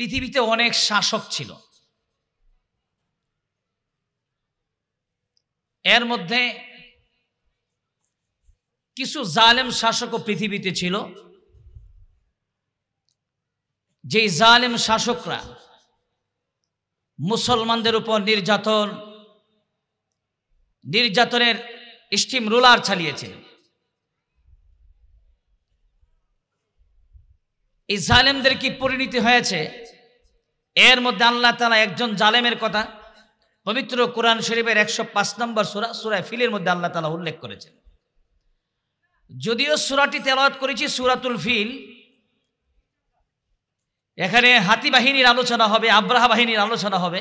পৃথিবীতে অনেক শাসক ছিল, এর মধ্যে কিছু জালেম শাসকও পৃথিবীতে ছিল, যেই জালেম শাসকরা মুসলমানদের উপর নির্যাতনের স্টিম রোলার চালিয়েছিল। এই জালেমদের কি পরিণতি হয়েছে, এর মধ্যে আল্লাহ তাআলা একজন জালেমের কথা পবিত্র কোরআন শরীফের 105 নম্বর সূরা ফিলের মধ্যে আল্লাহ তাআলা উল্লেখ করেছেন। যদিও সূরাটি তেলাওয়াত করেছি সূরাতুল ফিল, এখানে হাতি বাহিনীর আলোচনা হবে, আব্রাহা বাহিনীর আলোচনা হবে,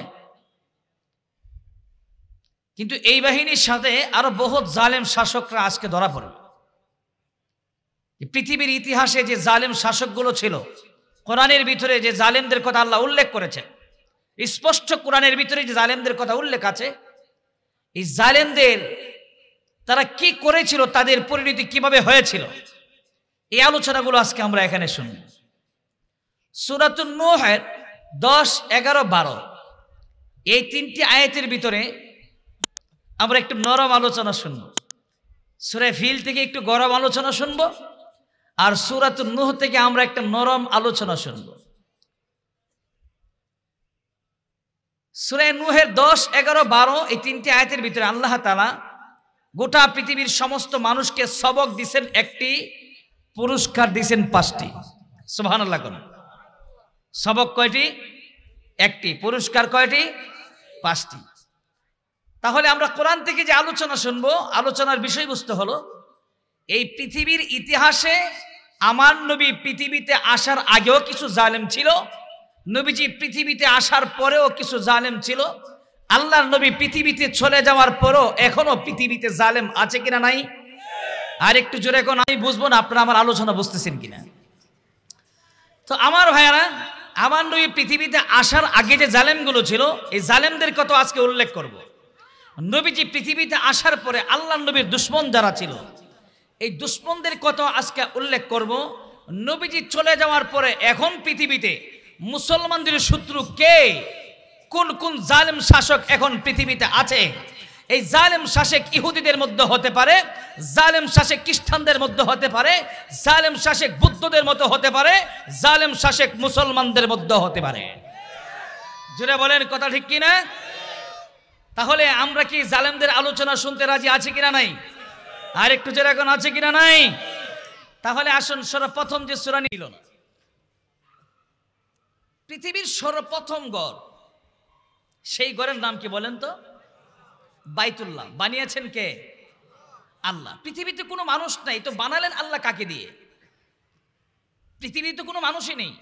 কিন্তু এই বাহিনীর সাথে আরো বহুত জালেম শাসকরা আজকে ধরা পড়বে। পৃথিবীর ইতিহাসে যে জালেম শাসকগুলো ছিল, কোরআনের ভিতরে যে জালেমদের কথা আল্লাহ উল্লেখ করেছেন, স্পষ্ট কোরআনের ভিতরে যে জালেমদের কথা উল্লেখ আছে, এই জালেমদের তারা কি করেছিল, তাদের পরিণতি কিভাবে হয়েছিল, এই আলোচনাগুলো আজকে আমরা এখানে শুনব। সূরাতুন নূহের 10, 11, 12 এই তিনটি আয়াতের ভিতরে আমরা একটু নরম আলোচনা শুনব। সূরা ফিল থেকে একটু গরম আলোচনা শুনব, আর সূরাতুন নূহ থেকে আমরা একটা নরম আলোচনা শুনব। সূরা নূহের 10, 11, 12 এই তিনটি আয়াতের ভিতরে আল্লাহ তাআলা গোটা পৃথিবীর সমস্ত মানুষকে সবক দিয়েছেন একটি, পুরস্কার দিয়েছেন 5টি। সুবহানাল্লাহ। কোন সবক কয়টি? একটি। পুরস্কার কয়টি? 5টি। তাহলে আমরা কোরআন থেকে যে আলোচনা শুনবো, আলোচনার বিষয়বস্তু হলো এই পৃথিবীর ইতিহাসে আমার নবী পৃথিবীতে আসার আগেও কিছু জালেম ছিল, নবীজি পৃথিবীতে আসার পরেও কিছু জালেম ছিল, আল্লাহর নবী পৃথিবীতে চলে যাওয়ার পরও এখনো পৃথিবীতে জালেম আছে কিনা নাই? আর একটু জোরে এখন আমি বুঝবো না আপনারা আমার আলোচনা বুঝতেছেন কিনা। তো আমার ভাইয়ারা, আমার নবী পৃথিবীতে আসার আগে যে জালেমগুলো ছিল, এই জালেমদের কথা আজকে উল্লেখ করব। নবীজি পৃথিবীতে আসার পরে আল্লাহর নবীর দুশমন যারা ছিল, এই দুশমনদের কথা আজকে উল্লেখ করব। নবীজি চলে যাওয়ার পরে এখন পৃথিবীতে মুসলমানদের শত্রু কে, কোন কোন জালেম শাসক এখন পৃথিবীতে আছে। এই জালেম শাসক ইহুদিদের মধ্যে হতে পারে, জালেম শাসক খ্রিস্টানদের মধ্যে হতে পারে, জালেম শাসক বুদ্ধদের মতো হতে পারে, জালেম শাসক মুসলমানদের মধ্যে হতে পারে। জোরে বলেন কথা ঠিক কিনা? তাহলে আমরা কি জালেমদের আলোচনা শুনতে রাজি আছি কিনা নাই? আর একটু জোরে এখন আছে কিনা নাই? তাহলে আসুন, সর্বপ্রথম যে সূরা নিল না, পৃথিবীর সর্বপ্রথম ঘর, সেই ঘরের নাম কি বলেন তো? বাইতুল্লাহ। বানিয়েছেন কে? আল্লাহ। পৃথিবীতে কোনো মানুষ নাই, তো বানালেন আল্লাহ কাকে দিয়ে? পৃথিবীতে কোনো মানুষই নেই,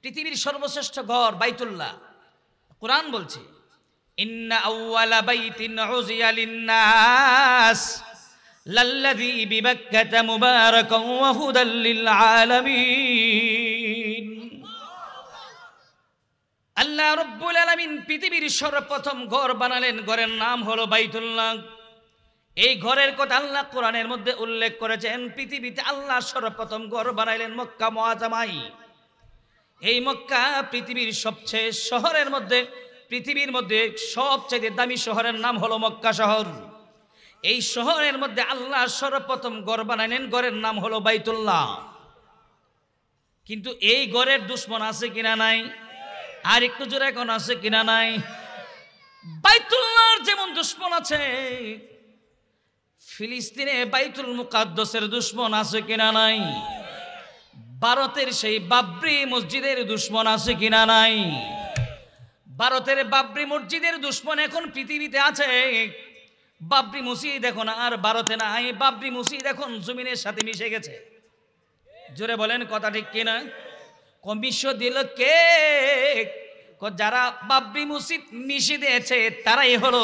পৃথিবীর সর্বশ্রেষ্ঠ ঘর বাইতুল্লাহ। কোরআন বলছে, ইন্না আউওয়ালা বাইতিন উযিয়া লিন-নাস লাল্লাযী বিবাক্কাতা মুবারাকান ওয়া হুদাল লিল আলামিন। আল্লাহ রাব্বুল আলামিন পৃথিবীর সর্বপ্রথম ঘর বানালেন, ঘরের নাম হলো বাইতুল্লাহ। এই ঘরের কথা আল্লাহ কোরআনের মধ্যে উল্লেখ করেছেন। পৃথিবীতে আল্লাহ সর্বপ্রথম ঘর বানাইলেন মক্কা মুআজ্জামায়। এই মক্কা পৃথিবীর সবচেয়ে শহরের মধ্যে, পৃথিবীর মধ্যে সবচেয়ে দামি শহরের নাম হলো মক্কা শহর। এই শহরের মধ্যে আল্লাহ সর্বপ্রথম ঘর বানাইলেন, ঘরের নাম হলো বাইতুল্লাহ। কিন্তু এই ঘরের দুশমন আছে কিনা নাই? আর একটু জোরে এখন আছে কিনা নাই? বাইতুল্লাহর যেমন দুশমন আছে, ফিলিস্তিনে বাইতুল মুকাদ্দাসের দুশমন আছে কিনা নাই? ভারতের সেই বাবরি মসজিদের দুশমন আছে কিনা নাই? ভারতের বাবরি মসজিদের দুশমন এখন পৃথিবীতে আছে। বাবরি মসজিদ এখন আর ভারতে নাই, বাবরি মসজিদ এখন জমিনের সাথে মিশে গেছে। জোরে বলেন কথা ঠিক কিনা? কমিশ দিল কে? যারা বাবরি মসজিদ মিশে দিয়েছে তারাই হলো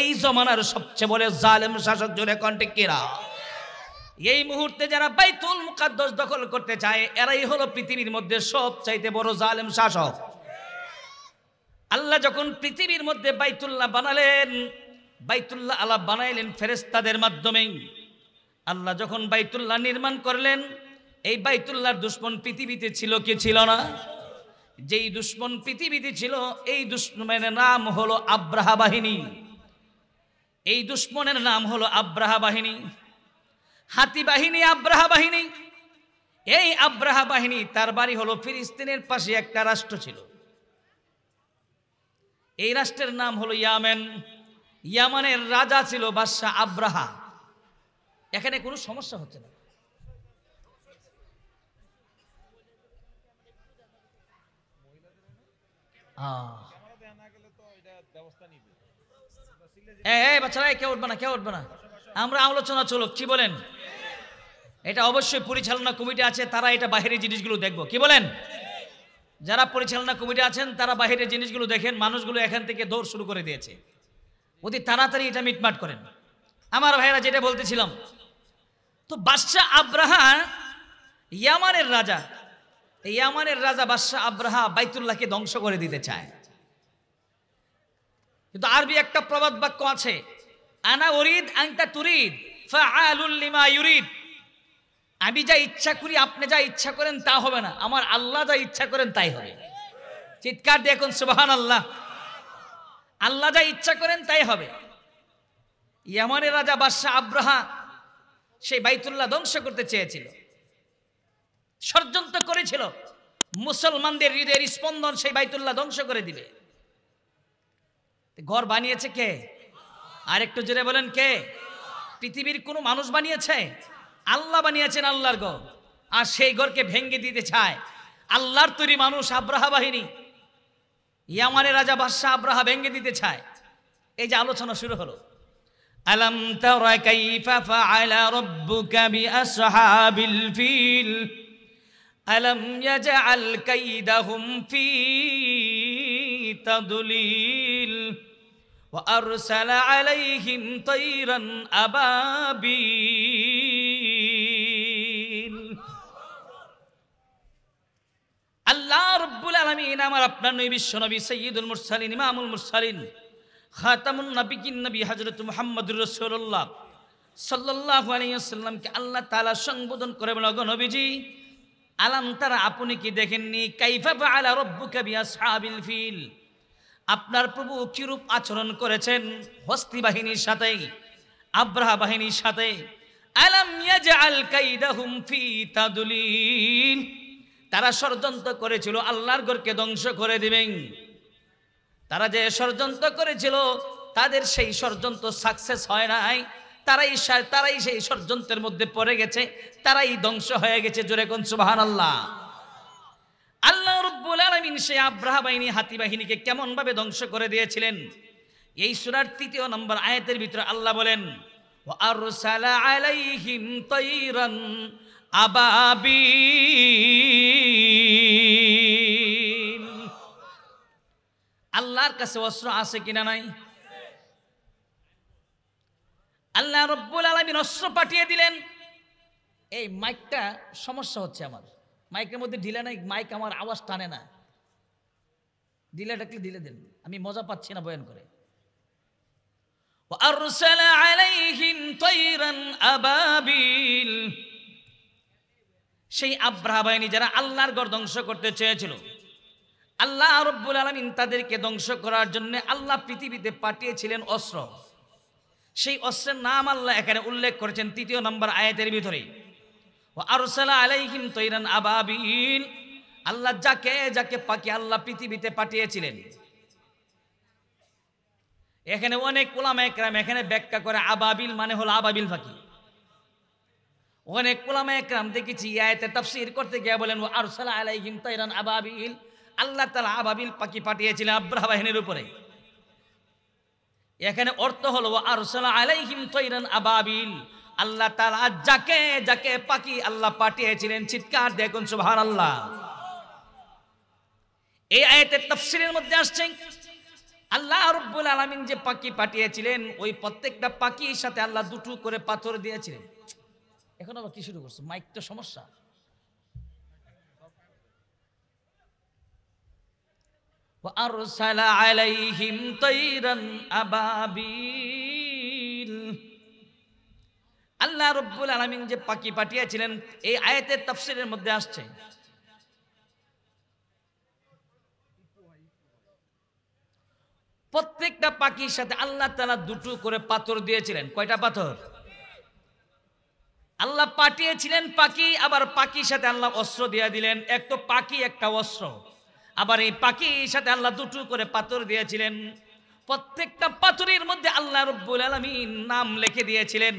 এই জমানার সবচেয়ে বড় জালেম শাসক। জোরে কোন ঠিক কিনা? এই মুহূর্তে যারা বাইতুল মুকাদ্দাস দখল করতে চায়, এরাই হলো পৃথিবীর মধ্যে সবচাইতে বড় জালেম শাসক। আল্লাহ যখন পৃথিবীর মধ্যে বাইতুল্লাহ বানালেন, বাইতুল্লাহ আল্লাহ বানাইলেন ফেরেশতাদের মাধ্যমে। আল্লাহ যখন বাইতুল্লাহ নির্মাণ করলেন, এই বাইতুল্লাহর দুশমন পৃথিবীতে ছিল কি ছিল না? যেই দুশ্মন পৃথিবীতে ছিল এই দুশ্মনের নাম হলো আব্রাহা বাহিনী। এই দুশ্মনের নাম হলো আব্রাহা বাহিনী, হাতি বাহিনী, আব্রাহা বাহিনী। এই আব্রাহা বাহিনী তার বাড়ি হলো ফিলিস্তিনের পাশে একটা রাষ্ট্র ছিল। এই রাষ্ট্রের নাম হলো ইয়ামেন। ইয়ামানের রাজা ছিল বাদশাহ আব্রাহা। এখানে কোনো সমস্যা হচ্ছে না। বাচ্চারা কেউ উঠবে না, কেউ উঠবে না, আমরা আলোচনা চলুক। কি বলেন? এটা অবশ্যই পরিচালনা কমিটি আছে, তারা এটা বাহিরের জিনিসগুলো দেখবো। কি বলেন? যারা পরিচালনা কমিটি আছেন তারা বাহিরের জিনিসগুলো দেখেন। মানুষগুলো এখান থেকে দৌড় শুরু করে দিয়েছে, অতি তাড়াতাড়ি এটা মিটমাট করেন। আমার ভাইরা যেটা বলতেছিলাম, তো বাদশাহ আব্রাহা ইয়ামানের রাজা। ইয়ামানের রাজা বাদশাহ আব্রাহা বাইতুল্লাহকে ধ্বংস করে দিতে চায়। কিন্তু আরবি একটা প্রবাদ বাক্য আছে, আনা উরিদ আনতা তুরিদ ফাআলুল লিমা ইউরিদ। আমি যা ইচ্ছা করি, আপনি যা ইচ্ছা করেন তা হবে না, আমার আল্লাহ যা ইচ্ছা করেন তাই হবে। চিৎকার দিয়ে এখন সুবহানাল্লাহ। আল্লাহ যা ইচ্ছা করেন তাই হবে। ইয়ামানের রাজা বাদশাহ আব্রাহা সেই বাইতুল্লাহ ধ্বংস করতে চেয়েছিল, ষড়যন্ত্র করেছিল মুসলমানদের হৃদয়ের স্পন্দন সেই বাইতুল্লাহ ধ্বংস করে দিবে। ঘর বানিয়েছে কে? আর একটু জোরে বলেন কে? পৃথিবীর কোনো মানুষ বানিয়েছে? আল্লাহ বানিয়েছেন, আল্লাহর ঘর। আর সেই ঘরকে ভেঙে দিতে চায় আল্লাহর তৈরি মানুষ আব্রাহা বাহিনী। ইয়ামানের রাজা বাদশাহ আব্রাহা ভেঙে দিতে চায়। এই যে আলোচনা শুরু হলো, আলাম তারা কাইফা ফাআলা রাব্বুকা বিআসহাবিল ফিল আলাম ইয়াজআল কাইদাহুম ফি তাদলিল ওয়া আরসালা আলাইহিম তায়রান আবাবিল। আল্লাহ রাব্বুল আলামিন আমার আপনার নবী বিশ্ব নবী সাইয়্যিদুল মুরসালিন ইমামুল মুরসালিন খাতামুন নবিয়্যিন নবী হযরত মুহাম্মদুর রাসূলুল্লাহ সাল্লাল্লাহু আলাইহি ওয়াসাল্লামকে আল্লাহ তাআলা সম্বোধন করে বলেন, ওগো নবীজি, আলাম তারা, আপনি কি দেখেননি, কাইফা ফাআলা রাব্বুকা বিআসহাবিল ফিল, আপনার প্রভু কিরূপ আচরণ করেছেন হস্তি বাহিনীর সাথে, আব্রাহা বাহিনীর সাথে। আলাম ইয়াজআল কাইদাহুম ফি তাদলিল, তারা ষড়যন্ত্র করেছিল আল্লাহর ঘরকে ধ্বংস করে দিবেন। তারা যে ষড়যন্ত্র করেছিল তাদের সেই ষড়যন্ত্র সাকসেস হয় নাই, তারাই সেই ষড়যন্ত্রের মধ্যে পড়ে গেছে, তারাই ধ্বংস হয়ে গেছে। জোরে কোন সুবহানাল্লাহ। আল্লাহ রাব্বুল আলামিন সেই আব্রাহা বাহিনী, হাতি বাহিনীকে কেমন ভাবে ধ্বংস করে দিয়েছিলেন, এই সূরার ৩ নম্বর আয়াতের ভিতরে আল্লাহ বলেন, ওয়া আরসালা আলাইহিম তায়রান আবাবিল। আল্লাহর কাছে অস্ত্র আছে কিনা নাই? আল্লাহ রাব্বুল আলামিন অস্ত্র পাঠিয়ে দিলেন। এই মাইকটা সমস্যা হচ্ছে, আমার মাইকের মধ্যে ঢিলা নাই, মাইক আমার আওয়াজ টানে না। ঢিলা ডাকলে ঢিলে দেন, আমি মজা পাচ্ছি না বয়ান করে। ওয়া আরসালা আলাইহিম তায়রান আবাবিল, সেই আব্রাহা বাহিনী যারা আল্লাহর ঘর ধ্বংস করতে চেয়েছিল, আল্লাহ রাব্বুল আলামিন তাদেরকে ধ্বংস করার জন্য আল্লাহ পৃথিবীতে পাঠিয়েছিলেন অস্ত্র। সেই অস্ত্রের নাম আল্লাহ এখানে উল্লেখ করেছেন ৩ নম্বর আয়াতের ভিতরে, ওয়া আরসালা আলাইহিম তায়রান আবাবিল। আল্লাহ যাকে যাকে পাখি আল্লাহ পৃথিবীতে পাঠিয়েছিলেন। এখানে অনেক উলামায়ে কেরাম এখানে ব্যাখ্যা করে আবাবিল মানে হলো আবাবিল পাখি। অনেক উলামায়ে কেরাম দেখেছি আয়াতে তাফসীর করতে গিয়ে বলেন, ওয়া আরসালা আলাইহিম তায়রান আবাবিল, আল্লাহ তাআলা আবাবিল পাখি পাঠিয়েছিলেন আব্রাহা বাহিনীর উপরে। এখানে অর্থ হলো ওয়া আরসালা আলাইহিম তায়রান আবাবিল, আল্লাহ তাআলা যাকে যাকে পাখি আল্লাহ পাঠিয়েছিলেন। চিৎকার দেখুন সুবহানাল্লাহ। এই আয়াতের তাফসীরের মধ্যে আসছে আল্লাহ রাব্বুল আলামিন যে পাখি পাঠিয়েছিলেন, ওই প্রত্যেকটা পাখির সাথে আল্লাহ দুটো করে পাথর দিয়েছিলেন। এখন আবার কি শুরু করছে, মাইক তো সমস্যা। ওয়া আরসালা আলাইহিম তায়রান আবাবিল, আল্লাহ রাব্বুল আলামিন যে পাখি পাঠিয়েছিলেন, এই আয়াতের তাফসীরের মধ্যে আসছে প্রত্যেকটা পাখির সাথে আল্লাহ তাআলা দুটো করে পাথর দিয়েছিলেন। কয়টা পাথর? আল্লাহ পাঠিয়েছিলেন পাখি, আবার পাখির সাথে আল্লাহ অস্ত্র দিয়ে দিলেন। এক তো পাখি, একটা অস্ত্র। আবার এই পাখির সাথে আল্লাহ দুটো করে পাথর দিয়েছিলেন। প্রত্যেকটা পাথরের মধ্যে আল্লাহ রাব্বুল আলামিন নাম লিখে দিয়েছিলেন।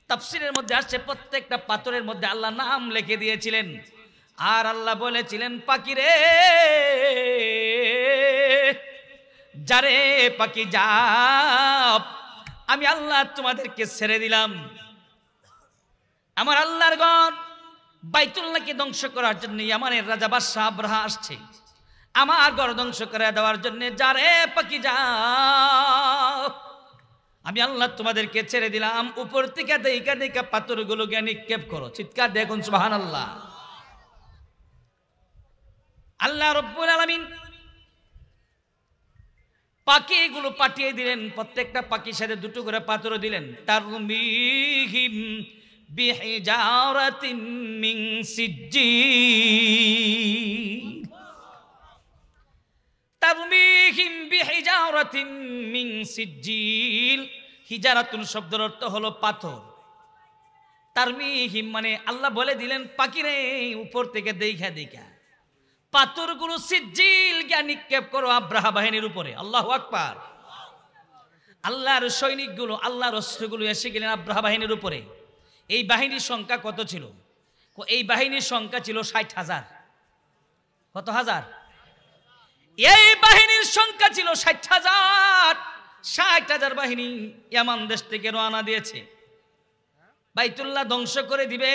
তাফসীরের মধ্যে আসছে প্রত্যেকটা পাথরের মধ্যে আল্লাহ নাম লিখে দিয়েছিলেন। আর আল্লাহ বলেছিলেন, পাখি রে, যারে পাখি যাও, আমি আল্লাহ তোমাদেরকে ছেড়ে দিলাম। আমার আল্লাহর ঘর বাইতুল্লাহকে ধ্বংস করার জন্য ইয়ামানের রাজা বাদশাহ আবরাহা আসছে। আমার ঘর ধ্বংস করে দেওয়ার জন্য যারে পাখি যাও, আমি আল্লাহ তোমাদেরকে ছেড়ে দিলাম। উপর থেকে দেখা দেখা পাথরগুলোকে নিক্ষেপ করো। চিৎকার দেখুন সুবহানাল্লাহ। আল্লাহ রাব্বুল আলামিন পাখিগুলো পাঠিয়ে দিলেন। প্রত্যেকটা পাখির সাথে দুটো করে পাথর দিলেন। তারমিহিম বিহিজারাতিন মিন সিজ্জিল, তারমিহিম বিহিজারাতিন মিন সিজ্জিল। হিজারাতুন শব্দের অর্থ হলো পাথর। তারমিহিম মানে আল্লাহ বলে দিলেন, পাখিরে উপর থেকে দেখা দেখা পাথরগুলো সিজ্জিল গিয়ে নিক্ষেপ করো আব্রাহা বাহিনীর উপরে। আল্লাহু আকবার। আল্লাহর সৈনিকগুলো, আল্লাহর অস্ত্রগুলো এসে গেলেন আব্রাহা বাহিনীর উপরে। এই বাহিনীর সংখ্যা কত ছিল? এই বাহিনীর সংখ্যা ছিল 60,000। কত হাজার? এই বাহিনীর সংখ্যা ছিল 60,000। 60,000 বাহিনী ইয়ামান দেশ থেকে রওনা দিয়েছে, বাইতুল্লাহ ধ্বংস করে দিবে।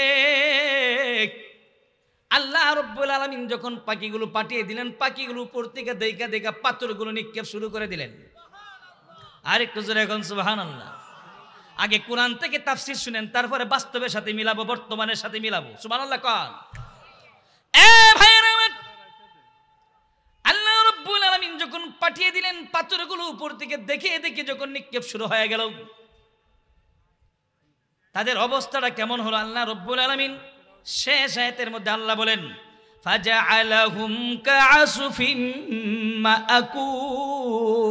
আল্লাহ রাব্বুল আলামিন যখন পাখিগুলো পাঠিয়ে দিলেন, পাখিগুলো উপর থেকে দেখা দেখা পাথরগুলো নিক্ষেপ শুরু করে দিলেন। আর একটু জোরে এখন সুবহানাল্লাহ। আগে কোরআন থেকে তাফসীর শুনেন, তারপরে বাস্তবের সাথে মিলাবো, বর্তমানের সাথে মিলাবো। সুবহানাল্লাহ কোন এ ভাইরা আমার, আল্লাহ রাব্বুল আলামিন যখন পাঠিয়ে দিলেন, পাথরগুলো উপর থেকে দেখে দেখে যখন নিক্ষেপ শুরু হয়ে গেল, তাদের অবস্থাটা কেমন হলো? আল্লাহ রাব্বুল আলামিন শেষ আয়াতের মধ্যে আল্লাহ বলেন, ফাজআলাহুম কাআসফিম মাআকুল।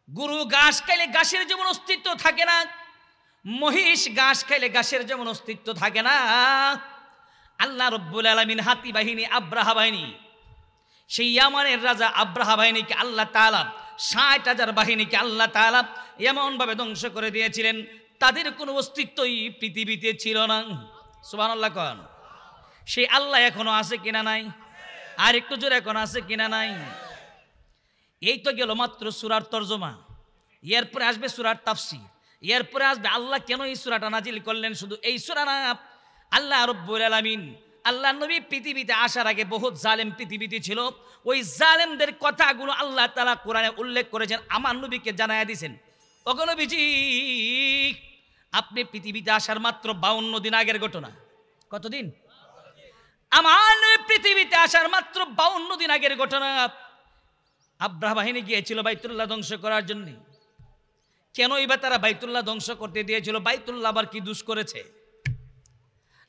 গরু ঘাস খাইলে ঘাসের যেমন অস্তিত্ব থাকে না, মহিষ ঘাস খাইলে ঘাসের যেমন অস্তিত্ব থাকে না, আল্লাহ রাব্বুল আলামিন হাতি বাহিনী, আব্রাহা বাহিনী, সেই ইয়ামানের রাজা আব্রাহা বাহিনীকে আল্লাহ তাআলা 60,000 বাহিনীকে আল্লাহ তাআলা এমন ভাবে ধ্বংস করে দিয়েছিলেন, তাদের কোনো অস্তিত্বই পৃথিবীতে ছিল না। সুবহানাল্লাহ কোন সেই আল্লাহ এখনো আছে কিনা নাই? আর একটু জোরে এখন আছে কিনা নাই? এই তো গেল মাত্র সূরার তরজমা। এরপরে আসবে সূরার তাফসীর, এরপরে আসবে আল্লাহ কেন এই সূরাটা নাজিল করলেন। শুধু এই সূরা না, আল্লাহ রাব্বুল আলামিন, আল্লাহ নবী পৃথিবীতে আসার আগে বহুত জালেম পৃথিবীতে ছিল। ওই জালেমদের কথাগুলো আল্লাহ তাআলা কোরআনে উল্লেখ করেছেন, আমার নবীকে জানায়া দিয়েছেন, ওগো নবীজি আপনি পৃথিবীতে আসার মাত্র 52 দিন আগের ঘটনা। কতদিন? আমার নবী পৃথিবীতে আসার মাত্র 52 দিন আগের ঘটনা। আব্রাহা বাহিনী গিয়েছিল বাইতুল্লাহ ধ্বংস করার জন্য। কেন এবার তারা বাইতুল্লাহ ধ্বংস করতে দিয়েছিল? বাইতুল্লাহ আবার কি দোষ করেছে?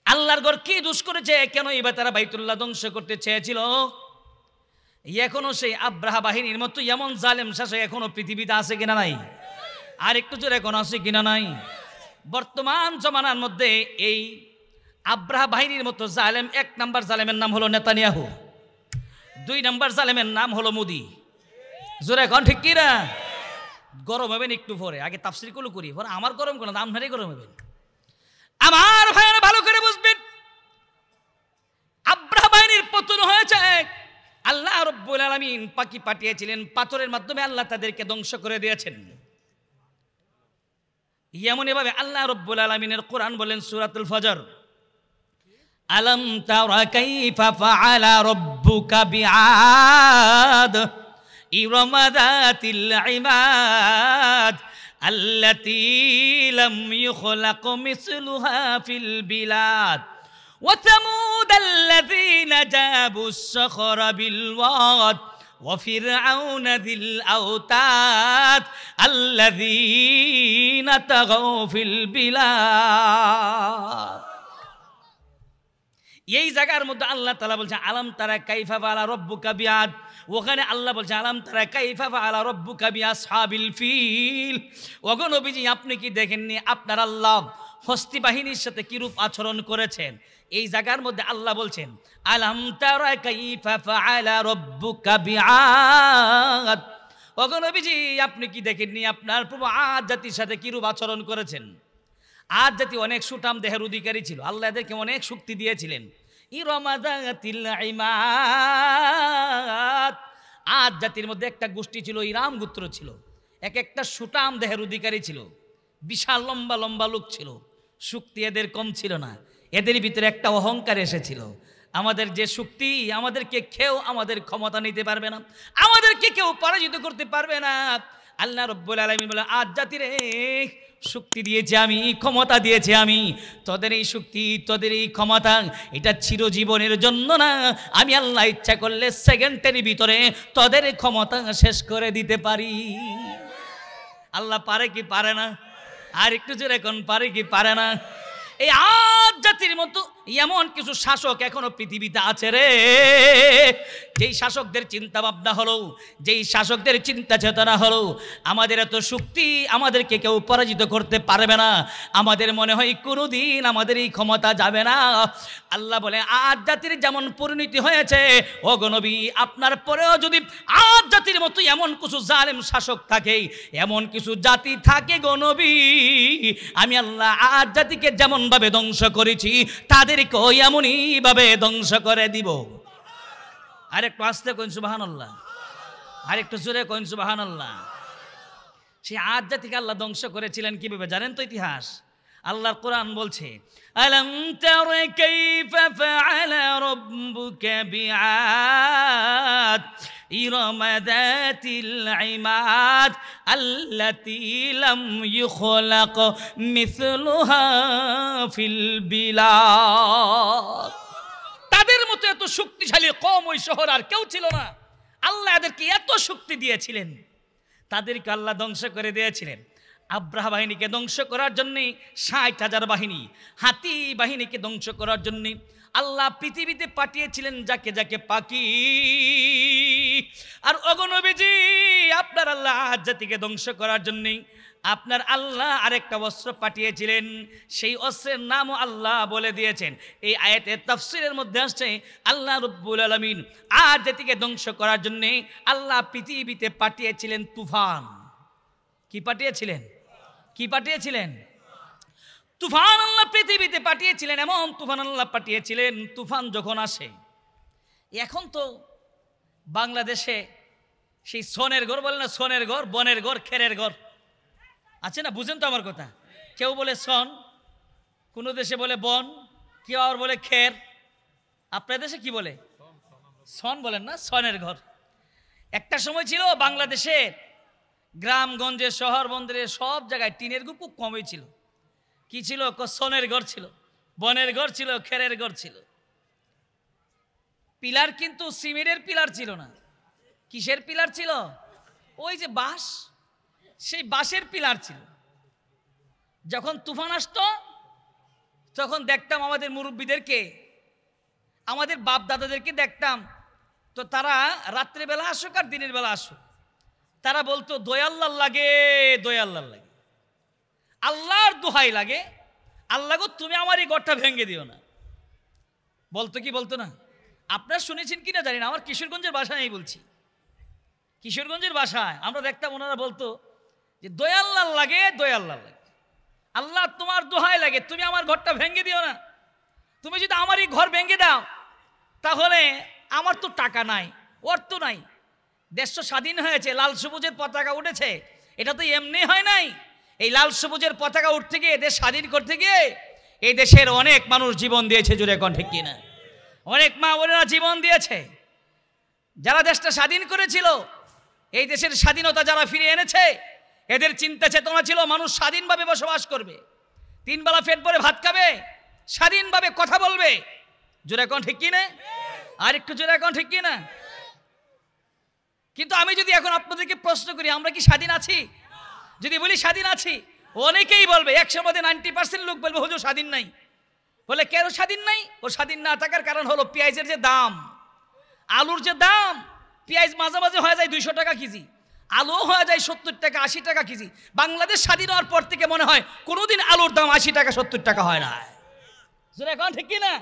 আল্লাহর ঘর কি দোষ করেছে? কেন এবার তারা বাইতুল্লাহ ধ্বংস করতে চেয়েছিল? এখনো সেই আব্রাহা বাহিনীর মতো এমন জালেম শাসক এখনো পৃথিবীতে আছে কিনা নাই? আর একটু জোরে এখন আছে কিনা নাই? বর্তমান জমানার মধ্যে এই আব্রাহা বাহিনীর মতো জালেম, 1 নাম্বার জালেমের নাম হলো নেতানিয়াহু, 2 নাম্বার জালেমের নাম হলো মোদি। জোরে এখন ঠিক কি না? গরম হবেন একটু পরে, আগে তাফসীর গুলো করি, পরে আমার গরম কোনো দাম নারী গরম হবেন। আমার ভাইয়েরা ভালো করে বুঝবেন, আব্রাহা বাহিনীর পতন হয়েছে। আল্লাহ রাব্বুল আলামিন পাখি পাঠিয়েছিলেন, পাথরের মাধ্যমে আল্লাহ তাদেরকে ধ্বংস করে দিয়েছেন। এমনই ভাবে আল্লাহ রাব্বুল আলামিনের কোরআন বলেন সূরাতুল ফজর, আলাম তারা কাইফা ফাআলা রাব্বুকা বিআদ ইরমা যাতিল ইমাদ আল্লাতী লাম ইখলাক মিসলুহা ফিল বিলাদ ওয়া তামুদ আল্লাযীনা জাবুস সখরা বিল ওয়াদ وفرعون ذي الأوتاد الذين طغوا في البلاد এই জায়গার মধ্যে আল্লাহ তাআলা বলছে আলাম তারা কাইফা ফাআলা রাব্বুকা বিআদ, ওখানে আল্লাহ বলছে আলাম তারা কাইফা ফাআলা রাব্বুকা বিআসহাবিল ফিল। ওগো নবীজি আপনি কি দেখেননি আপনার আল্লাহ হস্তি বাহিনীর সাথে কিরূপ আচরণ করেছেন? এই জায়গার মধ্যে আল্লাহ বলছেন আলাম তারা কাইফা ফাআলা রাব্বুকা বিআদ, ওগো নবীজি আপনি কি দেখেননি আপনার প্রভু আদ জাতির সাথে কিরূপ আচরণ করেছেন? আদ জাতি অনেক সুঠাম দেহের অধিকারী ছিল, আল্লাহ এদেরকে অনেক শক্তি দিয়েছিলেন। ইরামাদাতিল ইমাদ, আদ জাতির মধ্যে একটা গোষ্ঠী ছিল, ইরাম গোত্র ছিল, এক একটা সুঠাম দেহের অধিকারী ছিল, বিশাল লম্বা লম্বা লোক ছিল, শক্তি এদের কম ছিল না। এদের ভিতরে একটা অহংকার এসেছিল, আমাদের যে শক্তি, আমাদেরকে কেউ আমাদের ক্ষমতা নিতে পারবে না, আমাদেরকে কেউ পরাজিত করতে পারবে না। আল্লাহ রাব্বুল আলামিন বলে আদ জাতিরে শক্তি দিয়েছি আমি, ক্ষমতা দিয়েছি আমি, তোদের এই শক্তি তোদের এই ক্ষমতা এটা চিরজীবনের জন্য না, আমি আল্লাহ ইচ্ছা করলে সেকেন্ডের ভিতরে তোদের ক্ষমতা শেষ করে দিতে পারি। আল্লাহ পারে কি পারে না? আর একটু জোরে এখন পারে কি পারে না? এই আদ জাতির মতো এমন কিছু শাসক এখনো পৃথিবীতে আছে রে, যেই শাসকদের চিন্তা ভাবনা হলো, যেই শাসকদের চিন্তা চেতনা হলো আমাদের এত শক্তি, আমাদেরকে কেউ পরাজিত করতে পারবে না, আমাদের মনে হয় কোনোদিন আমাদের এই ক্ষমতা যাবে না। আল্লাহ বলে আদ জাতির যেমন পরিণতি হয়েছে, ও গো নবী আপনার পরেও যদি আদ জাতির মতো এমন কিছু জালেম শাসক থাকে, এমন কিছু জাতি থাকে গো নবী, আমি আল্লাহ আদ জাতিকে যেমন ভাবে ধ্বংস করেছি তাদেরকেও এমনই ভাবে ধ্বংস করে দিব। আরেকটু আস্তে কইন সুবহানাল্লাহ, আরেকটু জোরে কইন সুবহানাল্লাহ। সেই আদ জাতিকে আল্লাহ ধ্বংস করেছিলেন কিভাবে জানেন তো? ইতিহাস আল্লাহর কোরআন বলছে আলাম তারা কাইফা ফাআলা রাব্বুকা বিআদ ইরামা যাতিল ইমাদ আল্লাতী লাম ইখলাক মিসলুহা ফিল বিলাদ। তাদের মতো এত শক্তিশালী কওম ওই শহর আর কেউ ছিল না। আল্লাহ এদেরকে এত শক্তি দিয়েছিলেন, তাদেরকে আল্লাহ ধ্বংস করে দিয়েছিলেন। আব্রাহা বাহিনীকে ধ্বংস করার জন্যে ৬০,০০০ বাহিনী, হাতি বাহিনীকে ধ্বংস করার জন্যে আল্লাহ পৃথিবীতে পাঠিয়েছিলেন যাকে যাকে পাখি। আর ওগো নবীজি আপনার আল্লাহ আদ জাতিকে ধ্বংস করার জন্যে আপনার আল্লাহ আরেকটা অস্ত্র পাঠিয়েছিলেন, সেই অস্ত্রের নামও আল্লাহ বলে দিয়েছেন। এই আয়াতের তাফসীরের মধ্যে আসছে আল্লাহ রাব্বুল আলামিন আদ জাতিকে ধ্বংস করার জন্যে আল্লাহ পৃথিবীতে পাঠিয়েছিলেন তুফান। কি পাঠিয়েছিলেন? কি পাঠিয়েছিলেন? তুফান আল্লাহ পৃথিবীতে পাঠিয়েছিলেন। এমন তুফান আল্লাহ পাঠিয়েছিলেন, তুফান যখন আসে, এখন তো বাংলাদেশে সেই সোনের ঘর বলে না, সোনের ঘর, বনের ঘর, খেরের ঘর আছে না? বুঝেন তো আমার কথা? কেউ বলে সন, কোনো দেশে বলে বন, কেউ আর বলে খের। আপনার দেশে কি বলে? সন বলেন না, সনের ঘর। একটা সময় ছিল বাংলাদেশে গ্রামগঞ্জে, শহর বন্দরে সব জায়গায় টিনের ঘর খুব কমই ছিল। কি ছিল? সনের ঘর ছিল, বনের ঘর ছিল, খেরের ঘর ছিল। পিলার কিন্তু সিমেন্টের পিলার ছিল না। কিসের পিলার ছিল? ওই যে বাঁশ, সেই বাঁশের পিলার ছিল। যখন তুফান আসতো তখন দেখতাম আমাদের মুরব্বীদেরকে, আমাদের বাপ দাদাদেরকে দেখতাম, তো তারা রাত্রেবেলা আসুক আর দিনের বেলা আসুক, তারা বলতো দয়াল্লাহ লাগে, দয়াল্লাহ লাগে, আল্লাহর দোহাই লাগে, আল্লাহ গো তুমি আমার এই ঘরটা ভেঙে দিও না। বলতো কি বলতো না? আপনারা শুনেছেন কিনা জানি না, আমার কিশোরগঞ্জের ভাষায় আমি বলছি, কিশোরগঞ্জের ভাষায় আমরা দেখতাম ওনারা বলতো যে দয়াল্লাহ লাগে, দয়াল্লাহ লাগে, আল্লাহ তোমার দোহাই লাগে, তুমি আমার ঘরটা ভেঙে দিও না। তুমি যদি আমার এই ঘর ভেঙে দাও তাহলে আমার তো টাকা নাই, অর্থ নাই, দেশ তো স্বাধীন হয়েছে, লাল সবুজের পতাকা উঠেছে, এটা তো এমনি হয় নাই। এই লাল সবুজের পতাকা উঠতে গিয়ে, দেশ স্বাধীন করতে গিয়ে এই দেশের অনেক মানুষ জীবন দিয়েছে, জোরে কোন ঠিক কিনা? অনেক মা বোনেরা জীবন দিয়েছে। যারা দেশটা স্বাধীন করেছিল, এই দেশের স্বাধীনতা যারা ফিরিয়ে এনেছে, এদের চিন্তা চেতনা ছিল মানুষ স্বাধীনভাবে বসবাস করবে, 3 বেলা পেট ভরে ভাত খাবে, স্বাধীনভাবে কথা বলবে। জোরে কোন ঠিক কিনা? আর একটু জোরে কোন ঠিক কিনা? কিন্তু আমি যদি এখন আপনাদেরকে প্রশ্ন করি আমরা কি স্বাধীন আছি? যদি বলি স্বাধীন আছি, অনেকেই বলবে, 100 মধ্যে 90% লোক বলবে হুজুর স্বাধীন নাই, বলে কেন স্বাধীন নাই? ও স্বাধীন না থাকার কারণ হলো পেঁয়াজের যে দাম, আলুর যে দাম, পেঁয়াজ মাঝে মাঝে হয়ে যায় 200 টাকা কেজি, আলু হয়ে যায় 70 টাকা 80 টাকা কেজি। বাংলাদেশ স্বাধীন হওয়ার পর থেকে মনে হয় কোনোদিন আলুর দাম 80 টাকা 70 টাকা হয় না। এখন ঠিক কিনা?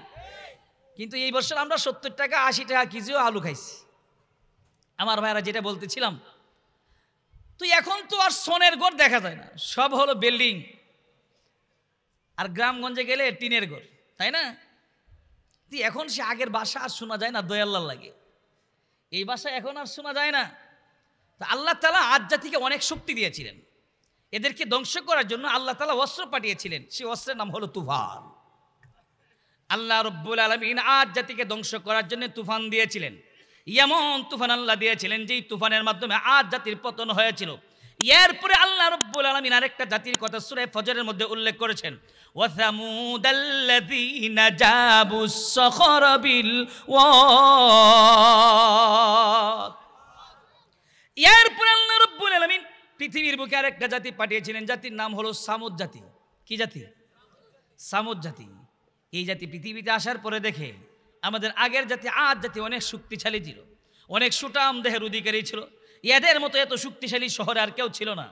কিন্তু এই বছর আমরা 70 টাকা 80 টাকা কেজিও আলু খাইছি। আমার ভাইরা যেটা বলতেছিলাম, তুই এখন তো আর সোনের ঘর দেখা যায় না, সব হলো বিল্ডিং, আর গ্রামগঞ্জে গেলে টিনের ঘর, তাই না? তুই এখন সে আগের বাসা আর শোনা যায় না, দয়াল্লার লাগে এই বাসা এখন আর শোনা যায় না। তো আল্লাহ তাআলা আদ জাতিকে অনেক শক্তি দিয়েছিলেন, এদেরকে ধ্বংস করার জন্য আল্লাহ তাআলা অস্ত্র পাঠিয়েছিলেন, সেই অস্ত্রের নাম হলো তুফান। আল্লাহ রব্বুল আলামিন আদ জাতিকে ধ্বংস করার জন্য তুফান দিয়েছিলেন। এমন তুফান আল্লাহ দিয়েছিলেন যেই তুফানের মাধ্যমে আদ জাতির পতন হয়েছিল। এরপরে আল্লাহ রব্বুল আলামিন আরেকটা জাতির কথা সূরা ফজরের মধ্যে উল্লেখ করেছেন, ওয়া সামুদাল্লাযীনা জাবুস সখরা বিল ওয়াদ। এরপরে আল্লাহ রব্বুল আলামিন পৃথিবীর বুকে আরেকটা জাতি পাঠিয়েছিলেন, জাতির নাম হলো সামুদ জাতি। কি জাতি? সামুদ জাতি। এই জাতি পৃথিবীতে আসার পরে দেখে আমাদের আগের জাতি আদ জাতি অনেক শক্তিশালী ছিল, অনেক সুটাম দেহের অধিকারী ছিল, এদের মতো এত শক্তিশালী শহরে আর কেউ ছিল না।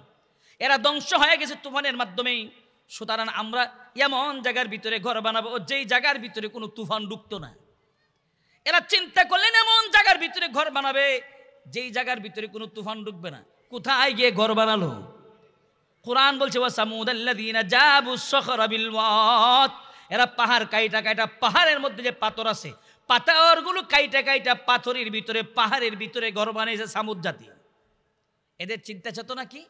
এরা ধ্বংস হয়ে গেছে তুফানের মাধ্যমেই। সুতরাং আমরা এমন জায়গার ভিতরে ঘর বানাবো যেই জায়গার ভিতরে কোনো তুফান ঢুকতো না। এরা চিন্তা করলেন এমন জায়গার ভিতরে ঘর বানাবে যেই জায়গার ভিতরে কোনো তুফান ঢুকবে না। কোথায় গিয়ে ঘর বানালো? কোরআন বলছে ওয়া সামুদাল্লাযীনা জাবুস সখরা বিল ওয়াদ। এরা পাহাড় কাইটা কাইটা, পাহাড়ের মধ্যে যে পাথর আছে পাথরগুলো কাইটা কাইটা পাথরের ভিতরে পাহাড়ের ভিতরে ঘর বানিয়েছে সামুদ জাতি। এদের চিন্তা চেতনা কি?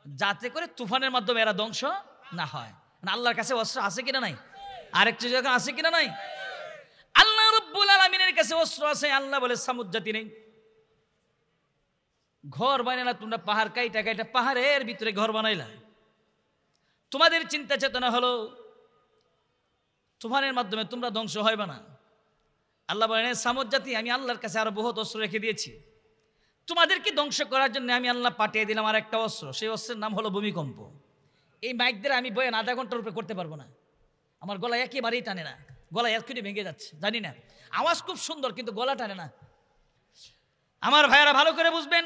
যাতে করে তুফানের মাধ্যমে এরা ধ্বংস না হয়। আল্লাহর কাছে অস্ত্র আছে কিনা নাই? আরেকটা জায়গা আছে কিনা নাই? আল্লাহ রব্বুল আলামিনের কাছে অস্ত্র আছে। আল্লাহ বলে সামুদ জাতি নেই, ঘর বানাইলা তোমরা পাহাড় কাইটা কাইটা, পাহাড়ের ভিতরে ঘর বানাইলা। তোমাদের চিন্তা চেতনা হলো তুফানের মাধ্যমে তোমরা ধ্বংস হইবে না। আল্লাহ বলেন সামুদ জাতি, আমি আল্লাহর কাছে আরো বহুত অস্ত্র রেখে দিয়েছি, তোমাদেরকে ধ্বংস করার জন্য আমি আল্লাহ পাঠিয়ে দিলাম আর একটা অস্ত্র। সেই অস্ত্রের নাম হলো ভূমিকম্প। এই মাইক দিয়ে আমি বয়ান আধা ঘন্টার উপরে করতে পারবো না, আমার গলা একেবারেই টানে না, গলা এক্ষুনি ভেঙে যাচ্ছে। জানি না, আওয়াজ খুব সুন্দর কিন্তু গলা টানে না। আমার ভাইয়েরা ভালো করে বুঝবেন,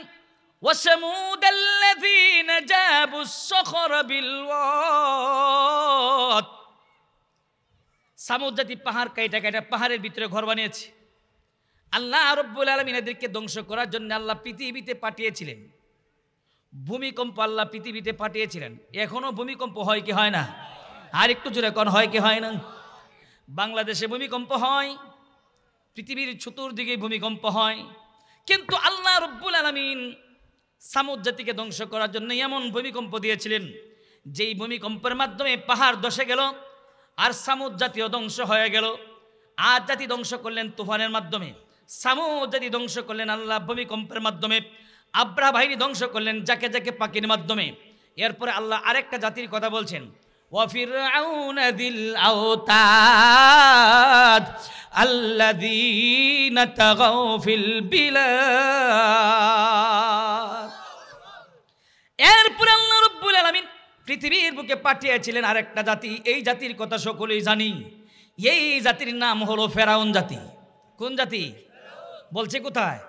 ওয়াসামুদাল্লাযীনা জাবুস সখরা বিল ওয়াদ। সামুদ জাতি পাহাড় কাইটা কাইটা পাহাড়ের ভিতরে ঘর বানিয়েছে। আল্লাহ রব্বুল আলামিন এদেরকে ধ্বংস করার জন্য আল্লাহ পৃথিবীতে পাঠিয়েছিলেন ভূমিকম্প। আল্লাহ পৃথিবীতে পাঠিয়েছিলেন। এখনো ভূমিকম্প হয় কি হয় না? আর একটু জোরে কোন হয় কি হয় না? বাংলাদেশে ভূমিকম্প হয়, পৃথিবীর চতুর্দিকে ভূমিকম্প হয়, কিন্তু আল্লাহ রব্বুল আলামিন সামুদ জাতিকে ধ্বংস করার জন্য এমন ভূমিকম্প দিয়েছিলেন যেই ভূমিকম্পের মাধ্যমে পাহাড় ধসে গেল আর সামুদ জাতিও ধ্বংস হয়ে গেল। আদ জাতি ধ্বংস করলেন তুফানের মাধ্যমে, সামুদ জাতি ধ্বংস করলেন আল্লাহ ভূমিকম্পের মাধ্যমে, আব্রাহা বাহিনী ধ্বংস করলেন যাকে যাকে পাখির মাধ্যমে। এরপরে আল্লাহ আরেকটা জাতির কথা বলছেন, ওয়া ফিরআউনা যিল আওতাদ আল্লাযীনা তাগাও ফিল বিলাদ। এরপরে আল্লাহ রাব্বুল আলামিন পৃথিবীর বুকে পাঠিয়েছিলেন আরেকটা জাতি। এই জাতির কথা সকলেই জানি, এই জাতির নাম হলো ফেরাউন জাতি। কোন জাতি? বলছে কোথায়?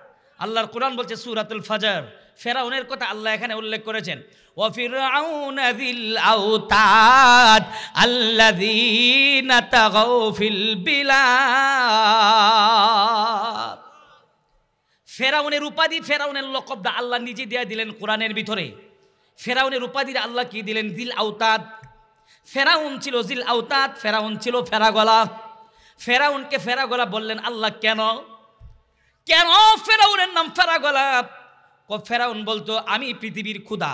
আল্লাহর কোরআন বলছে সূরাতুল ফজর, ফেরাউনের কথা আল্লাহ এখানে উল্লেখ করেছেন, ওয়া ফিরআউনা যিল আওতাদ আল্লাযীনা তাগাও ফিল বিলাদ। ফেরাউনের উপাধি, ফেরাউনের লকবটা আল্লাহ নিজে দিয়ে দিলেন কোরআনের ভিতরে। ফেরাউনের উপাধি আল্লাহ কি দিলেন? যিল আওতাদ। ফেরাউন ছিল যিল আওতাদ, ফেরাউন ছিল ফেরাগলা। ফেরাউনকে ফেরাগলা বললেন আল্লাহ কেন? কেন ফেরাউনের নাম ফেরাগলা? ফেরাউন বলতো আমি পৃথিবীর ক্ষুধা,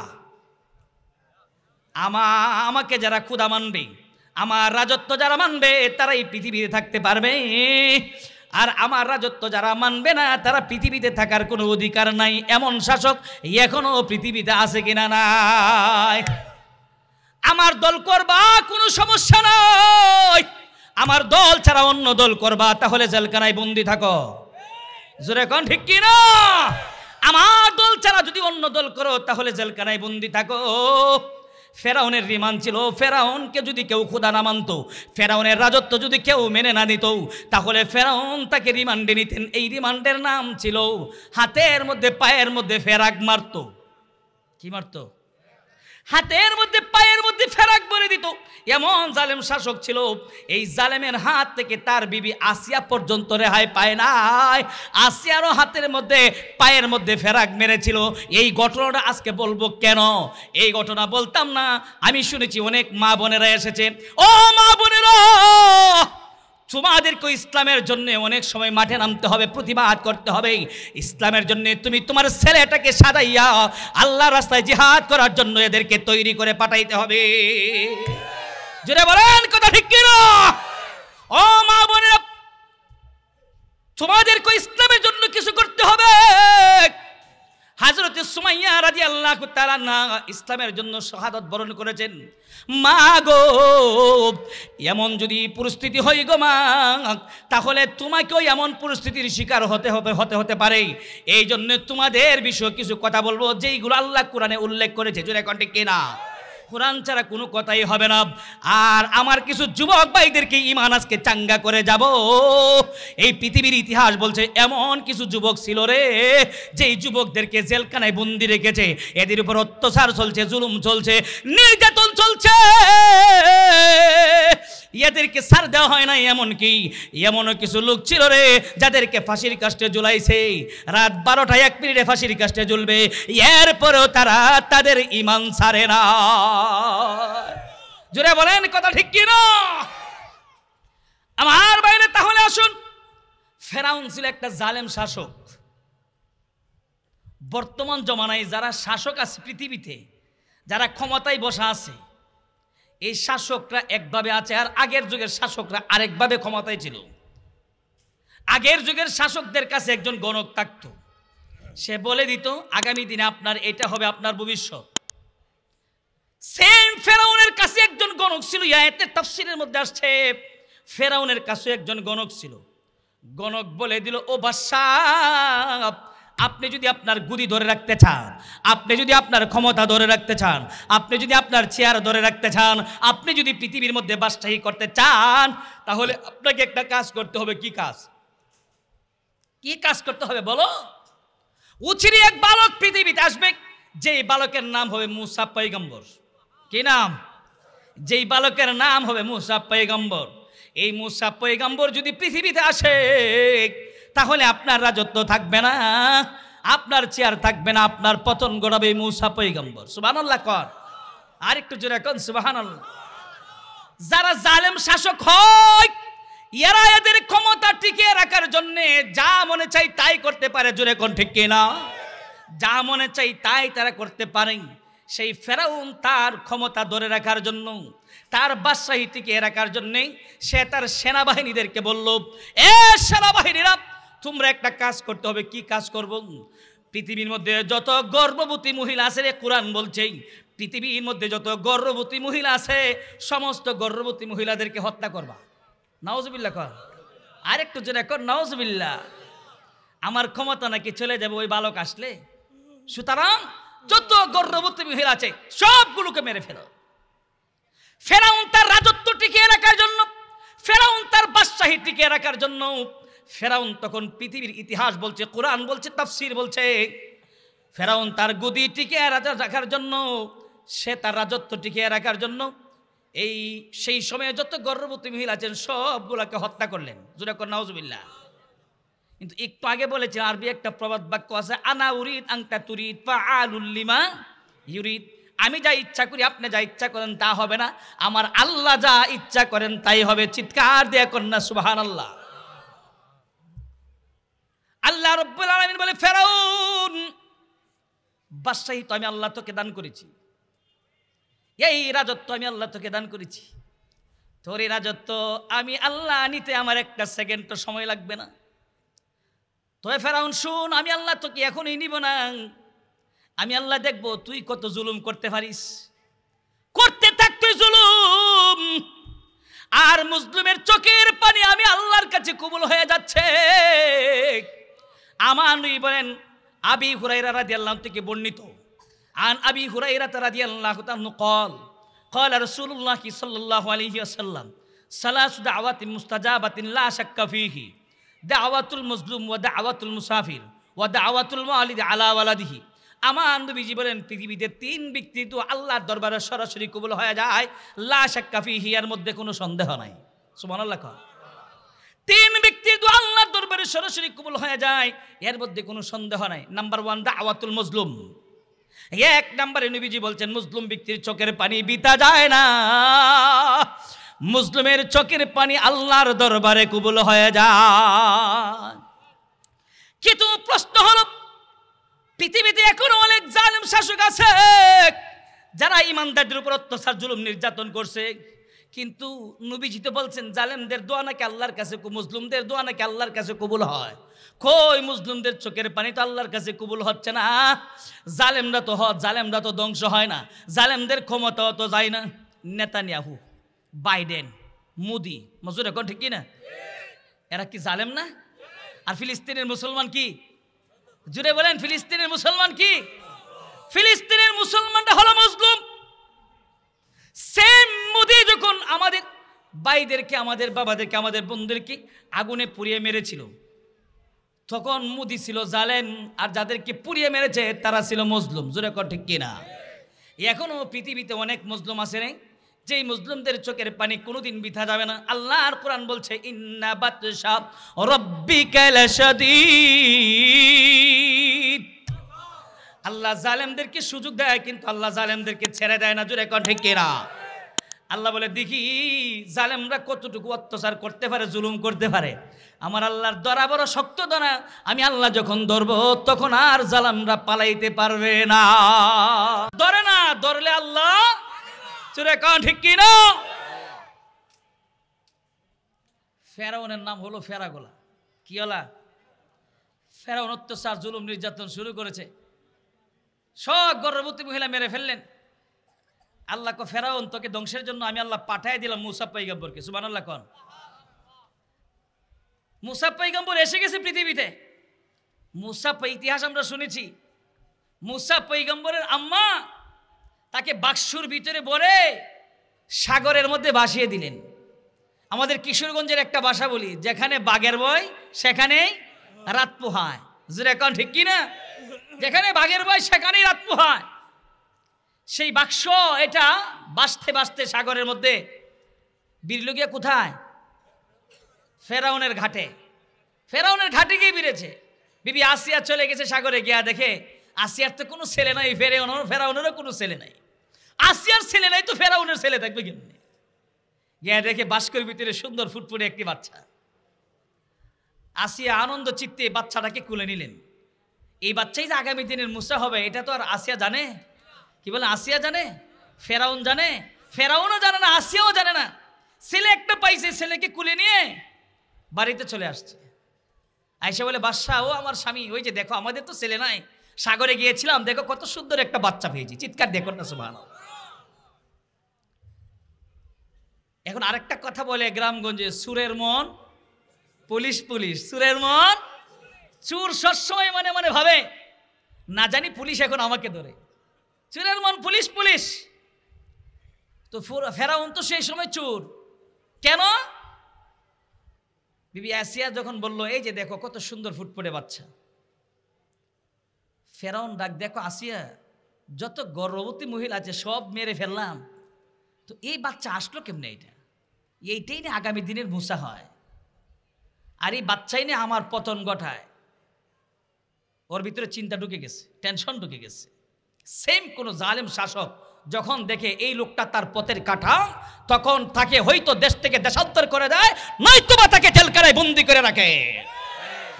আমাকে যারা ক্ষুধা মানবে, আমার রাজত্ব যারা মানবে তারাই পৃথিবীতে থাকতে পারবে, আর আমার রাজত্ব যারা মানবে না তারা পৃথিবীতে থাকার কোনো অধিকার নাই। এমন শাসক এখনো পৃথিবীতে আছে কিনা? নাই। আমার দল করবা কোনো সমস্যা নাই, আমার দল ছাড়া অন্য দল করবা তাহলে জেলখানায় বন্দি থাকো। জোরে কোন ঠিক কি না? আমার দল ছাড়া যদি অন্য দল করো তাহলে জেলখানায় বন্দি থাকো। ফেরাউনের রিমান্ড ছিল, ফেরাউনকে যদি কেউ খোদা না মানত, ফেরাউনের রাজত্ব যদি কেউ মেনে না নিত, তাহলে ফেরাউন তাকে রিমান্ডে নিতেন। এই রিমান্ডের নাম ছিল হাতের মধ্যে পায়ের মধ্যে ফেরাক মারত। কি মারত? হাতের মধ্যে পায়ের মধ্যে ফেরাক বলে দিত। এমন জালেম শাসক ছিল, এই জালেমের হাত থেকে তার বিবি আসিয়া পর্যন্ত রেহাই পায় নাই। আসিয়ারও হাতের মধ্যে পায়ের মধ্যে ফেরাক মেরেছিল। এই ঘটনাটা আজকে বলবো কেন? এই ঘটনা বলতাম না, আমি শুনেছি অনেক মা বোনেরা এসেছে। ও মা বোনেরা, তোমাদেরকে ইসলামের জন্য অনেক সময় মাঠে নামতে হবে, প্রতিবাদ করতে হবে। ইসলামের জন্য তুমি তোমার ছেলেটাকে সাজাইয়া আল্লাহর রাস্তায় জিহাদ করার জন্য এদেরকে তৈরি করে পাঠাইতে হবে। জোরে বলেন কথা ঠিক কি না? ও মা বোনেরা, তোমাদেরকে ইসলামের জন্য কিছু করতে হবে। হযরত সুমাইয়া রাদিয়াল্লাহু তাআলা ইসলামের জন্য শাহাদাত বরণ করেছেন। মা গো, এমন যদি পরিস্থিতি হয় গো মা, তাহলে তোমাকেও এমন পরিস্থিতির শিকার হতে পারে। এই জন্য তোমাদের বিষয়ে কিছু কথা বলবো, যেইগুলো আল্লাহ কোরআনে উল্লেখ করেছে। জোরে কোন ঠিক কিনা? কোরআন ছাড়া কোনো কথাই হবে না। আর আমার কিছু যুবক ভাইদেরকে ঈমান আজকে চাঙ্গা করে যাব। এই পৃথিবীর ইতিহাস বলছে এমন কিছু যুবক ছিল রে, যেই যুবকদেরকে জেলখানায় বন্দি রেখেছে, এদের উপর অত্যাচার চলছে, জুলুম চলছে, নির্যাতন চলছে, এদেরকে ছাড় দেওয়া হয় না। এমনকি এমনও কিছু লোক ছিল রে, যাদেরকে ফাঁসির কাস্টে ঝুলাইছে। রাত 12টায় 1 মিনিটে ফাঁসির কাস্টে ঝুলবে, এরপরেও তারা তাদের ঈমান ছাড়ে না। জোরে বলেন কথা ঠিক কি না? আমার বাইরে তাহলে আসুন, ফেরাউন ছিল একটা জালেম শাসক। বর্তমান জমানায় যারা শাসক আছে পৃথিবীতে, যারা ক্ষমতায় বসা আছে, এই শাসকরা একভাবে আছে, আর আগের যুগের শাসকরা আরেকভাবে ক্ষমতায় ছিল। আগের যুগের শাসকদের কাছে একজন গণক থাকতো, সে বলে দিত আগামী দিনে আপনার এটা হবে আপনার ভবিষ্যৎ। সেম ফেরাউনের কাছে একজন গণক ছিল। আয়াতের তাফসীরের মধ্যে আসছে ফেরাউনের কাছে একজন গণক ছিল। গণক বলে দিল, ও বাদশাহ, আপনি যদি আপনার গুদি ধরে রাখতে চান, আপনি যদি আপনার ক্ষমতা ধরে রাখতে চান, আপনি যদি আপনার চেয়ার ধরে রাখতে চান, আপনি যদি পৃথিবীর মধ্যে বাদশাহী করতে চান, তাহলে আপনাকে একটা কাজ করতে হবে। কি কাজ? কি কাজ করতে হবে বলো? উচিরি এক বালক পৃথিবীতে আসবে, যেই বালকের নাম হবে মুসা পয়গম্বর। কি নাম? যেই বালকের নাম হবে মুসা পয়গম্বর। এই মুসা পয়গম্বর যদি পৃথিবীতে আসে, তাহলে আপনার রাজত্ব থাকবে না, আপনার চেয়ার থাকবে না, আপনার পতন ঘটাবে মুসা পয়গম্বর। সুবহানাল্লাহ কর, আর একটু জোরে কোন সুবহানাল্লাহ। যারা জালেম শাসক হয়, এরা এদের ক্ষমতা টিকিয়ে রাখার জন্য যা মনে চাই তাই করতে পারে। জোরে কোন ঠিক কিনা? যা মনে চাই তাই তারা করতে পারে। সেই ফেরাউন তার ক্ষমতা ধরে রাখার জন্য, তার বাদশাহী টিকিয়ে রাখার জন্য সে তার সেনাবাহিনীদেরকে বলল, এ সেনাবাহিনীরা, তোমরা একটা কাজ করতে হবে। কি কাজ করব? পৃথিবীর মধ্যে যত গর্ভবতী মহিলা আছে, কোরআন বলছে পৃথিবীর মধ্যে যত গর্ভবতী মহিলা আছে, সমস্ত গর্ভবতী মহিলাদেরকে হত্যা করবা। নাউজুবিল্লাহ কর, আরেকটু জোরে কর নাউজুবিল্লাহ। আমার ক্ষমতা নাকি চলে যাবে ওই বালক আসলে, সুতরাং যত গর্ভবতী মহিলা আছে সবগুলোকে মেরে ফেলো। ফেরাউন তার রাজত্ব টিকিয়ে রাখার জন্য, ফেরাউন তার বাদশাহী টিকিয়ে রাখার জন্য, ফেরাউন তখন পৃথিবীর ইতিহাস বলছে, কোরআন বলছে, তাফসীর বলছে, ফেরাউন তার গদি টিকিয়ে রাখার জন্য, সে তার রাজত্ব টিকিয়ে রাখার জন্য সেই সময়ে যত গর্ভবতী মহিলা আছেন সবগুলোকে হত্যা করলেন। জোরে কর নাউজুবিল্লাহ। কিন্তু একটু আগে বলেছেন আরবি একটা প্রবাদ বাক্য আছে, আনা উরিদ আনতা তুরিদ ফাআলুল লিমা ইউরিদ। আমি যা ইচ্ছা করি, আপনি যা ইচ্ছা করেন তা হবে না, আমার আল্লাহ যা ইচ্ছা করেন তাই হবে। চিৎকার দিয়ে কন্যা সুবহানাল্লাহ। আল্লাহ রাব্বুল আলামিন বলে, ফেরাউন, বাদশাহী তো আমি আল্লাহ তোকে দান করেছি, এই রাজত্ব আমি আল্লাহ তোকে দান করেছি, তোর এই রাজত্ব আমি আল্লাহ নিতে আমার একটা সেকেন্ডও সময় লাগবে না। তবে ফেরাউন শুন, আমি আল্লাহ তোকে এখনই নিব না, আমি আল্লাহ দেখব তুই কত জুলুম করতে পারিস। করতে থাক তুই জুলুম, আর মুসলিমের চোখের পানি আমি আল্লাহর কাছে কবুল হয়ে যাচ্ছে। আমার নবী বলেন, আবি হুরায়রা রাদিয়াল্লাহু আনহু থেকে বর্ণিত, عن أبي هريرة رضي الله عنه قال رسول الله صلى الله عليه وسلم ثلاث دعوات مستجابة لا شك فيه دعوة المظلوم ودعوة المسافر ودعوة الوالد على ولده আমার নবীজি বলেন পৃথিবীতে তিন ব্যক্তি তো আল্লাহর দরবারে সরাসরি কবুল হয়ে যায় লা শাক্কা ফিহি এর মধ্যে কোনো সন্দেহ নাই সুবহানাল্লাহ কও তিন ব্যক্তি তো আল্লাহর দরবারে সরাসরি কবুল হয়ে যায় এর মধ্যে কোনো সন্দেহ নাই নাম্বার 1 দাওয়াতুল মাজলুম এক নম্বরে নবীজি বলছেন মুসলিম ব্যক্তির চোখের পানি বিতা যায় না মুসলিমের চোখের পানি আল্লাহর দরবারে কবুল হয়ে যায় কিন্তু প্রশ্ন হলো পৃথিবীতে এখনো অনেক জালেম শাসক আছে যারা ঈমানদারদের উপর অত্যাচার জুলুম নির্যাতন করছে কিন্তু নবীজি তো বলছেন জালেমদের দোয়া নাকি আল্লাহর কাছে মুসলিমদের দোয়া নাকি আল্লাহর কাছে কবুল হয় কই মুসলিমদের চোখের পানি তো আল্লাহর কাছে কবুল হচ্ছে না জালেমরা তো ধ্বংস হয় না জালেমদের ক্ষমতাও তো যায় না নেতানিয়াহু বাইডেন মোদি মজুর এখন ঠিক না এরা কি জালেম না আর ফিলিস্তিনের মুসলমান কি জুড়ে বলেন ফিলিস্তিনের মুসলমান কি ফিলিস্তিনের মুসলমানরা হলো মুসলিম সেম মোদি যখন আমাদের ভাইদেরকে আমাদের বাবাদেরকে আমাদের বোনদেরকে আগুনে পুড়িয়ে মেরেছিল তখন মোদি ছিল জালেম আর যাদেরকে পুড়িয়ে মেরেছে তারা ছিল মুসলিম জোরে কর ঠিক কিনা এখনো পৃথিবীতে অনেক মুসলিম আছে রে যেই মুসলিমদের চোখের পানি কোনোদিন বৃথা যাবে না আল্লাহর কোরআন বলছে ইন্না বাতশা রাব্বিকা লাশাদীদ আল্লাহ জালেমদেরকে সুযোগ দেয় কিন্তু আল্লাহ জালেমদেরকে ছেড়ে দেয় না জোরে কর ঠিক কিনা আল্লাহ বলে দেখি জালেমরা কতটুকু অত্যাচার করতে পারে জুলুম করতে পারে আমার আল্লাহর দরা বড় শক্ত দরা আমি আল্লাহ যখন ধরবো তখন আর জালেমরা পালাইতে পারবে না ধরে না ধরলে আল্লাহ জোরে কর ঠিক কিনা ফেরাউনের নাম হলো ফেরাগোলা কি হলা ফেরাউন অত্যাচার জুলুম নির্যাতন শুরু করেছে সব গর্ভবতী মহিলা মেরে ফেললেন আল্লাহ কো ফেরাউন তোকে ধ্বংসের জন্য আমি আল্লাহ পাঠিয়ে দিলাম মুসা পয়গম্বরকে সুবহানাল্লাহ কোন মুসা পয়গম্বর এসে গেছে পৃথিবীতে মুসা ইতিহাস আমরা শুনেছি মুসা পয়গম্বরের আম্মা তাকে বাক্সুর ভিতরে ভরে সাগরের মধ্যে ভাসিয়ে দিলেন আমাদের কিশোরগঞ্জের একটা ভাষা বলি যেখানে বাঘের ভয় সেখানেই রাত পোহায় জোরে কোন ঠিক কি না যেখানে বাঘের ভয় সেখানেই রাত পোহায় সেই বাক্স এটা বাঁচতে বাঁচতে সাগরের মধ্যে বিরল গিয়ে কোথায় ফেরাউনের ঘাটে গিয়ে বিরেছে বিবি আসিয়া চলে গেছে সাগরে গিয়া দেখে আসিয়ার তো কোনো ছেলে নাই ফেরাউনেরও কোনো ছেলে নাই আসিয়ার ছেলে নাই তো ফেরাউনের ছেলে থাকবে কেমনে গিয়া দেখে বাস্কর ভিতরে সুন্দর ফুটফুটে একটি বাচ্চা আসিয়া আনন্দ চিত্তে বাচ্চাটাকে কুলে নিলেন এই বাচ্চাই যে আগামী দিনের মুসা হবে এটা তো আর আসিয়া জানে কি বলে আসিয়া জানে ফেরাউন জানে ফেরাউনও জানে না আসিয়াও জানে না ছেলে একটা পাইছে ছেলেকে কুলে নিয়ে বাড়িতে চলে আসছে আয়েশা বলে বাদশা ও আমার স্বামী ওই যে দেখো আমাদের তো ছেলে নাই সাগরে গিয়েছিলাম দেখো কত সুন্দর একটা বাচ্চা পেয়েছি চিৎকার দেখো না সুবহানাল্লাহ এখন আরেকটা কথা বলে গ্রামগঞ্জে সুরের মন পুলিশ সুরের মন চুর সবসময় মনে মনে ভাবে না জানি পুলিশ এখন আমাকে ধরে চুরের মন পুলিশ তো ফেরাউন তো সেই সময় চোর কেন বিবি আসিয়া যখন বলল এই যে দেখো কত সুন্দর ফুটফুটে বাচ্চা ফেরাউন ডাক দেখো আসিয়া যত গর্ভবতী মহিলা আছে সব মেরে ফেললাম তো এই বাচ্চা আসলো কেমনে এইটাই না আগামী দিনের মুসা হয় আর এই বাচ্চাই না আমার পতন ঘটায় ওর ভিতরে চিন্তা ঢুকে গেছে টেনশন ঢুকে গেছে সেম কোন জালেম শাসক যখন দেখে এই লোকটা তার পথের কাঁটা তখন তাকে হয়তো দেশ থেকে দেশান্তর করে দেয় নয়তো বা তাকে জেলখানায় বন্দী করে রাখে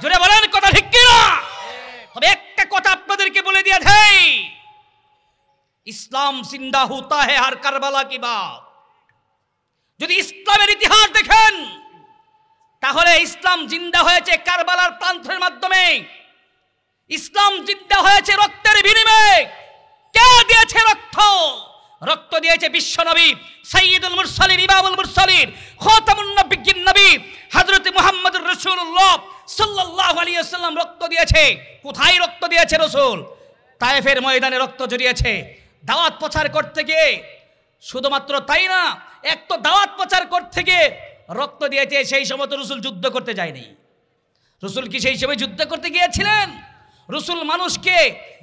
জোরে বলেন কথা ঠিক কি না তবে একটা কথা আপনাদেরকে বলে দিয়ে দেই ইসলাম জিন্দা होता है हर কারবালা কি বাত যদি ইসলামের ইতিহাস দেখেন তাহলে ইসলাম জিন্দা হয়েছে কারবালার প্রান্তের মাধ্যমে ইসলাম জিন্দা হয়েছে রক্তের বিনিময়ে কে দিয়েছে রক্ত দিয়েছে বিশ্ব নবী সাইয়্যিদুল মুরসালিন ইমামুল মুরসালিন খাতামুন নবিয়্যিন নবী হযরত মুহাম্মদুর রাসূলুল্লাহ সাল্লাল্লাহু আলাইহি ওয়াসাল্লাম রক্ত দিয়েছে কোথায় রক্ত দিয়েছে রাসূল তায়েফের ময়দানে রক্ত ঝরিয়েছে দাওয়াত প্রচার করতে গিয়ে। শুধুমাত্র তাই না, এক তো দাওয়াত প্রচার করতে গিয়ে রক্ত দিয়েছে। সেই সময় তো রসুল যুদ্ধ করতে যায়নি। রসুল কি সেই সময় যুদ্ধ করতে গিয়েছিলেন? রসুল মানুষকে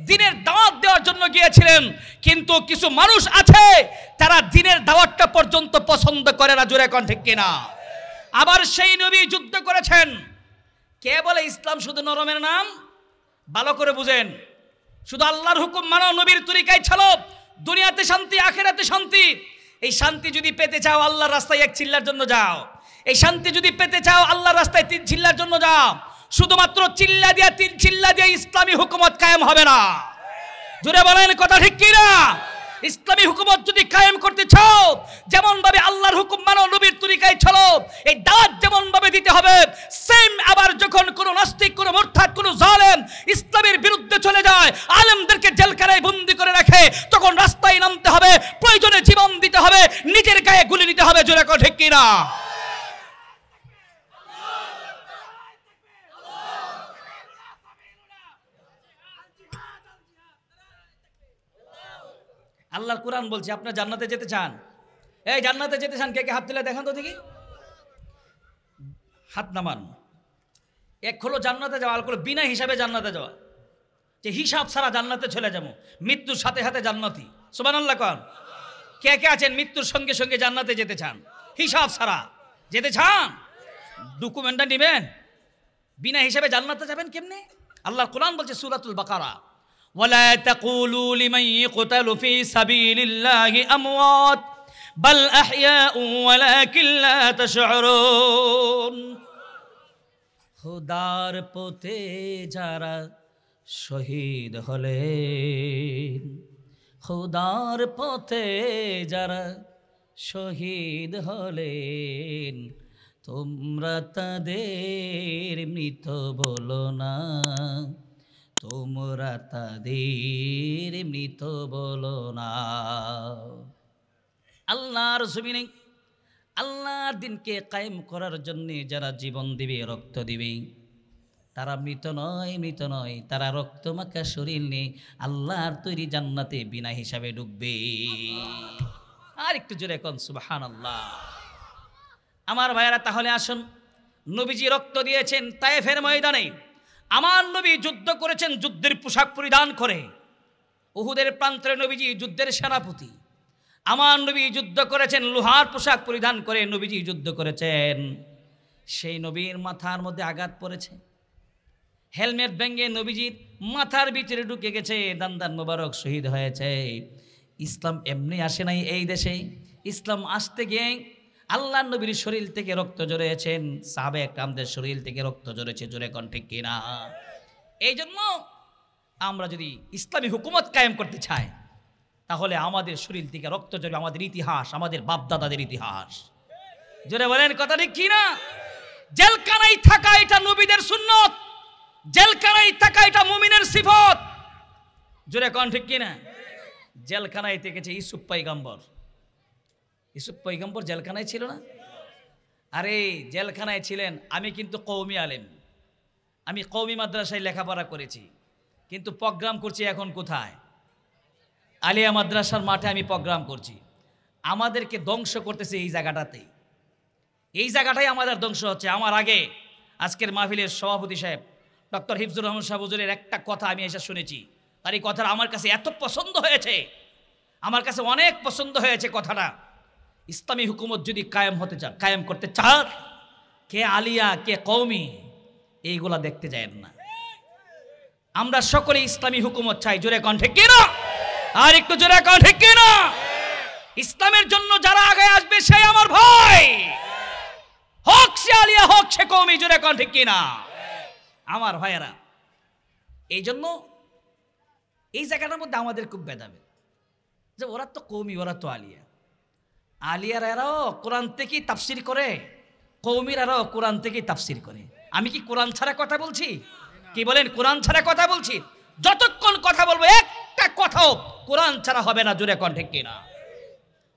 দ্বীনের দাওয়াত দেওয়ার জন্য গিয়েছিলেন। কিন্তু কিছু মানুষ আছে তারা দ্বীনের দাওয়াতটা পর্যন্ত পছন্দ করে না, জোরে কোন ঠিক কিনা? আবার সেই নবী যুদ্ধ করেছেন। কে বলে ইসলাম শুধু নরমের নাম? ভালো করে বুঝেন, শুধু আল্লাহর হুকুম মানো, নবীর তরিকায় চলো, দুনিয়াতে শান্তি আখিরাতে শান্তি। এই শান্তি যদি পেতে চাও আল্লাহর রাস্তায় এক চিল্লার জন্য যাও। এই শান্তি যদি পেতে চাও আল্লাহর রাস্তায় 3 চিল্লার জন্য যাও। শুধুমাত্র চিল্লা দিয়া 3 চিল্লা দিয়ে ইসলামী হুকুমত কায়েম হবে না। জোরে বলেন কথা ঠিক কি না? ইসলামী হুকুমত যদি কায়েম করতে চাও, যেমন ভাবে আল্লাহর হুকুম মানো, নবীর তরিকায় চলো, এই দাওয়াত যেমন ভাবে দিতে হবে সেম। আবার যখন কোন নাস্তিক, কোন মুরতাদ, কোন জালেম ইসলামের বিরুদ্ধে চলে যায়, আলেমদেরকে জেলখানায় বন্দী করে রাখে, তখন রাস্তায় নামতে হবে, প্রয়োজনে জীবন দিতে হবে, নিজের গায়ে গুলি নিতে হবে। জোরে কথা ঠিক কি না? আল্লাহর কোরআন বলছে আপনারা জান্নাতে যেতে চান? এই জান্নাতে যেতে চান কে কে হাত তুলে দেখান তো দেখি, হাত নামান। এক হলো জান্নাতে যাওয়া, আর হলো বিনা হিসাবে জান্নাতে যাওয়া, যে হিসাব ছাড়া জান্নাতে চলে যাবো, মৃত্যুর সাথে সাথে জান্নাতি। সুবহানাল্লাহ কোন? কে কে আছেন মৃত্যুর সঙ্গে সঙ্গে জান্নাতে যেতে চান? হিসাব ছাড়া যেতে চান? ডকুমেন্টটা নেবেন, বিনা হিসাবে জান্নাতে যাবেন কেমনে? আল্লাহর কোরআন বলছে সূরাতুল বাকারা, ولا تقولوا لمن يقتل في سبيل الله أموات بل أحياء ولكن لا تشعرون। খোদার পথে যারা শহীদ হলেন, খোদার পথে যারা শহীদ হলেন, তোমরা তাদের মৃত বলো না, তোমরা তাদের মৃত বলো না। আল্লাহর জমিনে আল্লাহর দিনকে কায়েম করার জন্য যারা জীবন দিবে, রক্ত দিবে, তারা মৃত নয়, মৃত নয়, তারা রক্তমাখা শরীর নিয়ে আল্লাহর তৈরি জান্নাতে বিনা হিসাবে ঢুকবে। আর একটু জোরে কোন সুবহানাল্লাহ। আমার ভাইয়েরা, তাহলে আসুন, নবীজি রক্ত দিয়েছেন তায়েফের ময়দানে। আমার নবী যুদ্ধ করেছেন যুদ্ধের পোশাক পরিধান করে। উহুদের প্রান্তরে নবীজি যুদ্ধের সেনাপতি। আমার নবী যুদ্ধ করেছেন লোহার পোশাক পরিধান করে, নবীজি যুদ্ধ করেছেন। সেই নবীর মাথার মধ্যে আঘাত পড়েছে, হেলমেট ভেঙে নবীজির মাথার ভিতরে ঢুকে গেছে, দান্দান মোবারক শহীদ হয়েছে। ইসলাম এমনি আসে নাই এই দেশে, ইসলাম আসতে গিয়ে আল্লাহর নবীর শরীর থেকে রক্ত ঝরেছেন, সাহাবে একরামদের শরীর থেকে রক্ত ঝরেছে। জোরে কোন ঠিক কিনা? এই জন্য আমরা যদি ইসলামী হুকুমত কায়েম করতে চাই, তাহলে আমাদের শরীর থেকে রক্ত ঝরবে, আমাদের ইতিহাস, আমাদের বাপদাদাদের ইতিহাস। জোরে বলেন কথা ঠিক কিনা? জেলখানায় থাকা এটা নবীদের সুন্নত, জেলখানায় থাকা এটা মুমিনের সিফত। জোরে কোন ঠিক কিনা? জেলখানায় থেকেছে ইউসুফ পয়গম্বর। ইউসুফ পয়গম্বর জেলখানায় ছিল না? আরে জেলখানায় ছিলেন। আমি কিন্তু কওমি আলেম, আমি কওমি মাদ্রাসায় লেখাপড়া করেছি, কিন্তু প্রোগ্রাম করছি এখন কোথায়? আলিয়া মাদ্রাসার মাঠে আমি প্রোগ্রাম করছি। আমাদেরকে ধ্বংস করতেছে এই জায়গাটাতে, এই জায়গাটাই আমাদের ধ্বংস হচ্ছে। আমার আগে আজকের মাহফিলের সভাপতি সাহেব ডক্টর হিফজুর রহমান সাহেব হুজুরের একটা কথা আমি এসে শুনেছি, আর এই কথাটা আমার কাছে এত পছন্দ হয়েছে, আমার কাছে অনেক পছন্দ হয়েছে কথাটা। ইসলামী হুকুমত যদি কায়েম হতে চান, কায়েম করতে চান, কে আলিয়া কে কওমি এইগুলা দেখতে যায় না। আমরা সকলে ইসলামী হুকুমত চাই। জোরে কোন ঠিক কিনা? আর একটু জোরে কোন ঠিক কিনা? ইসলামের জন্য যারা আগে আসবে সেই আমার ভাই, হোক সে আলিয়া হোক সে কওমি। জোরে কোন ঠিক কিনা? আমার ভাইয়েরা, এই জন্য এই জায়গাটার মধ্যে আমাদের খুব ভেদাভেদ, যে ওরা তো কওমি, ওরা তো আলিয়া। আলিয়ার এরাও কোরআন থেকেই তাফসির করে, কওমির এরাও কোরআন থেকেই তাফসির করে। আমি কি কোরআন ছাড়া কথা বলছি? কি বলেন? কোরআন ছাড়া কথা বলছি? যতক্ষণ কথা বলবো একটা কথাও কোরআন ছাড়া হবে না। জোরে কোন ঠিক কিনা?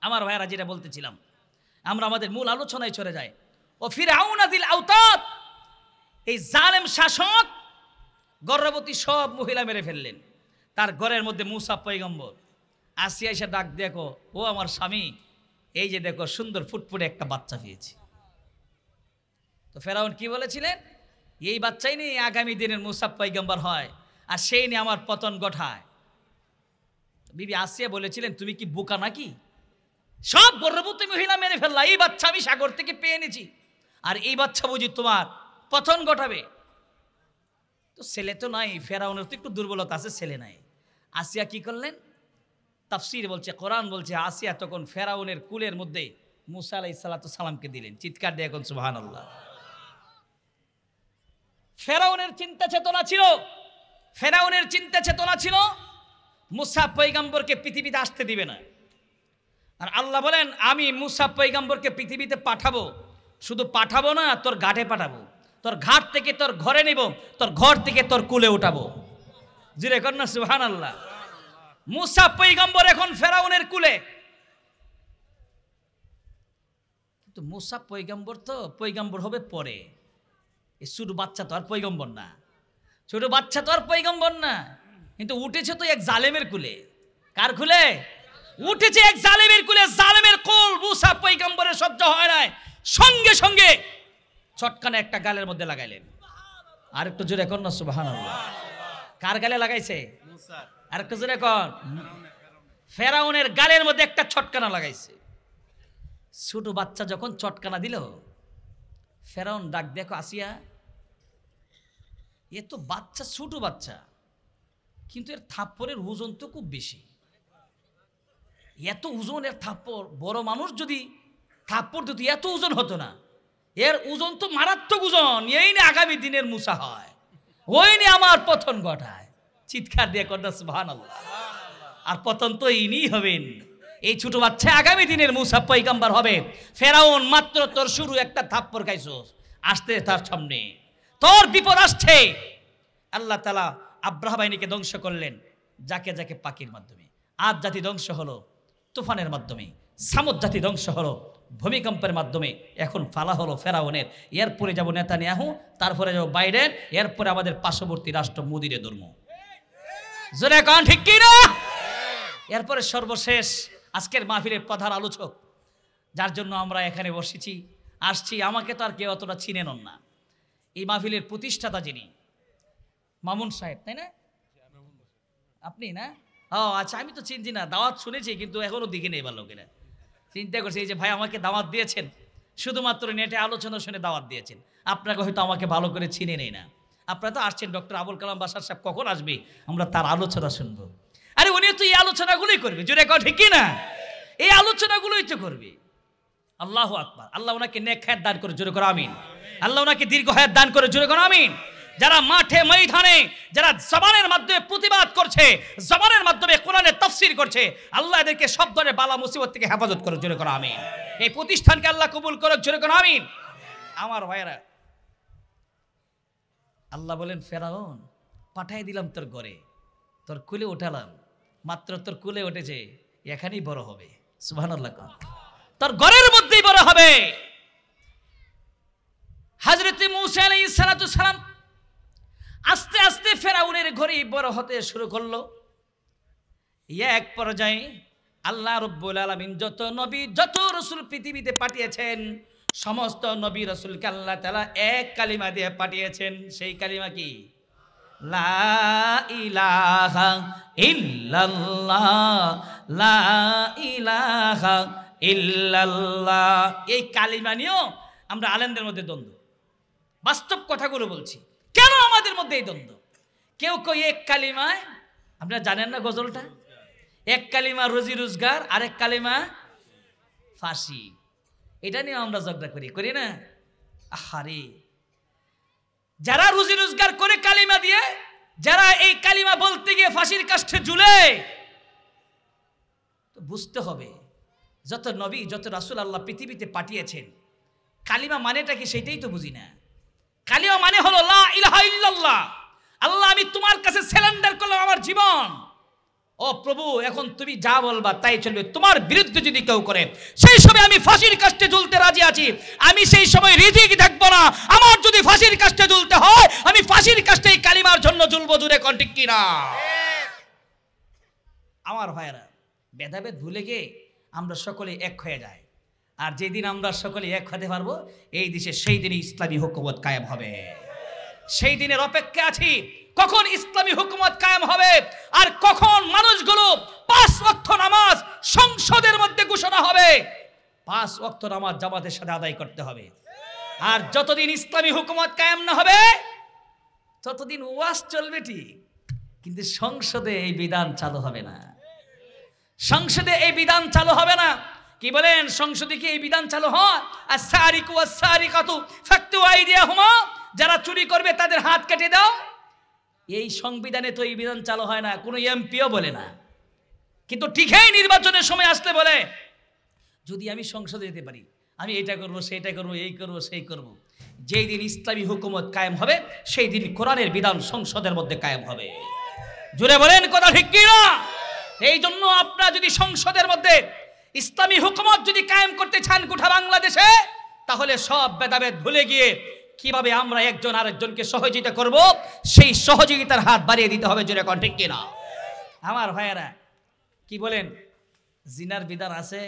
আমার ভাইয়েরা, যেটা বলতেছিলাম, আমরা আমাদের মূল আলোচনায় চলে যাই। ও ফিরআউন যিল আওতাদ, এই জালেম শাসক গর্ভবতী সব মহিলা মেরে ফেললেন। তার ঘরের মধ্যে মূসা পয়গম্বর। আসিয়া এসে ডাক, দেখো ও আমার স্বামী, এই যে দেখো সুন্দর ফুটফুটে একটা বাচ্চা পেয়েছি। তো ফেরাউন কি বলেছিলেন, এই বাচ্চাই নিয়ে আগামী দিনের মূসা পয়গম্বর হয়, আর সেই নিয়ে আমার পতন ঘটায়। বিবি আসিয়া বলেছিলেন, তুমি কি বোকা নাকি? সব গর্ভবতী মহিলা মেরে ফেললা, এই বাচ্চা আমি সাগর থেকে পেয়ে এনেছি, আর এই বাচ্চা বুঝি তোমার পতন ঘটাবে? তো ছেলে তো নাই, ফেরাউনের তো একটু দুর্বলতা আছে, ছেলে নাই। আসিয়া কি করলেন, তাফসীর বলছে, কোরআন বলছে, আসিয়া তখন ফেরাউনের কুলের মধ্যে মূসা আলাইহিস সালামকে দিলেন। চিৎকার দিয়ে এখন সুবহানাল্লাহ। ফেরাউনের চিন্তা চেতনা ছিল মূসা পয়গম্বরকে পৃথিবীতে আসতে দিবে না। আর আল্লাহ বলেন, আমি মূসা পয়গম্বরকে পৃথিবীতে পাঠাবো, শুধু পাঠাবো না, তোর ঘাটে পাঠাবো, তোর ঘাট থেকে তোর ঘরে নেব, তোর ঘর থেকে তোর কুলে উঠাবো। জুড়ে কর না সুবহানাল্লাহ। মূসা পয়গম্বর এখন ফেরাউনের কুলে। কিন্তু মূসা পয়গম্বর তো পয়গম্বর হবে পরে, এই ছোট বাচ্চা তো আর পয়গম্বর না, ছোট বাচ্চা তো আর পয়গম্বর না। কিন্তু উঠেছে তো এক জালেমের কুলে। কার কুলে উঠেছে? এক জালেমের কুলে। জালেমের কুল মূসা পয়গম্বরের সহ্য হয় নাই, সঙ্গে সঙ্গে চটকানা একটা গালের মধ্যে লাগাইলেন। আর একটু জোরে কর না সুবহানাল্লাহ। কার গালে লাগাইছে? আর একটু জোরে কর। ফেরাউনের গালের মধ্যে একটা চটকানা লাগাইছে। ছোট বাচ্চা যখন চটকানা দিল, ফেরাউন ডাক, দেখো আসিয়া, এ তো বাচ্চা, ছোট বাচ্চা, কিন্তু এর থাপ্পড়ের ওজন তো খুব বেশি। এত ওজন এর থাপ্পড়, বড় মানুষ যদি থাপ্পড় দিত এত ওজন হতো না। এর ওজন তো মারাত্মক ওজন। এই নিয়ে আগামী দিনের মূসা হয়, ওই নিয়ে আমার পতন ঘটায়। চিৎকার দিয়ে কর না সুবহানাল্লাহ। আর পতন তো ইনিই হবেন, এই ছোট বাচ্চা আগামী দিনের মূসা পয়গম্বর হবে। ফেরাউন মাত্র তোর শুরু একটা থাপ্পড় খাইছস, আসতে তার সামনে তোর বিপদ আসছে। আল্লাহ তাআলা আব্রাহা বাহিনীকে ধ্বংস করলেন যাকে যাকে পাখির মাধ্যমে। আদ জাতি ধ্বংস হলো তুফানের মাধ্যমে, সামুদ জাতি ধ্বংস হলো ভূমিকম্পের মাধ্যমে। এখন ফালা হলো ফেরাউনের। এরপরে যাব নেতানিয়াহু, তারপরে যাব বাইডেন, এরপরে আমাদের পার্শ্ববর্তী রাষ্ট্র মোদিরে ধর্ম। জোরে কান ঠিক কি না? এরপরে সর্বশেষ আজকের মাহফিলের প্রধান আলোচক, যার জন্য আমরা এখানে বসেছি, আসছি, আমাকে তো আর কেউ অতটা চিনেন না। এই মাহফিলের প্রতিষ্ঠাতা যিনি, মামুন সাহেব, তাই না? আপনি না? ও আচ্ছা, আমি তো চিনছি না, দাওয়াত শুনেছি কিন্তু এখনো দিকে নেই ভালো লোকেরা। চিন্তা করছি এই যে ভাই আমাকে দাওয়াত দিয়েছেন, শুধুমাত্র নেটে আলোচনা শুনে দাওয়াত দিয়েছেন, আপনাকে হয়তো আমাকে ভালো করে চিনে নেই না। আপনারা তো আসছেন, ডক্টর আবুল কালাম বাশার সাহেব কখন আসবে, আমরা তার আলোচনা শুনবো। আরে উনি তো এই আলোচনাগুলোই করবে, জোরে কর ঠিক কি না? এই আলোচনাগুলোই তো করবে। আল্লাহু আকবার। আল্লাহ ওনাকে নেক হায়াত দান করে, জোরে করো আমিন। আল্লাহ ওনাকে দীর্ঘ হায়াত দান করে, জোরে করো আমিন। যারা মাঠে ময়দানে, যারা জবানের মাধ্যমে প্রতিবাদ করছে, জবানের মাধ্যমে কোরআনের তাফসীর করছে, আল্লাহ এদেরকে সব ধরনের বালা মুসিবত থেকে হেফাজত করে, জোরে করো আমিন। এই প্রতিষ্ঠানকে আল্লাহ কবুল করুক, জোরে করো আমিন। আমার ভাইয়েরা, আল্লাহ বলেন, ফেরাউন পাঠাই দিলাম তোর ঘরে, তোর কুলে উঠালাম, মাত্র তোর কুলে উঠেছে, এখানেই বড় হবে। সুবহানাল্লাহ। তোর ঘরের মধ্যেই বড় হবে। হযরত মূসা আলাইহিস সালাম আস্তে আস্তে ফেরাউনের ঘরেই বড় হতে শুরু করলো। এক পর্যায়ে আল্লাহ রাব্বুল আলামিন যত নবী, যত রাসূল পৃথিবীতে পাঠিয়েছেন, সমস্ত নবী রাসূলকে আল্লাহ তাআলা এক কালিমা দিয়ে পাঠিয়েছেন। সেই কালিমা কি? লা ইলাহা ইল্লাল্লাহ, লা ইলাহা ইল্লাল্লাহ। এই কালিমা নিয়েও আমরা আলেমদের মধ্যে দ্বন্দ্ব। বাস্তব কথাগুলো বলছি, কেন আমাদের মধ্যে এই দ্বন্দ্ব? কেউ কই এক কালিমায়, আপনারা জানেন না গজলটা, এক কালিমা রুজি রোজগার, আরেক কালিমা ফাঁসি। এটা নিয়ে আমরা ঝগড়া করি না? আহারে, যারা রুজি রোজগার করে কালিমা দিয়ে, যারা এই কালিমা বলতে গিয়ে ফাঁসির কাষ্ঠে ঝুলে, তো বুঝতে হবে যত নবী, যত রাসূল আল্লাহ পৃথিবীতে পাঠিয়েছেন, কালিমা মানেটা কি সেটাই তো বুঝি না। কালিমা মানে হলো লা ইলাহা ইল্লাল্লাহ। আল্লাহ, আমি তোমার কাছে সারেন্ডার করলাম আমার জীবন। ও প্রভু, এখন তুমি যা বলবা তাই চলবে। তোমার বিরুদ্ধে যদি কেউ করে, সেই সময় আমি ফাঁসির কাষ্ঠে ঝুলতে রাজি আছি। আমি সেই সময় রিজিক থাকবো না। আমার যদি ফাঁসির কাষ্ঠে ঝুলতে হয়, আমি ফাঁসির কাষ্ঠে এই কালিমার জন্য ঝুলবো। জুড়ে কোন ঠিক কিনা? আমার ভাইয়েরা, ভেদাভেদ ভুলে গিয়ে আমরা সকলে এক হয়ে যাই। আর যেদিন আমরা সকলে এক হতে পারবো, এই দেশে সেই দিনই ইসলামী হুকুমত কায়েম হবে। সেই দিনের অপেক্ষা আছি, কখন ইসলামী হুকুমত কায়েম হবে আর কখন মানুষগুলো 5 ওয়াক্ত নামাজ সংসদের মধ্যে ঘোষণা হবে। 5 ওয়াক্ত নামাজ জামাতের সাথে আদায় করতে হবে। আর যতদিন ইসলামী হুকুমত কায়েম না হবে ততদিন ওয়াজ চলবে ঠিক, কিন্তু সংসদে এই বিধান চালু হবে না। সংসদে এই বিধান চালু হবে না। কি বলেন, সংসদে কি এই বিধান চালু হয়? আস-সারিকু ওয়াস-সারিকাতু ফাকতু আইদিয়াহুমা, যারা চুরি করবে তাদের হাত কেটে দাও। এই সংবিধানে তো এই বিধান চালু হয় না, কোনো এমপিও বলে না। কিন্তু ঠিকই নির্বাচনের সময় আসলে বলে, যদি আমি সংসদে যেতে পারি আমি এটা করব, সেটা করব, এই করব, সেই করব। যেই দিন ইসলামী হুকুমত কায়েম হবে সেই দিন কোরআনের বিধান সংসদের মধ্যে কায়েম হবে। জোরে বলেন কথা ঠিক কি না? এই জন্য আপনারা যদি সংসদের মধ্যে ইসলামী হুকুমত যদি কায়েম করতে চান গোটা বাংলাদেশে, তাহলে সব ভেদাভেদ ভুলে গিয়ে কিভাবে আমরা একজন আরেকজনকে সহযোগিতা করব, সেই সহযোগিতার হাত বাড়িয়ে দিতে হবে। জোরে কোন ঠিক কিনা? আমার ভাইয়েরা, কি বলেন, জিনার বিধান আছে।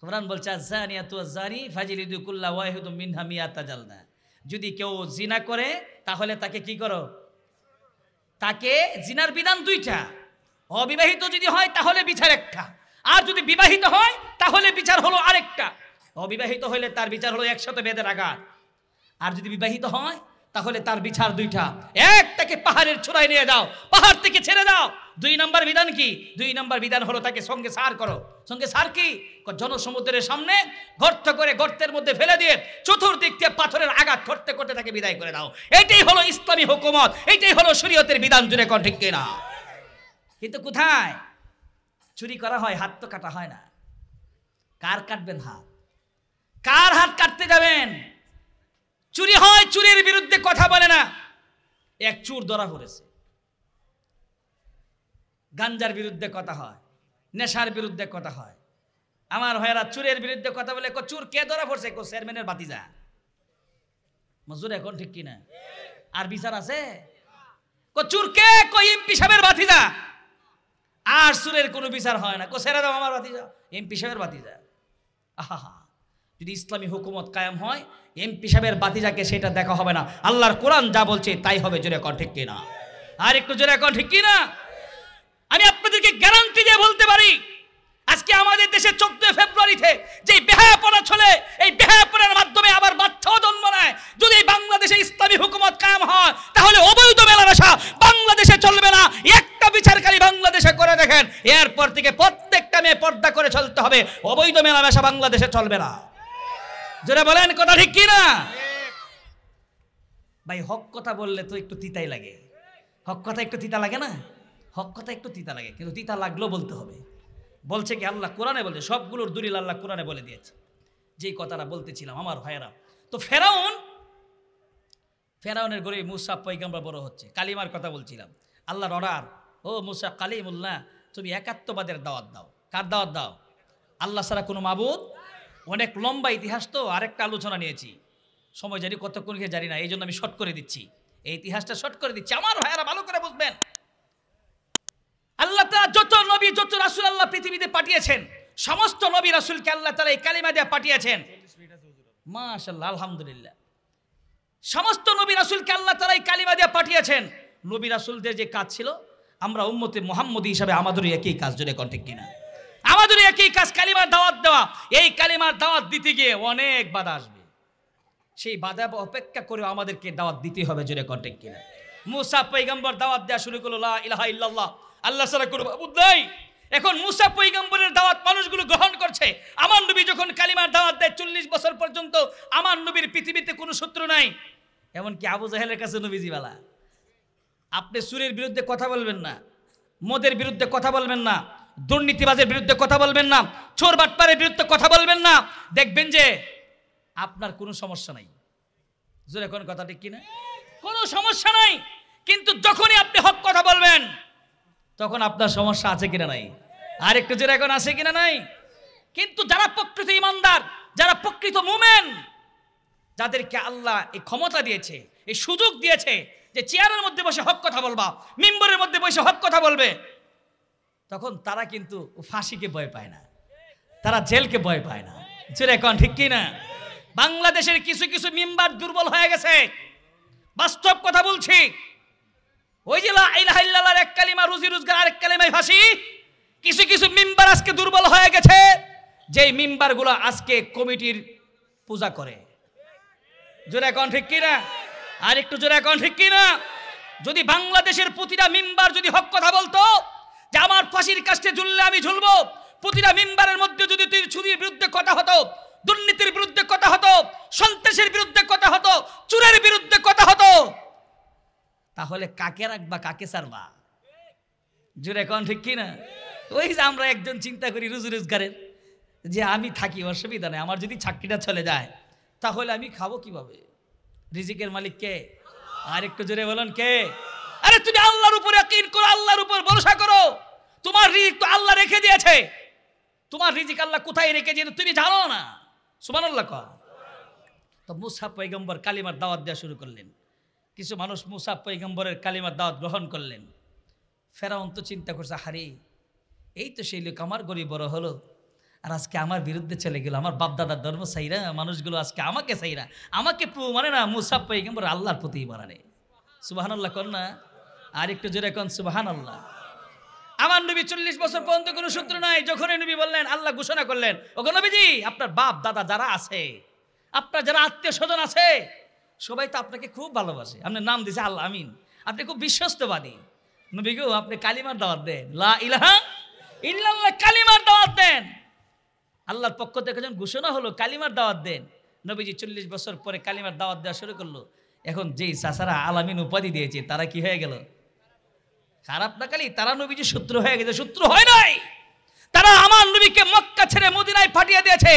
কোরআন বলছে আয-যানিয়াতু ওয়াজ-যানি ফাজলিদু কুল্লা ওয়াহিদুম মিনহা মিয়াতা জালদা। যদি কেউ জিনা করে তাহলে তাকে কি করো? তাকে জিনার বিধান 2টা। অবিবাহিত যদি হয় তাহলে বিচার একটা, আর যদি বিবাহিত হয় তাহলে বিচার হলো আরেকটা। অবিবাহিত হলে তার বিচার হলো 100 বেদের আঘাত, আর যদি বিবাহিত হয় তাহলে তার বিচার 2টা। একটাকে পাহাড়ের চূড়ায় নিয়ে যাও, পাহাড় থেকে ছেড়ে দাও। 2 নম্বর বিধান কি? 2 নম্বর বিধান হলো তাকে সঙ্গে সার করো। সঙ্গে সার কি? জনসমুদ্রের সামনে গর্ত করে গর্তের মধ্যে ফেলে দিয়ে চতুর্দিক থেকে পাথরের আঘাত করতে করতে তাকে বিদায় করে দাও। এটাই হলো ইসলামী হুকুমত, এটাই হলো শরীয়তের বিধান। জুড়ে কোন ঠিক কিনা? কিন্তু কোথায় চুরি করা হয়, হাত তো কাটা হয় না। কার কাটবেন হাত? কার হাত কাটতে যাবেন? চুরি হয়, চুরির বিরুদ্ধে কথা বলে না। এক চুর ধরা পড়েছে, গাঞ্জার বিরুদ্ধে কথা হয়, নেশার বিরুদ্ধে কথা হয়। আমার ভাইয়েরা, চুরের বিরুদ্ধে কথা বলে চুর কে ধরা পড়ছে? চেয়ারম্যানের বাতিজা। মজুর এখন ঠিক কিনা? আর বিচার আছে? চুর কে? এমপি সাহেবের বাতিজা। আর চুরের কোনো বিচার হয় না। ছেড়ে দাও আমার বাতিজা, এমপি সাহেবের বাতিজা। আহা, যদি ইসলামী হুকুমত কায়েম হয় এমপি সাহেবের বাতিজাকে সেটা দেখা হবে না। আল্লাহর কোরআন যা বলছে তাই হবে। জোরে কোন ঠিক কিনা? আর একটু জোরে কোন ঠিক কিনা? আমি আপনাদেরকে গ্যারান্টি দিয়ে বলতে পারি, আজকে আমাদের দেশে 14 ফেব্রুয়ারিতে যে বেহায়াপনা চলে, এই বেহায়াপনার মাধ্যমে আবার বাচ্চাও জন্ম নেয়। যদি বাংলাদেশে ইসলামী হুকুমত কায়েম হয় তাহলে অবৈধ মেলামেশা বাংলাদেশে চলবে না। একটা বিচারকারী বাংলাদেশে করে দেখেন, এরপর থেকে প্রত্যেকটা মেয়ে পর্দা করে চলতে হবে। অবৈধ মেলামেশা বাংলাদেশে চলবে না। যারা বলেন কথা ঠিক কি না? ভাই, হক কথা বললে তো একটু তিতাই লাগে। হক কথা একটু তিতা লাগে না? হক কথা একটু তিতা লাগে, কিন্তু তিতা লাগলেও বলতে হবে। বলছে কি? আল্লাহ কোরআনে বলছে, সবগুলোর দলিল আল্লাহ কোরআনে বলে দিয়েছে। যেই কথাটা বলতেছিলাম আমার ভাইয়েরা, তো ফেরাউনের ঘরে মুসা পয়গম্বর বড় হচ্ছে। কালিমার কথা বলছিলাম। আল্লাহর অর্ডার, ও মুসা কালিমুল্লাহ, তুমি একাত্মবাদের দাওয়াত দাও। কার দাওয়াত দাও? আল্লাহ ছাড়া কোনো মাবুদ। অনেক লম্বা ইতিহাস, তো আরেকটা আলোচনা নিয়েছি, সময় জানি কতক্ষণ গিয়ে জানি না, এই জন্য আমি শর্ট করে দিচ্ছি। এই ইতিহাসটা শর্ট করে দিচ্ছি, আমার ভাইয়েরা ভালো করে বুঝবেন। আল্লাহ তাআলা যত নবী, যত রাসূল আল্লাহ পৃথিবীতে পাঠিয়েছেন, সমস্ত নবী রাসূলকে আল্লাহ তাআলা এই কালিমা দিয়ে পাঠিয়েছেন। মাশাআল্লাহ, আলহামদুলিল্লাহ। সমস্ত নবী রাসূলকে আল্লাহ তাআলা এই কালিমা দিয়ে পাঠিয়েছেন। নবী রাসূলদের যে কাজ ছিল, আমরা উম্মতে মুহাম্মদী হিসাবে আমাদেরও একই কাজ। জোরে কোন ঠিক কিনা? আমাদেরও একই কাজ, কালিমার দাওয়াত দেওয়া। এই কালিমার দাওয়াত দিতে গিয়ে অনেক বাধা আসবে, সেই বাধা অপেক্ষা করে আমাদেরকে দাওয়াত দিতে হবে। জোরে কোন ঠিক কিনা? মুসা পয়গম্বর দাওয়াত দেওয়া শুরু করলো, লা ইলাহা ইল্লাল্লাহ, আল্লাহ ছাড়া কোনো মাবুদ নাই। এখন মুসা পয়গম্বরের দাওয়াত মানুষগুলো গ্রহণ করছে। আমার নবী যখন কালিমার দাওয়াত দেয়, 40 বছর পর্যন্ত আমার নবীর পৃথিবীতে কোনো শত্রু নাই। এমনকি আবু জাহেলের কাছে নবীজি বলা, আপনি সুরের বিরুদ্ধে কথা বলবেন না, মদের বিরুদ্ধে কথা বলবেন না, দুর্নীতিবাজের বিরুদ্ধে কথা বলবেন না, চোর বাটপারের বিরুদ্ধে কথা বলবেন না, দেখবেন যে আপনার কোনো সমস্যা নাই। জোরে কোন কথা ঠিক কিনা? কোনো সমস্যা নাই। কিন্তু যখনই আপনি হক কথা বলবেন তখন আপনার সমস্যা আছে কিনা নাই? আর একটু জোরে এখন আছে কিনা নাই? কিন্তু যারা প্রকৃত ইমানদার, যারা প্রকৃত মুমিন, যাদেরকে আল্লাহ এই ক্ষমতা দিয়েছে, এই সুযোগ দিয়েছে যে চেয়ারের মধ্যে বসে হক কথা বলবা, মিম্বরের মধ্যে বসে হক কথা বলবে, তখন তারা কিন্তু ফাঁসিকে ভয় পায় না, তারা জেলকে ভয় পায় না। জোরে কোন ঠিক কি না? বাংলাদেশের কিছু কিছু মিম্বার দুর্বল হয়ে গেছে, বাস্তব কথা বলছি। ওই যে লা ইলাহা ইল্লাল্লাহর এক কালিমা রুজি রোজগার, আরেক কালিমায় ফাঁসি। কিছু কিছু মিম্বার আজকে দুর্বল হয়ে গেছে, যেই মিম্বারগুলো আজকে কমিটির পূজা করে। জোরে কোন ঠিক কি না? আর একটু জোরে কোন ঠিক কি না? যদি বাংলাদেশের প্রতিটা মিম্বার যদি হক কথা বলতো যে আমার ফাঁসির কাস্টে ঝুললে আমি ঝুলবো, প্রতিটা মিম্বারের মধ্যে যদি তুই চুরির বিরুদ্ধে কথা হতো, দুর্নীতির বিরুদ্ধে কথা হতো, সন্ত্রাসের বিরুদ্ধে কথা হতো, চুরের বিরুদ্ধে কথা হতো, তাহলে কাকে রাখবা কাকে ছাড়বা? জোরে কোন ঠিক কি না? ওই যে আমরা একজন চিন্তা করি রুজি রোজগারের, যে আমি থাকি অসুবিধা নেই, আমার যদি চাকরিটা চলে যায় তাহলে আমি খাবো কিভাবে? রিজিকের মালিক কে? আর একটু জোরে বলেন কে? আরে তুমি আল্লাহর উপর ইয়াকিন করো, আল্লাহর উপর ভরসা করো। তোমার রিজিক তো আল্লাহ রেখে দিয়েছে, তোমার রিজিক আল্লাহ কোথায় রেখে দিয়েছে তুমি জানো না। সুবহানাল্লাহ কও। তো মুসা পয়গম্বর কালিমার দাওয়াত দেওয়া শুরু করলেন। কিছু মানুষ মুসা পয়গম্বরের কালিমার দাওয়াত গ্রহণ করলেন। ফেরাউন তো চিন্তা করছে, হারে এই তো সেই লোক আমার গরিব বড় হলো, আর আজকে আমার বিরুদ্ধে চলে গেল, আমার বাপদাদার ধর্ম চাইরা মানুষগুলো আজকে আমাকে চাইরা, আমাকে মানে না, মুসা পয়গম্বর আল্লাহর প্রতি মানে। সুবহানাল্লাহ কর না? আর একটু জোরে কোন সুবহানাল্লাহ। আমার নবী 40 বছর পর্যন্ত কোনো সূত্র নাই। যখন নবী বললেন, আল্লাহ ঘোষণা করলেন, ওগো নবীজি আপনার বাপ দাদা যারা আছে, আপনার যারা আত্মীয় স্বজন আছে, সবাই তো আপনাকে খুব ভালোবাসে, আপনার নাম দিয়েছে আল্লাহ আমিন, আপনি খুব বিশ্বস্তবাদী। নবী গো আপনি কালিমার দাওয়াত দেন, লা ইলাহা ইল্লাল্লাহ কালিমার দাওয়াত দেন। আল্লাহর পক্ষ থেকে যখন ঘোষণা হলো কালিমার দাওয়াত দেন, নবীজি 40 বছর পরে কালিমার দাওয়াত দেওয়া শুরু করলো। এখন যেই চাচারা আলামিন উপাধি দিয়েছে তারা কি হয়ে গেল? খারাপ না খালি তারা নবীজি শত্রু হয়ে গেছে। শত্রু হয় নাই, তারা আমার নবীকে মক্কা ছেড়ে মদিনায় পাঠিয়ে দিয়েছে।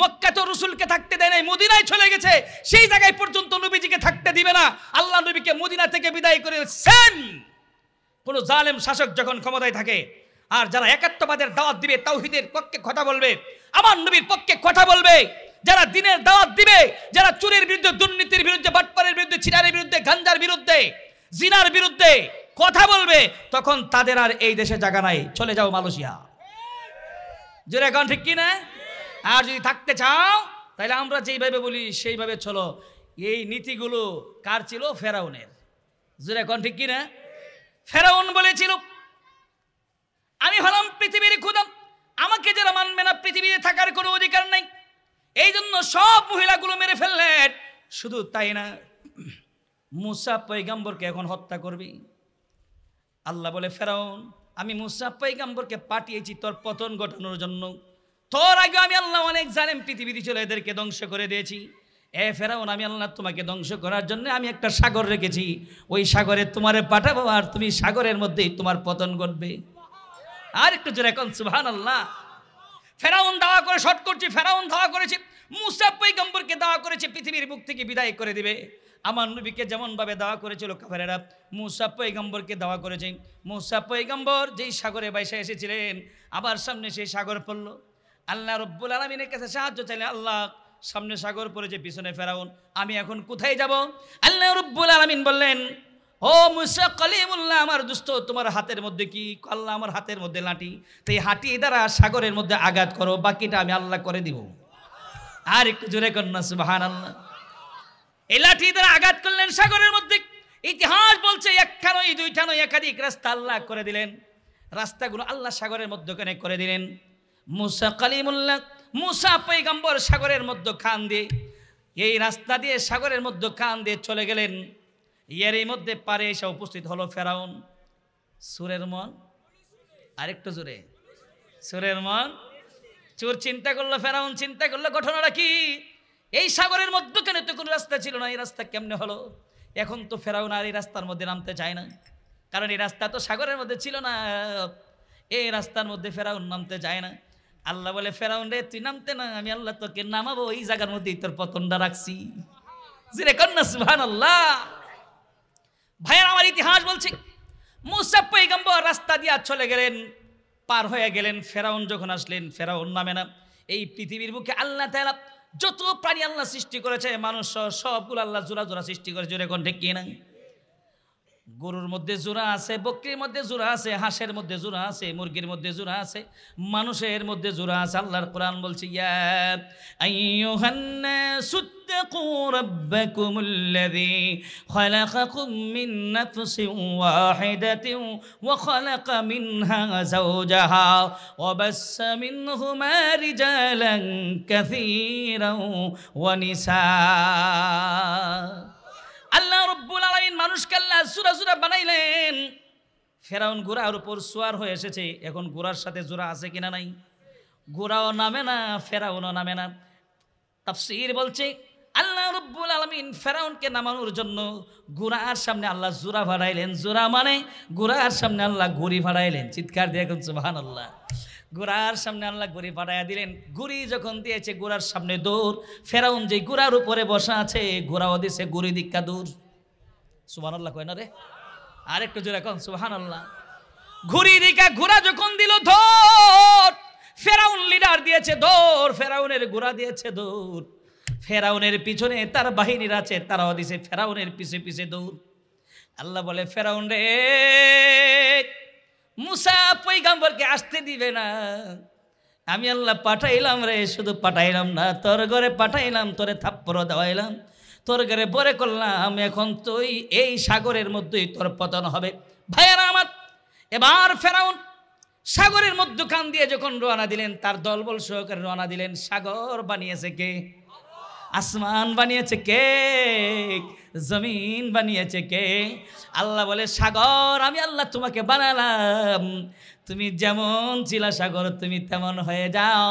মক্কা তো রসুলকে থাকতে দেয় নাই, মদিনায় চলে গেছে, সেই জায়গায় পর্যন্ত নবীজিকে থাকতে দিবে না। আল্লাহ নবীকে মদিনা থেকে বিদায় করে সেন। কোন জালেম শাসক যখন ক্ষমতায় থাকে, আর যারা একাত্মবাদের দাওয়াত দিবে, তাওহীদের পক্ষে কথা বলবে, আমার নবীর পক্ষে কথা বলবে, যারা দ্বীনের দাওয়াত দিবে, যারা চুরির বিরুদ্ধে, দুর্নীতির বিরুদ্ধে, বাটপারের বিরুদ্ধে, চিটারের বিরুদ্ধে, গাঞ্জার বিরুদ্ধে, জিনার বিরুদ্ধে কথা বলবে, তখন তাদের আর এই দেশে জায়গা নাই, চলে যাও মালয়েশিয়া। জোরে এখন ঠিক কি না? আর যদি থাকতে চাও তাহলে আমরা যেইভাবে বলি সেইভাবে চলো। এই নীতিগুলো কার ছিল? ফেরাউনের। জোরে এখন ঠিক কি না? ফেরাউন বলেছিল, আমি হলাম পৃথিবীর খোদা, আমাকে যারা মানবে না পৃথিবীতে থাকার কোনো অধিকার নাই। এই জন্য সব মহিলাগুলো মেরে ফেললেন। শুধু তাই না, মুসা পয়গম্বরকে এখন হত্যা করবি। আল্লাহ বলে, ফেরাউন আমি মুসা পয়গম্বরকে পাঠিয়েছি তোর পতন ঘটানোর জন্য। তোর আগে আমি আল্লাহ অনেক জালেম পৃথিবীতে ছিল, এদেরকে ধ্বংস করে দিয়েছি। এ ফেরাউন আমি আল্লাহ তোমাকে ধ্বংস করার জন্য আমি একটা সাগর রেখেছি, ওই সাগরে তোমারে পাঠাবো, আর তুমি সাগরের মধ্যেই তোমার পতন ঘটবে। আর একটু জোরে এখন সুবহানাল্লাহ। ফেরাউন দাওয়া করে শর্ট করছি, ফেরাউন দাওয়া করেছে মুসা পয়গম্বরকে দাওয়া করেছে পৃথিবীর বুক থেকে বিদায় করে দিবে। আমার নবীকে যেমন ভাবে দাওয়া করেছিল কাফেরেরা, মুসা পয়গম্বরকে দাওয়া করেছে। মুসা পয়গম্বর যেই সাগরে বাইসা এসেছিলেন, আবার সামনে সেই সাগর পড়ল। আল্লাহ রব্বুল আলামিনের কাছে সাহায্য চাইলেন, আল্লাহ সামনে সাগর পড়েছে, পিছনে ফেরাউন, আমি এখন কোথায় যাব? আল্লাহ রব্বুল আলামিন বললেন, ও মুসা কালিমুল্লাহ আমার দোস্ত, তোমার হাতের মধ্যে কি? আল্লাহ আমার হাতের মধ্যে লাঠি, তো এই হাঁটি দ্বারা সাগরের মধ্যে আঘাত করো, বাকিটা আমি আল্লাহ করে দিব। আর একটু জোরে কন্যা সুবহানাল্লাহ। এই লাঠি দ্বারা আঘাত করলেন সাগরের মধ্যে। ইতিহাস বলছে একটা নয়, দুইটা নয়, একাধিক রাস্তা আল্লাহ করে দিলেন। রাস্তাগুলো আল্লাহ সাগরের মধ্যখানে করে দিলেন। মুসা কালিমুল্লাহ, মুসা পয়গম্বর সাগরের মধ্যে খান দিয়ে, এই রাস্তা দিয়ে সাগরের মধ্যে খান দিয়ে চলে গেলেন। এরই মধ্যে পারে এসে উপস্থিত হলো ফেরাউন। সুরের মন, আরেকটু জোরে, সুরের মন। চোর চিন্তা করলো, ফেরাউন চিন্তা করলো ঘটনাটা কি? এই সাগরের মধ্যখানে তো কোনো রাস্তা ছিল না, এই রাস্তা কেমনে হলো? এখন তো ফেরাউন আর এই রাস্তার মধ্যে নামতে চায় না, কারণ এই রাস্তা তো সাগরের মধ্যে ছিল না। এই রাস্তার মধ্যে ফেরাউন নামতে চায় না। আল্লাহ বলে, ফেরাউন রে তুই নামতে না, আমি আল্লাহ তোকে নামাবো, এই জায়গার মধ্যেই তোর পতনটা রাখছি। জিরে কন্যা সুবহানাল্লাহ। ভাইয়ের আমার ইতিহাস বলছে, মুসা পয়গম্বর রাস্তা দিয়ে চলে গেলেন, পার হয়ে গেলেন। ফেরাউন যখন আসলেন, ফেরাউন নামে না। এই পৃথিবীর বুকে আল্লাহ তাআলা যত প্রাণী আল্লাহ সৃষ্টি করেছে, মানুষ সবগুলো আল্লাহ জোড়া জোড়া সৃষ্টি করেছে। জোরে কোন ঠিক কি না? গরুর মধ্যে জোড়া আছে, বকরির মধ্যে জোড়া আছে, হাঁসের মধ্যে জোড়া আছে, মুরগির মধ্যে জোড়া আছে, মানুষের মধ্যে জোড়া আছে। আল্লাহর কোরআন বলছে, ইয়া আইয়ুহান নাসু ইত্তাকু রাব্বাকুমুল্লাযী খালাকাকুম মিন নাফসিন ওয়াহিদাতিন ওয়া খালাকা মিনহা যাওজাহা ওয়া বাসসা মিনহুমা রিজালান কাসীরান ওয়া নিসা। আল্লাহ রব্বুল আলামিন মানুষকে আল্লাহ জোড়া জোড়া বানাইলেন। ফেরাউন ঘোড়ার উপর সোয়ার হয়ে এসেছে, এখন ঘোড়ার সাথে জোড়া আছে কিনা নাই? ঘোড়াও নামে না, ফেরাউনও নামে না। তাফসীর বলছে আল্লাহ রব্বুল আলামিন ফেরাউনকে নামানোর জন্য ঘোড়ার সামনে আল্লাহ জোড়া ভাড়াইলেন। জোড়া মানে ঘোড়ার সামনে আল্লাহ ঘুড়ি ভাড়াইলেন। চিৎকার দিয়ে এখন সুবহানাল্লাহ। ঘোড়ার সামনে আল্লাহ ঘুড়ি পাঠাইয়া দিলেন। ঘুড়ি যখন দিয়েছে ঘোড়ার সামনে দৌড়। ফেরাউন যে ঘোড়ার উপরে বসা আছে ঘোড়াও দিছে ঘুড়ি দিক্কা দূর। সুবহানাল্লাহ কয় না রে? আর একটু জোরে কোন সুবহানাল্লাহ। ঘুড়ি দিকা ঘোড়া যখন দিল দৌড়, ফেরাউন লিডার দিয়েছে দৌড়, ফেরাউনের ঘোড়া দিয়েছে দৌড়। ফেরাউনের পিছনে তার বাহিনীর আছে, তারাও দিছে ফেরাউনের পিছে পিছে দৌড়। আল্লাহ বলে, ফেরাউন রে, মুসা পয়গম্বরকে আসতে দিবে না। আমি আল্লাহ পাঠাইলাম রে, শুধু পাঠাইলাম না, তোর ঘরে পাঠাইলাম, তোরে থাপ্পড় দেওয়াইলাম, তোর ঘরে বরে করলাম। এখন তুই এই সাগরের মধ্যেই তোর পতন হবে। ভাইয়ারা আমার, এবার ফেরাউন সাগরের মধ্যখান দিয়ে যখন রওনা দিলেন, তার দলবল সহকারে রওনা দিলেন। সাগর বানিয়েছে কে? আসমান বানিয়েছে কে? জমিন বানিয়েছে কে? আল্লাহ বলে, সাগর আমি আল্লাহ তোমাকে বানালাম, তুমি যেমন ছিলা সাগর তুমি তেমন হয়ে যাও।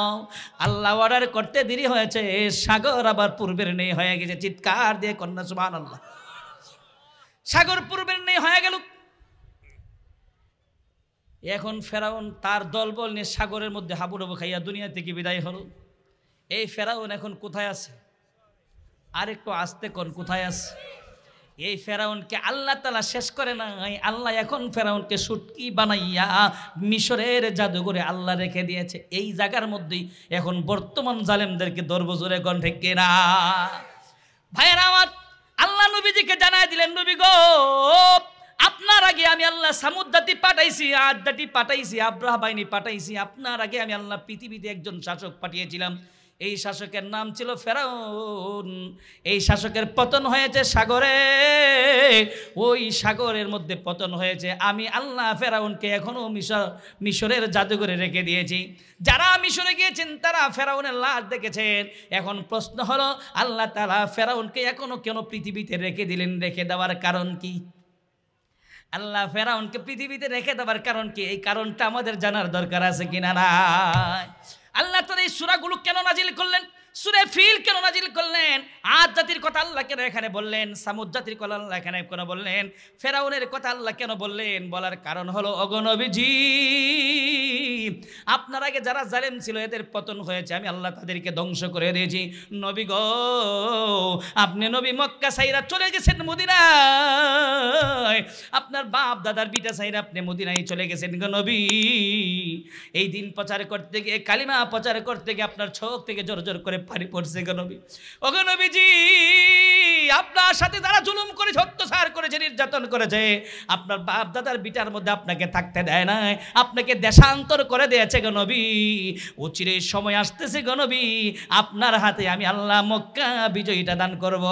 আল্লাহ অর্ডার করতে দেরি হয়েছে, সাগর আবার পূর্বের নেই হয়ে গেছে। চিৎকার দিয়ে কন্যা সুবহানাল্লাহ। সাগর পূর্বের নেই হয়ে গেল। এখন ফেরাউন তার দলবল নিয়ে সাগরের মধ্যে হাবুডুবু খাইয়া দুনিয়া থেকে বিদায় হলো। এই ফেরাউন এখন কোথায় আছে? আর একটু আস্তে কোন, কোথায় আছে? এই ফেরাউনকে আল্লাহ তাআলা শেষ করে নাই। আল্লাহ এখন ফেরাউনকে শুটকি বানাইয়া মিশরের জাদুঘরে আল্লাহ রেখে দিয়েছে। এই জায়গার মধ্যেই এখন বর্তমান জালেমদেরকে দরবজরে কোন ঠিক কিনা? ভাইয়েরা আমার, আল্লাহ নবীজিকে জানাই দিলেন, নবী গো, আপনার আগে আমি আল্লাহ সামুদ জাতি পাঠাইছি, আদ জাতি পাঠাইছি, আব্রাহা বাহিনী পাঠাইছি। আপনার আগে আমি আল্লাহ পৃথিবীতে একজন শাসক পাঠিয়েছিলাম। এই শাসকের নাম ছিল ফেরাউন। এই শাসকের পতন হয়েছে সাগরে, ওই সাগরের মধ্যে পতন হয়েছে। আমি আল্লাহ ফেরাউনকে এখনো মিশরের জাদুঘরে রেখে দিয়েছি। যারা মিশরে গিয়েছেন তারা ফেরাউনের লাশ দেখেছেন। এখন প্রশ্ন হলো, আল্লাহ তাআলা ফেরাউনকে এখনো কেন পৃথিবীতে রেখে দিলেন? রেখে দেওয়ার কারণ কি? আল্লাহ ফেরাউনকে পৃথিবীতে রেখে দেওয়ার কারণ কি? এই কারণটা আমাদের জানার দরকার আছে কিনা না? আল্লাহ তাআলা এই সূরাগুলো কেন নাজিল করলেন? সূরা ফিল কেন নাজিল করলেন? আদ জাতির কথা আল্লাহ কেন এখানে বললেন? সামুদ জাতির কথা আল্লাহ এখানে কেন বললেন? ফেরাউনের কথা আল্লাহ কেন বললেন? বলার কারণ হলো, ওগো নবীজি, আপনার আগে যারা জালেম ছিল এদের পতন হয়েছে, আমি আল্লাহ তাদেরকে ধ্বংস করে দিয়েছি। নবী গো, আপনি নবী মক্কা সাইরা চলে গেছেন মদিনায়, আপনার বাপ দাদার বিটা সাইরা আপনি মদিনায় চলে গেছেন গো নবী। এই দিন প্রচার করতে গিয়ে, কালিমা প্রচার করতে গিয়ে আপনার চোখ থেকে জোর জোর করে পানি পড়ছে গো নবী। ওগো নবীজি, আপনার সাথে যারা জুলুম করেছে, অত্যাচার করেছে, নির্যাতন করেছে, আপনার বাপ দাদার বিটার মধ্যে আপনাকে থাকতে দেয় নাই, আপনাকে দেশান্তর করে দিয়েছে গো নবী। অচিরে সময় আসতেছে গো নবী, আপনার হাতে আমি আল্লাহ মক্কা বিজয়ীটা দান করব।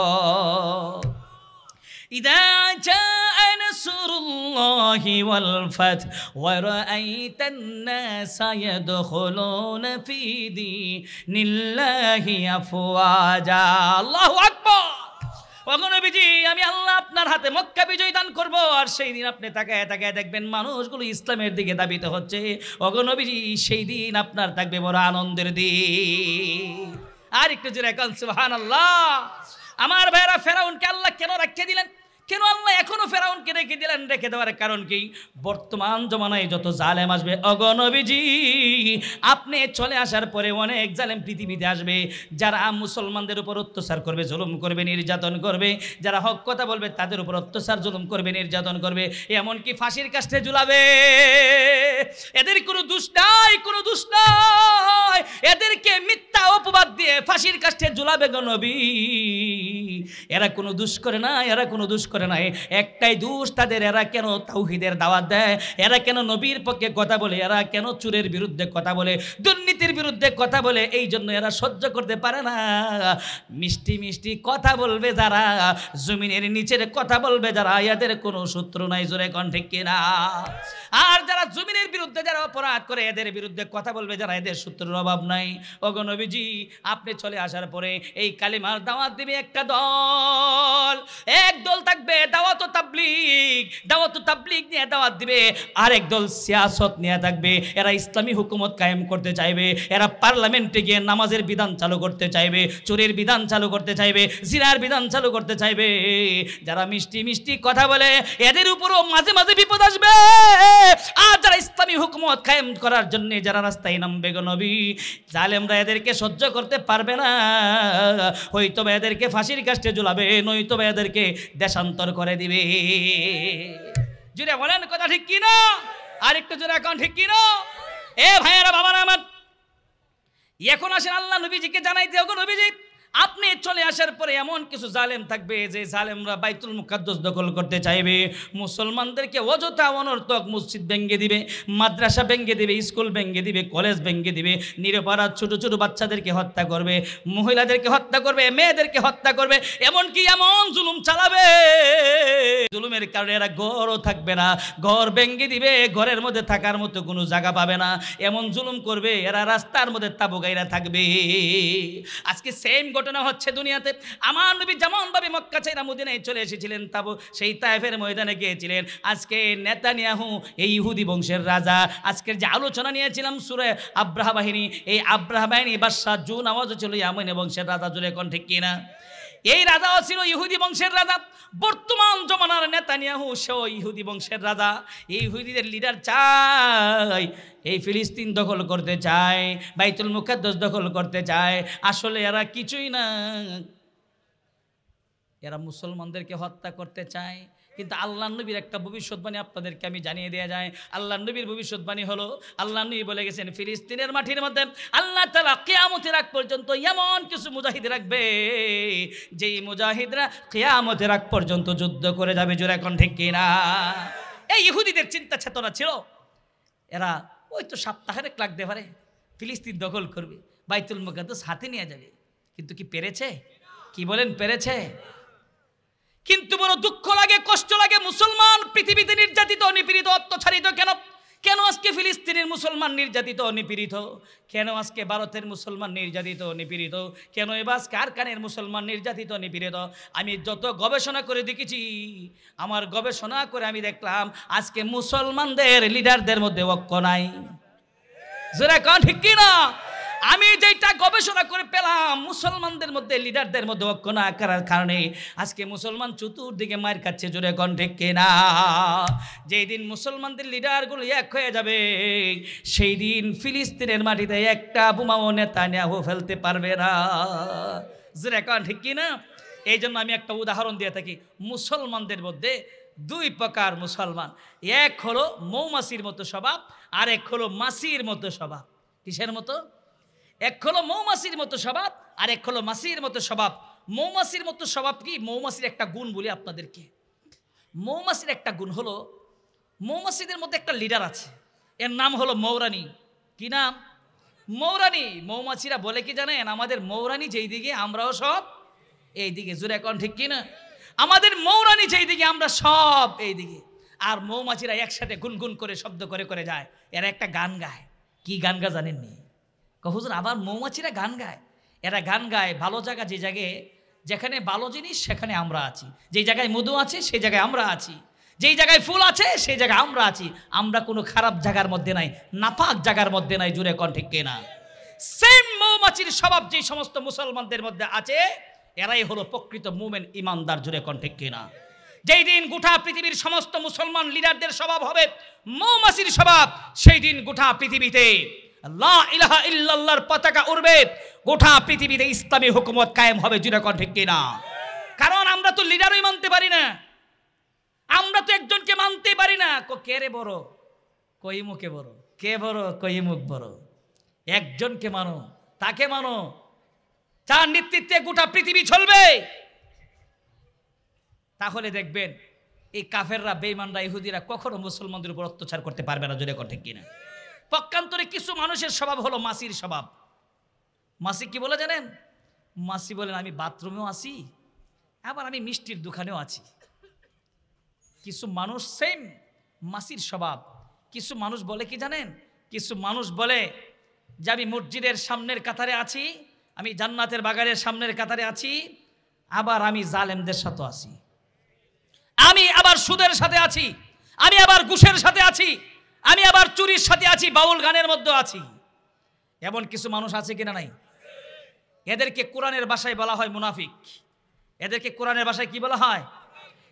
إذا جاء نصر الله والفتح ورأيت الناس يدخلون في دين الله أفواجا الله أكبر। ওগো নবীজি, আমি আল্লাহ আপনার হাতে মক্কা বিজয় দান করব, আর সেই দিন আপনি তাকায় তাকায় দেখবেন মানুষগুলো ইসলামের দিকে ধাবিত হচ্ছে। ওগো নবীজি, সেই দিন আপনার থাকবে বড় আনন্দের দিন। আর একটু জোরে কান সুবহানাল্লাহ। আমার ভাইরা, ফেরাউনকে আল্লাহ কেন রেখে দিলেন? কেন আল্লাহ এখনো ফেরাউনকে রেখে দিলেন? রেখে দেওয়ার কারণ কি? বর্তমান জমানায় যত জালেম আসবে, ওগো নবীজি, আপনি চলে আসার পরে অনেক জালেম পৃথিবীতে আসবে, যারা মুসলমানদের উপর অত্যাচার করবে, জুলুম করবে, নির্যাতন করবে, যারা হক কথা বলবে তাদের উপর অত্যাচার জুলুম করবে, নির্যাতন করবে, এমনকি ফাঁসির কাস্টে ঝুলাবে। এদের কোনো দোষ নাই, কোনো দোষ নাই, এদেরকে মিথ্যা অপবাদ দিয়ে ফাঁসির কাস্টে ঝুলাবে গো নবী। এরা কোনো দোষ করে না, এরা কোনো দোষ করে না, একটাই দোষ তাদের, এরা কেন তাওহীদের দাওয়াত দেয়, এরা কেন নবীর পক্ষে কথা বলে, এরা কেন চুরের বিরুদ্ধে কথা বলে, দুর্নীতির বিরুদ্ধে কথা বলে, এই জন্য এরা সহ্য করতে পারে না। মিষ্টি মিষ্টি কথা বলবে যারা, জমিনের নিচের কথা বলবে যারা, এদের কোনো সূত্র নাই, জোরে কোন ঠিক কিনা? আর যারা জমিনের বিরুদ্ধে যারা অপরাধ করে, এদের বিরুদ্ধে কথা বলবে যারা, এদের সূত্রের অভাব নাই। ওগো নবীজি, আপনি চলে আসার পরে এই কালিমার দাওয়াত দিবে একটা দল, এক দল থাকবে দাওয়াত ও তাবলীগ নিয়ে দাওয়াত দিবে, আরেক দল সিয়াসত নিয়ে থাকবে, এরা ইসলামী হুকুমত কায়েম করতে চাইবে, এরা পার্লামেন্টে গিয়ে নামাজের বিধান চালু করতে চাইবে, চোরের বিধান চালু করতে চাইবে, জিনার বিধান চালু করতে চাইবে। যারা মিষ্টি মিষ্টি কথা বলে, এদের উপরও মাঝে মাঝে বিপদ আসবে। আর যারা ইসলামী হুকুমত কায়েম করার জন্য যারা রাস্তায় নামবে গো নবী, জালেমরা এদেরকে সহ্য করতে পারবে না, হয়তো এদেরকে ফাঁসির কাস্টে ঝুলাবে, নয়তো এদেরকে দেশান্তর করে দিবে। জুড়ে বলেন কথা ঠিক কি না? আর একটু জোরে এখন ঠিক কি না? এ ভাইয়েরা, বাবারা আমার, এখন আসেন আল্লাহ নবীজিকে জানাইতে। ওগো নবীজি, আপনি চলে আসার পরে এমন কিছু জালেম থাকবে যে জালেমরা বাইতুল মুকাদ্দাস দখল করতে চাইবে, মুসলমানদেরকে অযথা অনর্থক মসজিদ ভেঙে দিবে, মাদ্রাসা ভেঙে দিবে, স্কুল ভেঙে দিবে, কলেজ ভেঙে দিবে, নিরপরাধ ছোট ছোট বাচ্চাদেরকে হত্যা করবে, মহিলাদেরকে হত্যা করবে, মেয়েদেরকে হত্যা করবে, এমনকি এমন জুলুম চালাবে, জুলুমের কারণে এরা ঘরও থাকবে না, ঘর ভেঙে দিবে, ঘরের মধ্যে থাকার মতো কোনো জায়গা পাবে না, এমন জুলুম করবে, এরা রাস্তার মধ্যে তাবু গাইরা থাকবে। আজকে সেম ঘটনা হচ্ছে দুনিয়াতে। আমার নবী যেমনভাবে মক্কা ছেড়ে মদিনায় চলে এসেছিলেন, তাবু সেই তায়েফের ময়দানে গিয়েছিলেন। আজকে নেতানিয়াহু, এই ইহুদি বংশের রাজা, আজকের যে আলোচনা নিয়েছিলাম সূরা আব্রাহা বাহিনী, এই আব্রাহা বাহিনী বাদশাহ জু নামাজও ছিল ইয়ামেন বংশের রাজা, জুড়ে কোন ঠিক কিনা? এই রাজাও ছিল ইহুদি বংশের রাজা। বর্তমান জমানার নেতানিয়াহু সেও ইহুদি বংশের রাজা। এই ইহুদিদের লিডার চায় এই ফিলিস্তিন দখল করতে চায়, বাইতুল মুকাদ্দাস দখল করতে চায়। আসলে এরা কিছুই না, এরা মুসলমানদেরকে হত্যা করতে চায়। কিন্তু আল্লাহ নবীর একটা ভবিষ্যৎবাণী আপনাদেরকে আমি জানিয়ে দেওয়া যায়। আল্লাহ নবীর ভবিষ্যৎবাণী হলো, আল্লাহ নবী বলে গেছেন, ফিলিস্তিনের মাটির মধ্যে আল্লাহ তাআলা কিয়ামতের আগ পর্যন্ত এমন কিছু মুজাহিদ রাখবে, যেই মুজাহিদরা কিয়ামতের আগ পর্যন্ত যুদ্ধ করে যাবে। জোরে এখন ঠিক কিনা? এই ইহুদিদের চিন্তা চেতনা ছিল, এরা ওই তো সপ্তাহের লাগতে পারে, ফিলিস্তিন দখল করবে, বাইতুল মুকাদ্দাস হাতে নিয়ে যাবে। কিন্তু কি পেরেছে? কি বলেন, পেরেছে? কিন্তু বড় দুঃখ লাগে, কষ্ট লাগে, মুসলমান পৃথিবীতে নির্যাতিত, নিপীড়িত, অত্যাচারিত কেন? কেন আজকে ফিলিস্তিনের মুসলমান নির্যাতিত, নিপীড়িত? কেন আজকে ভারতের মুসলমান নির্যাতিত, নিপীড়িত? কেন এবার কারখানের মুসলমান নির্যাতিত, নিপীড়িত? আমি যত গবেষণা করে দেখেছি, আমার গবেষণা করে আমি দেখলাম আজকে মুসলমানদের লিডারদের মধ্যে ঐক্য নাই। যারা কোন ঠিক কিনা? আমি যেটা গবেষণা করে পেলাম, মুসলমানদের মধ্যে লিডারদের মধ্যে ঐক্য না করার কারণে আজকে মুসলমান চতুর্দিকে মার খাচ্ছে। জোরে কোন ঠিক কিনা? যেই দিন মুসলমানদের লিডারগুলো এক হয়ে যাবে, সেই দিন ফিলিস্তিনের মাটিতে একটা বোমাও নেতানিয়াহু ফেলতে পারবে না। জোরে কোন ঠিক কিনা? এই জন্য আমি একটা উদাহরণ দিয়ে থাকি। মুসলমানদের মধ্যে দুই প্রকার মুসলমান, এক হলো মৌমাছির মতো স্বভাব, আর এক হলো মাছির মতো স্বভাব। কিসের মতো? এক হলো মৌমাছির মতো স্বভাব, আর এক হলো মাছির মতো স্বভাব। মৌমাছির মতো স্বভাব কি? মৌমাছির একটা গুণ বলি আপনাদেরকে। মৌমাছির একটা গুণ হলো, মৌমাছিদের মধ্যে একটা লিডার আছে, এর নাম হলো মৌরানী। কি নাম? মৌরানী। মৌমাছিরা বলে কি জানেন? আমাদের মৌরানী যেই দিকে আমরাও সব এই দিকে। জোরে এখন ঠিক কিনা? আমাদের মৌরানী যেই দিকে আমরা সব এই দিকে। আর মৌমাছিরা একসাথে গুনগুন করে শব্দ করে করে যায়। এরা একটা গান গায়। কি গান গায় জানেননি? হুজুর, আবার মৌমাছিরা গান গায়। এরা গান গায় ভালো জায়গা, যে জায়গায় যেখানে ভালো জিনিস সেখানে আমরা আছি, যেই জায়গায় মধু আছে সেই জায়গায় আমরা আছি, যেই জায়গায় ফুল আছে সেই জায়গায় আমরা আছি। আমরা কোনো খারাপ জায়গার মধ্যে নাই, নাপাক জায়গার মধ্যে নাই। জুড়ে কোন ঠিক কিনা? সেম মৌমাছির স্বভাব যে সমস্ত মুসলমানদের মধ্যে আছে, এরাই হলো প্রকৃত মুমিন, ইমানদার। জুড়ে কোন ঠিক কিনা? যেই দিন গোটা পৃথিবীর সমস্ত মুসলমান লিডারদের স্বভাব হবে মৌমাছির স্বভাব, সেই দিন গোটা পৃথিবীতে লা ইলাহা ইল্লাল্লাহর পতাকা উড়বে, গোটা পৃথিবীতে ইসলামী হুকুমত কায়েম হবে। জুড়ে কোন ঠিক কিনা? কারণ আমরা তো লিডারই মানতে পারি না, আমরা তো একজনকে মানতে পারি না। কে রে বড়? কই মুখে বড়? কে বড়? কই মুখ বড়? একজনকে মানো, তাকে মানো, যার নেতৃত্বে গোটা পৃথিবী চলবে। তাহলে দেখবেন এই কাফেররা, বেঈমানরা, ইহুদিরা কখনো মুসলমানদের উপর অত্যাচার করতে পারবে না। জোরে কথা ঠিক কিনা? পক্ষান্তরে কিছু মানুষের স্বভাব হলো মাসির স্বভাব। মাসি কি বলে জানেন? মাসি বলেন আমি বাথরুমেও আছি, আবার আমি মিষ্টির দোকানেও আছি। কিছু মানুষ সেম মাসির স্বভাব। কিছু মানুষ বলে কি জানেন? কিছু মানুষ বলে যে আমি মসজিদের সামনের কাতারে আছি, আমি জান্নাতের বাগানের সামনের কাতারে আছি, আবার আমি জালেমদের সাথে আছি, আমি আবার সুদের সাথে আছি, আমি আবার ঘুষের সাথে আছি, আমি আবার চুরির সাথে আছি, বাউল গানের মধ্যে আছি। এমন কিছু মানুষ আছে কিনা নাই? এদেরকে কোরআনের ভাষায় বলা হয় মুনাফিক। এদেরকে কোরআনের ভাষায় কি বলা হয়?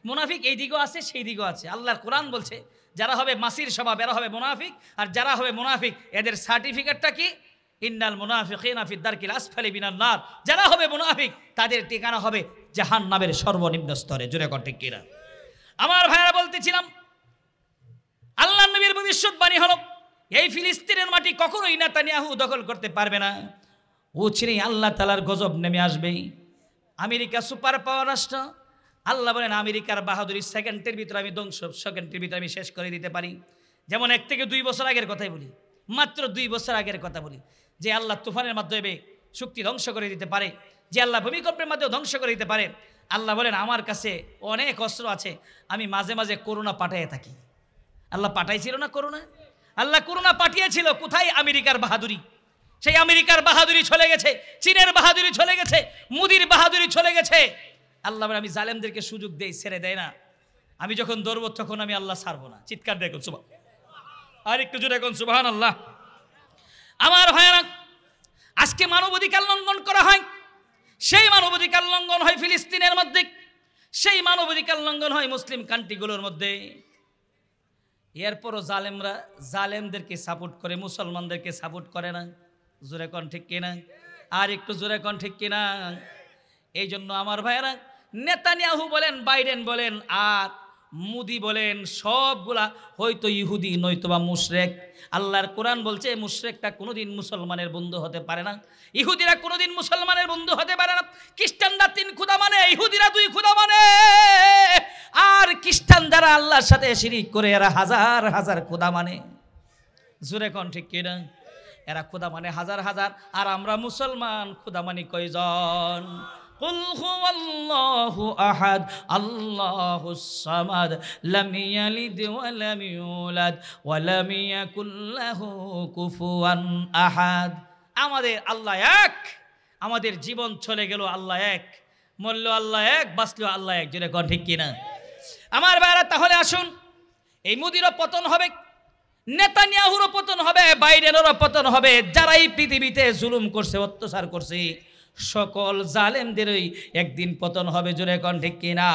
মুনাফিক। এই দিকেও আছে, সেই দিকেও আছে। আল্লাহর কোরআন বলছে যারা হবে মাসির স্বভাব এরা হবে মুনাফিক, আর যারা হবে মুনাফিক এদের সার্টিফিকেটটা কি? ইন্নাল মুনাফিকিনা ফি দারকিল আসফালি মিনান নার। যারা হবে মুনাফিক তাদের ঠিকানা হবে জাহান্নামের সর্বনিম্ন স্তরে। জোরে কথা ঠিক কিনা? আমার ভাইরা বলতেছিলাম, আল্লাহর নবীর ভবিষ্যৎবাণী হলো এই ফিলিস্তিনের মাটি কখনোই নেতানিয়াহু দখল করতে পারবে না। ও ছিঁড়ে আল্লাহ তাআলার গজব নেমে আসবে। আমেরিকা সুপার পাওয়ার রাষ্ট্র। আল্লাহ বলেন আমেরিকার বাহাদুরি সেকেন্ডের ভিতরে আমি ধ্বংস, সেকেন্ডের ভিতরে আমি শেষ করে দিতে পারি। যেমন 1 থেকে 2 বছর আগের কথাই বলি, মাত্র 2 বছর আগের কথা বলি, যে আল্লাহ তুফানের মাধ্যমে শক্তি ধ্বংস করে দিতে পারে, যে আল্লাহ ভূমিকম্পের মাধ্যমে ধ্বংস করে দিতে পারে। আল্লাহ বলেন আমার কাছে অনেক অস্ত্র আছে, আমি মাঝে মাঝে করোনা পাঠিয়ে থাকি। আল্লাহ পাঠাইছিল না করোনা? আল্লাহ করোনা পাঠিয়েছিল। কোথায় আমেরিকার বাহাদুরি? সেই আমেরিকার বাহাদুরি চলে গেছে, চীনের বাহাদুরি চলে গেছে, মুদির বাহাদুরি চলে গেছে। আল্লাহ বলে আমি জালেমদেরকে সুযোগ দেই, ছেড়ে দেয় না। আমি যখন ধরবো তখন আমি আল্লাহ ছাড়বো না। চিৎকার দেখুন সুবহান, আর একটু জোরে এখন সুবহানাল্লাহ। আমার ভাইয়েরা, আজকে মানবাধিকার লঙ্ঘন করা হয়। সেই মানবাধিকার লঙ্ঘন হয় ফিলিস্তিনের মধ্যে, সেই মানবাধিকার লঙ্ঘন হয় মুসলিম কান্ট্রিগুলোর মধ্যে। এরপরও জালেমরা জালেমদেরকে সাপোর্ট করে, মুসলমানদেরকে সাপোর্ট করে না। জোরে কোন ঠিক কিনা? আর একটু জোরে কোন ঠিক কিনা? এই জন্য আমার ভাইয়েরা, নেতানিয়াহু বলেন, বাইডেন বলেন, আর মুদি বলেন, সবগুলা হয়তো ইহুদি নয়তোবা মুশরিক। আল্লাহর কোরআন বলছে মুশরিকটা কোনোদিন মুসলমানের বন্ধু হতে পারে না, ইহুদিরা কোনোদিন মুসলমানের বন্ধু হতে পারে না। খ্রিস্টানরা 3 খোদা মানে, ইহুদিরা 2 খোদা মানে। আর খ্রিস্টান যারা আল্লাহর সাথে শিরিক করে এরা হাজার হাজার খোদা মানে। জোরে কোন ঠিক কিনা? এরা খোদা মানে হাজার হাজার, আর আমরা মুসলমান খোদা মানি কয়জন? কুল হুয়াল্লাহু আহাদ আল্লাহুস সামাদ লাম ইয়ালিদ ওয়া লাম ইউলাদ ওয়া লাম ইয়াকুল লাহু কুফুয়ান আহাদ। আমাদের আল্লাহ এক, আমাদের জীবন চলে গেল আল্লাহ এক, মরল আল্লাহ এক, বাঁচলো আল্লাহ এক। জোরে কোন ঠিক কিনা? আমার ভাইরা, তাহলে আসুন, এই মোদিরও পতন হবে, নেতানিয়াহুরও পতন হবে, বাইডেনেরও পতন হবে। যারাই পৃথিবীতে জুলুম করছে, অত্যাচার করছে, সকল জালেমদেরই একদিন পতন হবে। জোরে কোন ঠিক কিনা?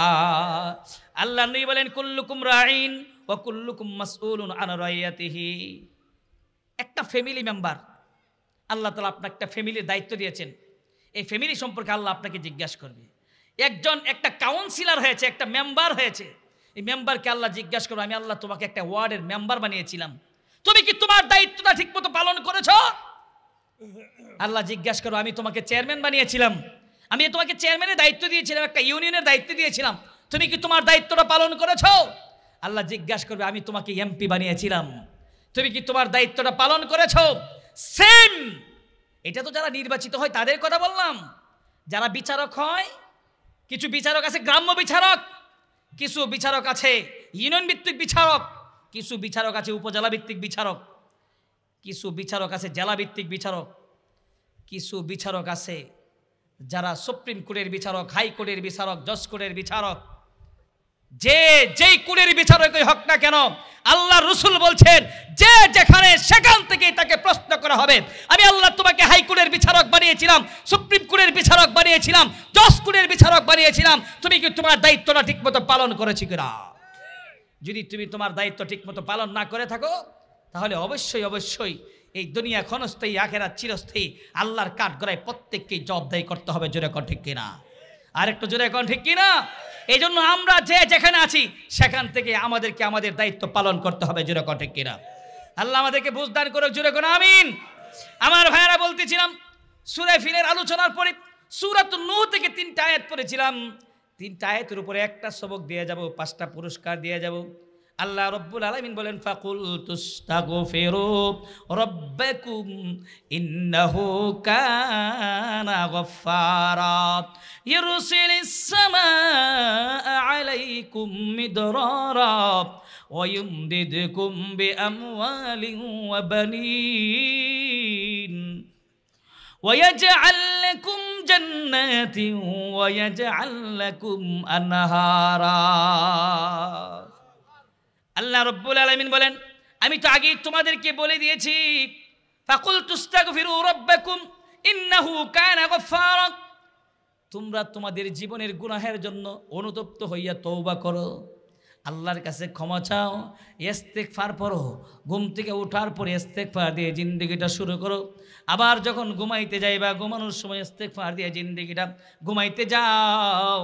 আল্লাহ নবী বলেন কুল্লুকুম রাঈন ওয়া কুল্লুকুম মাসউলুন আন রাইয়াতিহি। একটা ফ্যামিলি মেম্বার, আল্লাহ তাআলা আপনাকে একটা ফ্যামিলির দায়িত্ব দিয়েছেন। এই ফ্যামিলি সম্পর্কে আল্লাহ আপনাকে জিজ্ঞাসা করবে। একটা কাউন্সিলর হয়েছে, একটা মেম্বার হয়েছে, এই মেম্বারকে আল্লাহ জিজ্ঞাসা করবে, আমি আল্লাহ তোমাকে একটা ওয়ার্ডের মেম্বার বানিয়েছিলাম, তুমি কি তোমার দায়িত্বটা ঠিকমতো পালন করেছো? আল্লাহ জিজ্ঞাসা করো, আমি তোমাকে চেয়ারম্যান বানিয়েছিলাম, আমি তোমাকে চেয়ারম্যানের দায়িত্ব দিয়েছিলাম, একটা ইউনিয়নের দায়িত্ব দিয়েছিলাম, তুমি কি তোমার দায়িত্বটা পালন করেছো? আল্লাহ জিজ্ঞাসা করবে, আমি তোমাকে এমপি বানিয়েছিলাম, তুমি কি তোমার দায়িত্বটা পালন করেছো? সেম। এটা তো যারা নির্বাচিত হয় তাদের কথা বললাম। যারা বিচারক হয়, কিছু বিচারক আছে গ্রাম্য বিচারক, কিছু বিচারক আছে ইউনিয়ন ভিত্তিক বিচারক, কিছু বিচারক আছে উপজেলা ভিত্তিক বিচারক, কিছু বিচারক আছে জেলা ভিত্তিক বিচারক, কিছু বিচারক আছে যারা সুপ্রিম কোর্টের বিচারক, হাইকোর্টের বিচারক, জজ কোর্টের বিচারক। যেই কোর্টের বিচারকই হোক না কেন, আল্লাহ রসুল বলছেন যে যেখানে সেখান থেকে তাকে প্রশ্ন করা হবে। আমি আল্লাহ তোমাকে হাইকোর্টের বিচারক বানিয়েছিলাম, সুপ্রিম কোর্টের বিচারক বানিয়েছিলাম, জজ কোর্টের বিচারক বানিয়েছিলাম, তুমি কি তোমার দায়িত্বটা ঠিকমতো পালন করেছি কিনা? যদি তুমি তোমার দায়িত্ব ঠিকমতো পালন না করে থাকো, তাহলে অবশ্যই অবশ্যই এই দুনিয়া ক্ষণস্থায়ী, আখেরাত চিরস্থায়ী। আল্লাহর কাঠগড়ায় প্রত্যেককেই জবাবদাহি করতে হবে। জোরে কোন ঠিক কিনা? আর একটু জোরে কোন ঠিক কিনা? এই জন্য আমরা যে যেখানে আছি সেখান থেকে আমাদেরকে আমাদের দায়িত্ব পালন করতে হবে। জোরে কোন ঠিক কিনা? আল্লাহ আমাদেরকে বুঝদান করে। জোরে কোন আমিন। আমার ভাইয়েরা, বলতেছিলাম সূরা ফিলের আলোচনার পরে সূরাতুন নূহ থেকে 3টা আয়াত পড়েছিলাম। তিনটা আয়াতের উপরে একটা সবক দিয়ে যাব, 5টা পুরস্কার দিয়ে যাব। আল্লাহ রব্বুল আলামিন বলেন ফাকুল তুস্তাগফিরু রাব্বাকুম ইন্নাহু কানা গফফারা ইরসিলিস সামাআ আলাইকুম মিদরারা ওয়া ইউমদিদকুম বিআমওয়ালিন ওয়া বানিন ويجعل لكم جنات ويجعل لكم أنهارا আল্লাহ রব্বুল আলামিন বলেন আমি তো আগেই তোমাদেরকে বলে দিয়েছি ফাকুল তুস্তাগফিরু রাব্বাকুম ইন্নাহু কানা গফফারা, তোমরা তোমাদের জীবনের গুনাহের জন্য অনুতপ্ত হইয়া তওবা করো, আল্লাহর কাছে ক্ষমা চাও, ইস্তেগফার পড়ো, ঘুম থেকে ওঠার পরে ইস্তেগফার দিয়ে জিন্দেগিটা শুরু করো, আবার যখন ঘুমাইতে যাইবা ঘুমানোর সময় ইস্তেগফার দিয়ে জিন্দেগিটা ঘুমাইতে যাও।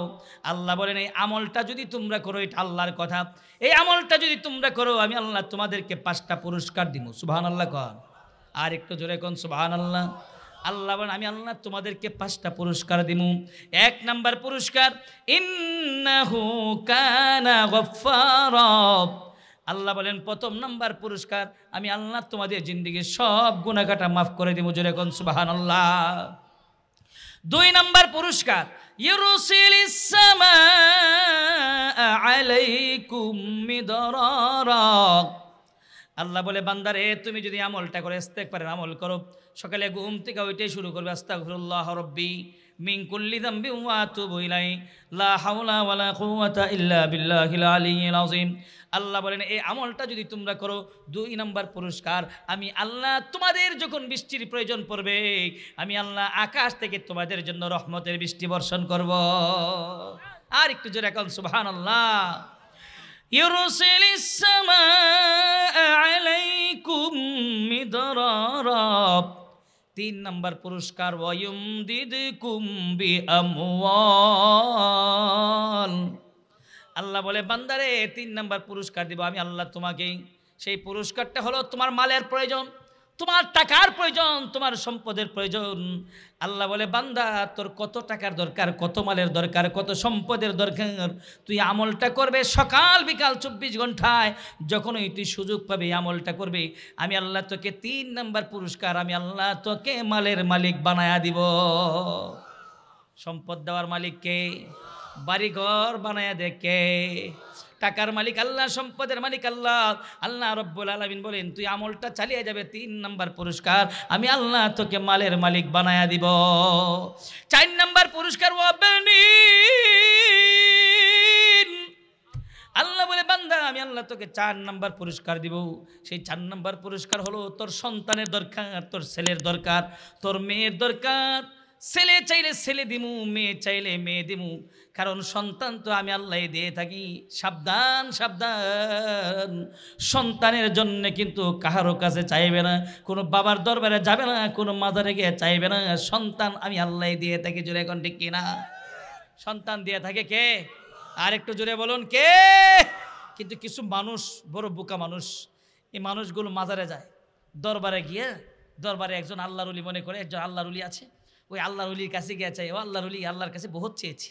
আল্লাহ বলেন এই আমলটা যদি তোমরা করো, এটা আল্লাহর কথা, এই আমলটা যদি তোমরা করো আমি আল্লাহ তোমাদেরকে 5টা পুরস্কার দিব। সুবহানাল্লাহ কন, আর একটু জোরে কোন সুবহানাল্লাহ। আল্লাহ বলেন আমি আল্লাহ তোমাদেরকে 5টা পুরস্কার দিমু। 1 নাম্বার পুরস্কার ইন্নাহু কানা গফফারা, আল্লাহ বলেন প্রথম নাম্বার পুরস্কার আমি আল্লাহ তোমাদের জিন্দেগির সব গুনাহগাটা মাফ করে দিব। জোরে কোন সুবহানাল্লাহ। 2 নাম্বার পুরস্কার ইউরসিলিস সামাআ আলাইকুম মিদরারা, আল্লাহ বলে বান্দারে তুমি যদি আমলটা করে ইস্তেগফারের আমল করো, সকালে ঘুম থেকে ওইটাই শুরু করবে আস্তাগফিরুল্লাহ রাব্বি মিন কুল্লি যামবি ওয়া আতুবু ইলাইহি লা হাওলা ওয়ালা কুওয়াতা ইল্লা বিল্লাহিল আলিয়্যিল আযীম। আল্লাহ বলেন এই আমলটা যদি তোমরা করো 2 নাম্বার পুরস্কার আমি আল্লাহ তোমাদের যখন বৃষ্টির প্রয়োজন পড়বে আমি আল্লাহ আকাশ থেকে তোমাদের জন্য রহমতের বৃষ্টি বর্ষণ করব। আর একটু জোরে কোন সুবহানাল্লাহ। ইউরসিলিস সামাআ আলাইকুম মিদরারা, 3 নাম্বার পুরস্কার ওয়ায়ুমদিদকুম বিআমওয়াল, আল্লাহ বলে বান্দারে 3 নাম্বার পুরস্কার দিব আমি আল্লাহ তোমাকে। সেই পুরস্কারটা হলো তোমার মালের প্রয়োজন, তোমার টাকার প্রয়োজন, তোমার সম্পদের প্রয়োজন। আল্লাহ বলে বান্দা তোর কত টাকার দরকার, কত মালের দরকার, কত সম্পদের দরকার, তুই আমলটা করবে সকাল বিকাল 24 ঘন্টায়, যখনই তুই সুযোগ পাবে আমলটা করবে আমি আল্লাহ তোকে 3 নাম্বার পুরস্কার আমি আল্লাহ তোকে মালের মালিক বানায়া দিব। সম্পদ দেওয়ার মালিক কে? বাড়িঘর বানায়া দে কে? টাকার মালিক আল্লাহ, সম্পদের মালিক আল্লাহ। আল্লাহ রব্বুল আলামিন বলেন তুই আমলটা চালিয়ে যাবে 3 নাম্বার পুরস্কার আমি আল্লাহ তোকে মালের মালিক বানায়া দিব। 4 নাম্বার পুরস্কার ওয়াবানিন, আল্লাহ বলে বান্দা আমি আল্লাহ তোকে 4 নাম্বার পুরস্কার দিব। সেই 4 নাম্বার পুরস্কার হলো তোর সন্তানের দরকার, তোর ছেলের দরকার, তোর মেয়ের দরকার। ছেলে চাইলে ছেলে দিমু, মেয়ে চাইলে মেয়ে দিমু, কারণ সন্তান তো আমি আল্লাহ দিয়ে থাকি। সাবধান সাবধান, সন্তানের জন্য কিন্তু কাহারো কাছে চাইবে না, কোনো বাবার দরবারে যাবে না, কোনো মাজারে গিয়ে চাইবে না, সন্তান আমি আল্লাহ দিয়ে থাকি। জোরে এখন ঠিক কিনা? সন্তান দিয়ে থাকে কে? আর একটু জোরে বলুন কে? কিন্তু কিছু মানুষ বড় বোকা মানুষ, এই মানুষগুলো মাজারে যায়, দরবারে গিয়ে দরবারে একজন আল্লাহর ওলি মনে করে একজন আল্লাহর ওলি আছে, ওই আল্লাহর ওলির কাছে গিয়ে চাই, ও আল্লাহর ওলি আল্লাহর কাছে বহুত চেয়েছি,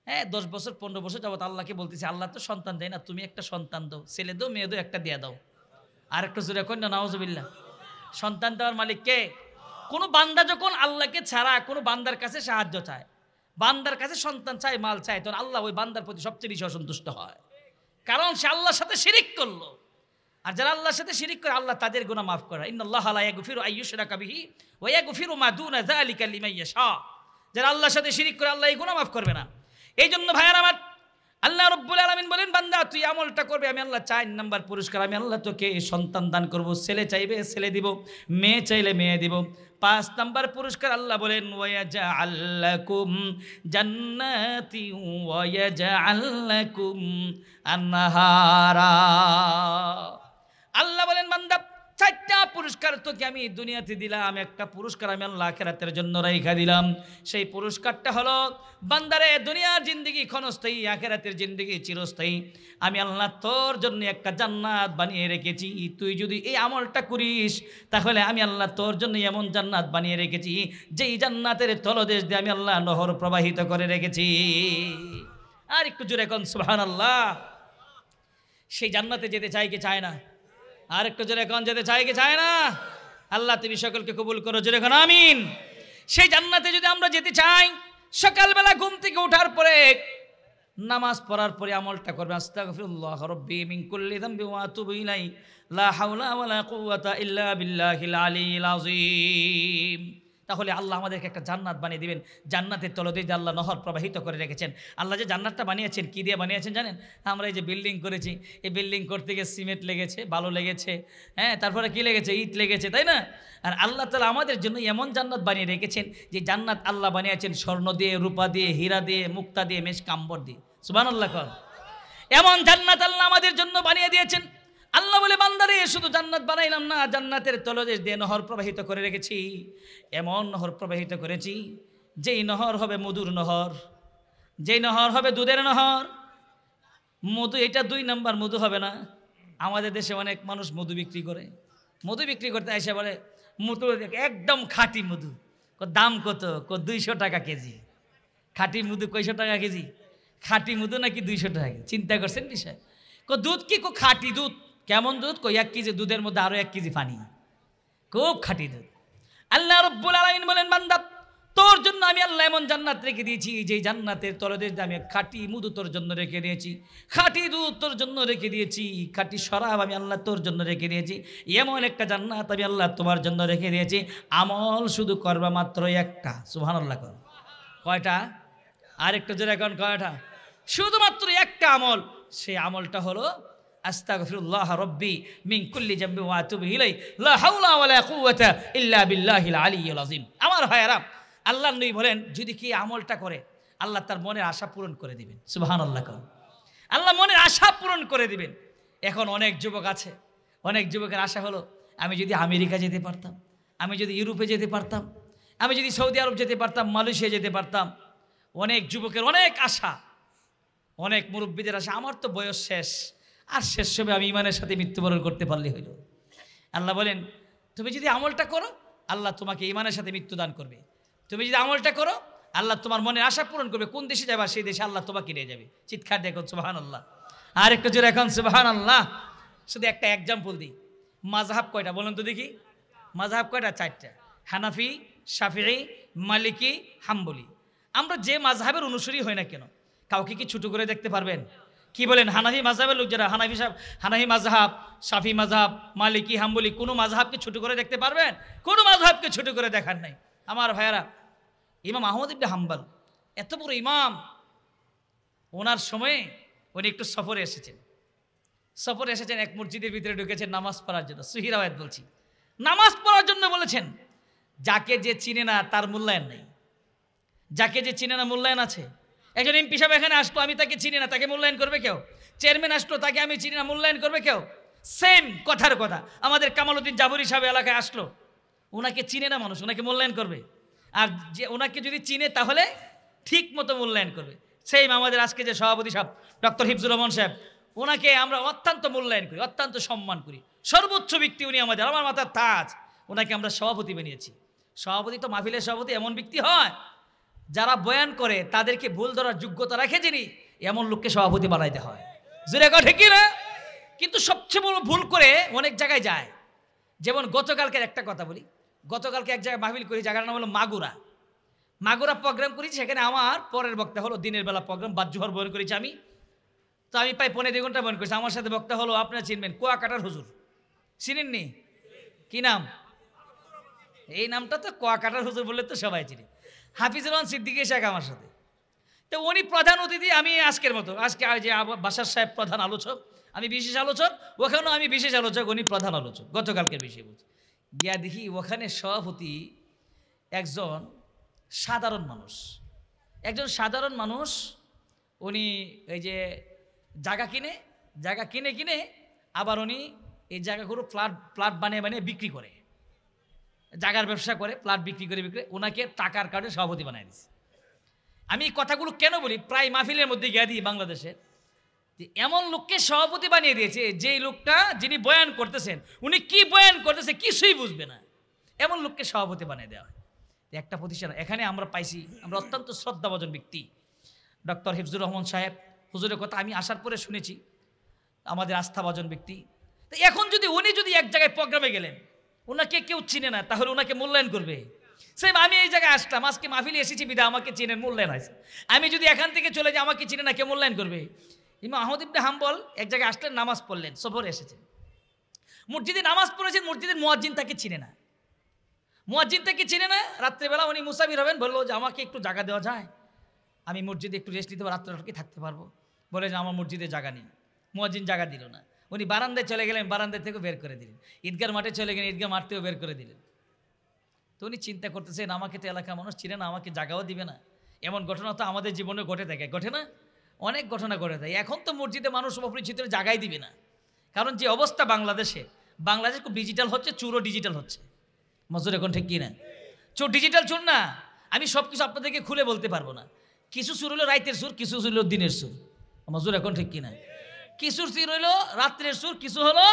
হ্যাঁ 10 বছর 15 বছর যাবত আল্লাহকে বলতেছি আল্লাহ তো সন্তান দেয় না, তুমি একটা সন্তান দাও, ছেলে দাও মেয়ে দাও, একটা দিয়ে দাও। আর একটু জোরে কন্যা নাউজুবিল্লাহ। সন্তান দেওয়ার মালিক কে? কোনো বান্দা যখন আল্লাহকে ছাড়া কোনো বান্দার কাছে সাহায্য চায়, বান্দার কাছে সন্তান চায়, মাল চায়, তখন আল্লাহ ওই বান্দার প্রতি সবচেয়ে বেশি অসন্তুষ্ট হয়, কারণ সে আল্লাহর সাথে শিরিক করলো। আর যারা আল্লাহর সাথে শিরিক করে আল্লাহ তাদের গুনাহ মাফ করে। ইন্নাল্লাহা লা ইয়াগফিরু আইয়ুশরাকা বিহি ওয়া ইয়াগফিরু মা দুনা যালিকা লিমান ইয়াশা। যারা আল্লাহর সাথে শিরিক করে আল্লাহ এই গুনাহ মাফ করবে না। এই জন্য ভাইয়ার আমার আল্লাহ রাব্বুল আলামিন বলেন বান্দা তুই আমলটা করবে আমি আল্লাহ 4 নাম্বার পুরস্কার আমি আল্লাহ তোকে সন্তান দান করব। ছেলে চাইবে ছেলে দিব, মেয়ে চাইলে মেয়ে দিব। 5 নাম্বার পুরস্কার আল্লাহ বলেন ওয়ায়াজআল লাকুম জান্নাতি ওয়ায়াজআল লাকুম আনহারা। আল্লাহ বলেন বান্দা চারটা পুরস্কার তোকে আমি দুনিয়াতে দিলাম, একটা পুরস্কার আমি আল্লাহ আখিরাতের জন্য রাইখা দিলাম। সেই পুরস্কারটা হলো, বান্দারে দুনিয়ার জিন্দেগি ক্ষণস্থায়ী, আখিরাতের জিন্দেগি চিরস্থায়ী। আমি আল্লাহ তোর জন্য একটা জান্নাত বানিয়ে রেখেছি। তুই যদি এই আমলটা করিস তাহলে আমি আল্লাহ তোর জন্য এমন জান্নাত বানিয়ে রেখেছি, যেই জান্নাতের তলদেশ দিয়ে আমি আল্লাহ নহর প্রবাহিত করে রেখেছি। আর একটু জোরে কোন সুবহানাল্লাহ। সেই জান্নাতে যেতে চাই কি চায় না? আর একটু জোরে কোন যেতে চাই কি চায় না? আল্লাহ তুমি সকলকে কবুল করো, জোরে কোন আমিন। সেই জান্নাতে যদি আমরা যেতে চাই, সকালবেলা ঘুম থেকে ওঠার পরে নামাজ পড়ার পরে আমলটা করবে, আস্তাগফিরুল্লাহ রাব্বি মিন কুল্লি যামবি ওয়া আতুবু ইলাইহি লা হাওলা ওয়ালা কুওয়াতা ইল্লা বিল্লাহিল আলিয়্যিল আযীম। তাহলে আল্লাহ আমাদেরকে একটা জান্নাত বানিয়ে দিবেন। জান্নাতের তলদেশ দিয়ে আল্লাহ নহর প্রবাহিত করে রেখেছেন। আল্লাহ যে জান্নাতটা বানিয়েছেন, কি দিয়ে বানিয়েছেন জানেন? আমরা এই যে বিল্ডিং করেছি, এই বিল্ডিং করতে গিয়ে সিমেন্ট লেগেছে, বালু লেগেছে, হ্যাঁ, তারপরে কি লেগেছে? ইট লেগেছে, তাই না? আর আল্লাহ তাআলা আমাদের জন্য এমন জান্নাত বানিয়ে রেখেছেন, যে জান্নাত আল্লাহ বানিয়েছেন স্বর্ণ দিয়ে, রূপা দিয়ে, হীরা দিয়ে, মুক্তা দিয়ে, মেশকাম্বর দিয়ে। সুবহানাল্লাহ কর। এমন জান্নাত আল্লাহ আমাদের জন্য বানিয়ে দিয়েছেন। আল্লাহ বলে, বান্দারে শুধু জান্নাত বানাইলাম না, জান্নাতের তলদেশ দিয়ে নহর প্রবাহিত করে রেখেছি। এমন নহর প্রবাহিত করেছি, যেই নহর হবে মধুর নহর, যেই নহর হবে দুধের নহর। মধু এটা 2 নম্বর মধু হবে না। আমাদের দেশে অনেক মানুষ মধু বিক্রি করে, মধু বিক্রি করতে এসে বলে মধু একদম খাঁটি মধু। দাম কত? 200 টাকা কেজি। খাঁটি মধু কয়শো টাকা কেজি? খাঁটি মধু নাকি 200 টাকা? চিন্তা করছেন বিষয়? দুধ কি খাঁটি দুধ? কেমন দুধ? 1 কেজি দুধের মধ্যে আরো 1 কেজি পানি, খুব খাঁটি দুধ। আল্লাহ রাব্বুল আলামিন বলেন, বান্দা তোর জন্য আমি আল্লাহ এমন জান্নাত রেখে দিয়েছি, যে জান্নাতের তলদেশ দিয়ে আমি খাঁটি মধু তোর জন্য রেখে দিয়েছি, খাঁটি দুধ তোর জন্য রেখে দিয়েছি, খাঁটি শরাব আমি আল্লাহ তোর জন্য রেখে দিয়েছি। এমন একটা জান্নাত আমি আল্লাহ তোমার জন্য রেখে দিয়েছি। আমল শুধু করবা মাত্র একটা। সুবহানাল্লাহ কর। কয়টা? আরেকটু জোরে এখন, কয়টা? শুধুমাত্র একটা আমল। সেই আমলটা হলো আস্তাগফিরুল্লাহ রাব্বি মিন কুল্লি যামবি ওয়া আতুবু ইলাইহি লা হাওলা ওয়ালা কুওয়াতা ইল্লা বিল্লাহিল আলিয়্যিল আযীম। আমার ভাইয়েরা, আল্লাহর নবী বলেন, যদি কি আমলটা করে আল্লাহ তার মনের আশা পূরণ করে দিবেন। সুবহানাল্লাহ। আল্লাহ মনের আশা পূরণ করে দিবেন। এখন অনেক যুবক আছে, অনেক যুবকের আশা হলো, আমি যদি আমেরিকা যেতে পারতাম, আমি যদি ইউরোপে যেতে পারতাম, আমি যদি সৌদি আরব যেতে পারতাম, মালয়েশিয়া যেতে পারতাম। অনেক যুবকের অনেক আশা, অনেক মুরব্বীদের আশা, আমার তো বয়স শেষ, আর শেষ সময় আমি ইমানের সাথে মৃত্যুবরণ করতে পারলে হইল। আল্লাহ বলেন, তুমি যদি আমলটা করো আল্লাহ তোমাকে ইমানের সাথে মৃত্যু দান করবে। তুমি যদি আমলটা করো আল্লাহ তোমার মনের আশা পূরণ করবে। কোন দেশে যাবা সেই দেশে আল্লাহ তোমাকে নিয়ে যাবে। চিৎকার দেখুন সুবহানাল্লাহ। আর একটু জোরে এখন সুবহানাল্লাহ। শুধু একটা এক্সাম্পল দিই। মাযহাব কয়টা বলুন তো দেখি? মাযহাব কয়টা? 4টা। হানাফি, শাফিঈ, মালিকি, হাম্বলি। আমরা যে মাযহাবের অনুসারী হই না কেন, কাউকে কি ছোট করে দেখতে পারবেন? কি বলেন? হানাফি মাযহাবের লোক যারা, হানাফি মাযহাব, শাফি মাযহাব, মালিকি, হাম্বলি, কোনো মাযহাবকে ছোট করে দেখতে পারবেন? কোনো মাযহাবকে ছোট করে দেখার নাই। আমার ভাইয়েরা, ইমাম আহমদ ইবনে হাম্বল এত বড় ইমাম, ওনার সময়ে উনি একটু সফরে এসেছেন। সফরে এসেছেন, এক মসজিদের ভিতরে ঢুকেছেন নামাজ পড়ার জন্য। সহিহ রাওয়ায়াত বলছি, নামাজ পড়ার জন্য বলেছেন। যাকে যে চিনে না তার মূল্যায়ন নেই। যাকে যে চিনে না মূল্যায়ন আছে। একজন এমপি সাহেব এখানে আসলো, আমি তাকে চিনি না, তাকে মূল্যায়ন করবে কেউ? চেয়ারম্যান আসলো, তাকে আমি চিনি না, মূল্যায়ন করবে কেউ? সেম কথার কথা। আমাদের কামালউদ্দিন জাবরি সাহেব এলাকায় আসলো, ওনাকে চিনে না মানুষ, ওনাকে মূল্যায়ন করবে? আর যে ওনাকে যদি চিনে তাহলে ঠিক মতো মূল্যায়ন করবে। সেম আমাদের আজকে যে সভাপতি সাহেব ডক্টর হিফজুর রহমান সাহেব, ওনাকে আমরা অত্যন্ত মূল্যায়ন করি, অত্যন্ত সম্মান করি। সর্বোচ্চ ব্যক্তি উনি আমাদের, আমার মাথার তাজ। ওনাকে আমরা সভাপতি বানিয়েছি। সভাপতি তো মাহফিলের সভাপতি এমন ব্যক্তি হয়, যারা বয়ান করে তাদেরকে ভুল ধরার যোগ্যতা রাখে যিনি, এমন লোককে সভাপতি বানাইতে হয়। জোরে কথা ঠিক না? কিন্তু সবচেয়ে বড় ভুল করে অনেক জায়গায় যায়। যেমন গতকালকের একটা কথা বলি। গতকালকে এক জায়গায় মাহফিল করি, জায়গার নাম হলো মাগুরা। মাগুরা প্রোগ্রাম করেছি, সেখানে আমার পরের বক্তা হলো দিনের বেলা প্রোগ্রাম, বাদ-জোহর বয়ান করেছি আমি। তো আমি প্রায় 1.5-2 ঘন্টা বয়ান করেছি। আমার সাথে বক্তা হলো, আপনারা চিনবেন, কুয়াকাটার হুজুর। চিনেননি? কি নাম? এই নামটা তো কুয়াকাটার হুজুর বললে তো সবাই চিনি। হাফিজুর রহমান সিদ্দিকী শেখ আমার সাথে। তো উনি প্রধান অতিথি, আমি আজকের মতো, আজকে যে বাসার সাহেব প্রধান আলোচক, আমি বিশেষ আলোচক, ওখানেও আমি বিশেষ আলোচক, উনি প্রধান আলোচক। গতকালকের বিষয়ে বলছি। গিয়া দেখি ওখানে সভাপতি একজন সাধারণ মানুষ। একজন সাধারণ মানুষ, উনি এই যে জায়গা কিনে আবার উনি এই জায়গাগুলো প্লাট বানিয়ে বানিয়ে বিক্রি করে, জায়গার ব্যবসা করে, প্লাট বিক্রি করে ওনাকে টাকার কার্ডে সভাপতি বানায় দিচ্ছে। আমি এই কথাগুলো কেন বলি, প্রায় মাহফিলের মধ্যে গিয়ে দিই বাংলাদেশে, এমন লোককে সভাপতি বানিয়ে দিয়েছে যেই লোকটা যিনি বয়ান করতেছেন উনি কি বয়ান করতেছে কিছুই বুঝবে না, এমন লোককে সভাপতি বানিয়ে দেওয়া হয়। একটা প্রতিষ্ঠান এখানে আমরা পাইছি, আমরা অত্যন্ত শ্রদ্ধাভাজন ব্যক্তি ডক্টর হিফজুর রহমান সাহেব হুজুরের কথা আমি আসার পরে শুনেছি, আমাদের আস্থাভাজন ব্যক্তি। তো এখন যদি উনি যদি এক জায়গায় প্রোগ্রামে গেলেন, ওনাকে কেউ চিনে না, তাহলে ওনাকে মূল্যায়ন করবে। সেম আমি এই জায়গায় আসলাম, আজকে মাহফিলে এসেছি বিদা আমাকে চিনেন, মূল্যায়ন হয়েছে। আমি যদি এখান থেকে চলে যাই আমাকে চিনে না, কে মূল্যায়ন করবে? ইমাম আহমদ ইবনে হাম্বল এক জায়গায় আসলেন, নামাজ পড়লেন, সফরে এসেছেন, মসজিদে নামাজ পড়েছেন, মসজিদের মুয়াজ্জিন তাকে চিনে না, মুয়াজ্জিন তাকে চিনে না। রাত্রেবেলা উনি মুসাফির হবেন, বললো যে আমাকে একটু জায়গা দেওয়া যায়, আমি মসজিদে একটু রেস্ট নিতে পারবো, রাত্রে থাকতে পারবো। বলে যে আমার মসজিদে জায়গা নেই, মুয়াজ্জিন জায়গা দিল না। উনি বারান্দায় চলে গেলেন, বারান্দায় থেকে বের করে দিলেন। ঈদগার মাঠে চলে গেলেন, ঈদগাহ মাঠ থেকেও বের করে দিলেন। তো উনি চিন্তা করতেছেন আমাকে তো এলাকার মানুষ চিনে না, আমাকে জায়গাও দিবে না। এমন ঘটনা তো আমাদের জীবনে ঘটে থাকে, ঘটে না? অনেক ঘটনা ঘটে থাকে। এখন তো মসজিদে মানুষ অপরিচিত জায়গায় দিবে না, কারণ যে অবস্থা বাংলাদেশ খুব ডিজিটাল হচ্ছে, চুরও ডিজিটাল হচ্ছে। মজুর এখন ঠিক কি না? চোর ডিজিটাল চোর না। আমি সব কিছু আপনাদেরকে খুলে বলতে পারবো না। কিছু সুর হলো রাতের সুর, কিছু সুর হলো দিনের সুর। মজুর এখন ঠিক কি না? কিছু সুর হলো রাত্রের সুর, কিছু হলো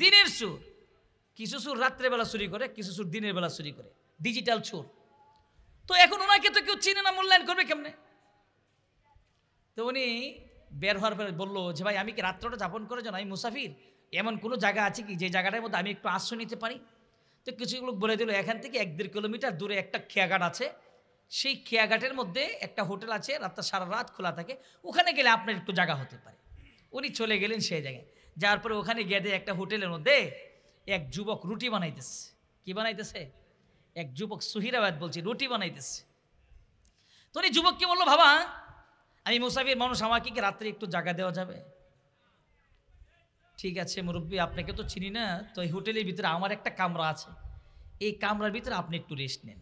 দিনের সুর। কিছু সুর রাত্রেবেলা চুরি করে, কিছু সুর দিনের বেলা চুরি করে, ডিজিটাল সুর। তো এখন ওনাকে তো কেউ চিনে না, মূল্যায়ন করবে কেমনে? তো উনি বের হওয়ার পরে বললো যে ভাই আমি কি রাত্রটা যাপন করে যান, আমি মুসাফির, এমন কোনো জায়গা আছে কি যে জায়গাটার মধ্যে আমি একটু আশ্রয় নিতে পারি? তো কিছু লোক বলে দিল এখান থেকে 1-1.5 কিলোমিটার দূরে একটা খেয়াঘাট আছে, সেই খেয়াঘাটের মধ্যে একটা হোটেল আছে, রাতটা সারা রাত খোলা থাকে, ওখানে গেলে আপনার একটু জায়গা হতে পারে। উনি চলে গেলেন সেই জায়গায়। যাওয়ার পরে ওখানে গিয়ে একটা হোটেলের মধ্যে এক যুবক রুটি বানাইতেছে। কি বানাইতেছে? এক যুবক, সুহিরাবাদ বলছি, রুটি বানাইতেছে। তো উনি যুবককে বললো বাবা আমি মুসাফির মানুষ, আমাকে কি রাত্রে একটু জায়গা দেওয়া যাবে? ঠিক আছে মুরব্বী, আপনাকে তো চিনি না, তো এই হোটেলের ভিতরে আমার একটা কামরা আছে, এই কামরার ভিতরে আপনি একটু রেস্ট নেন।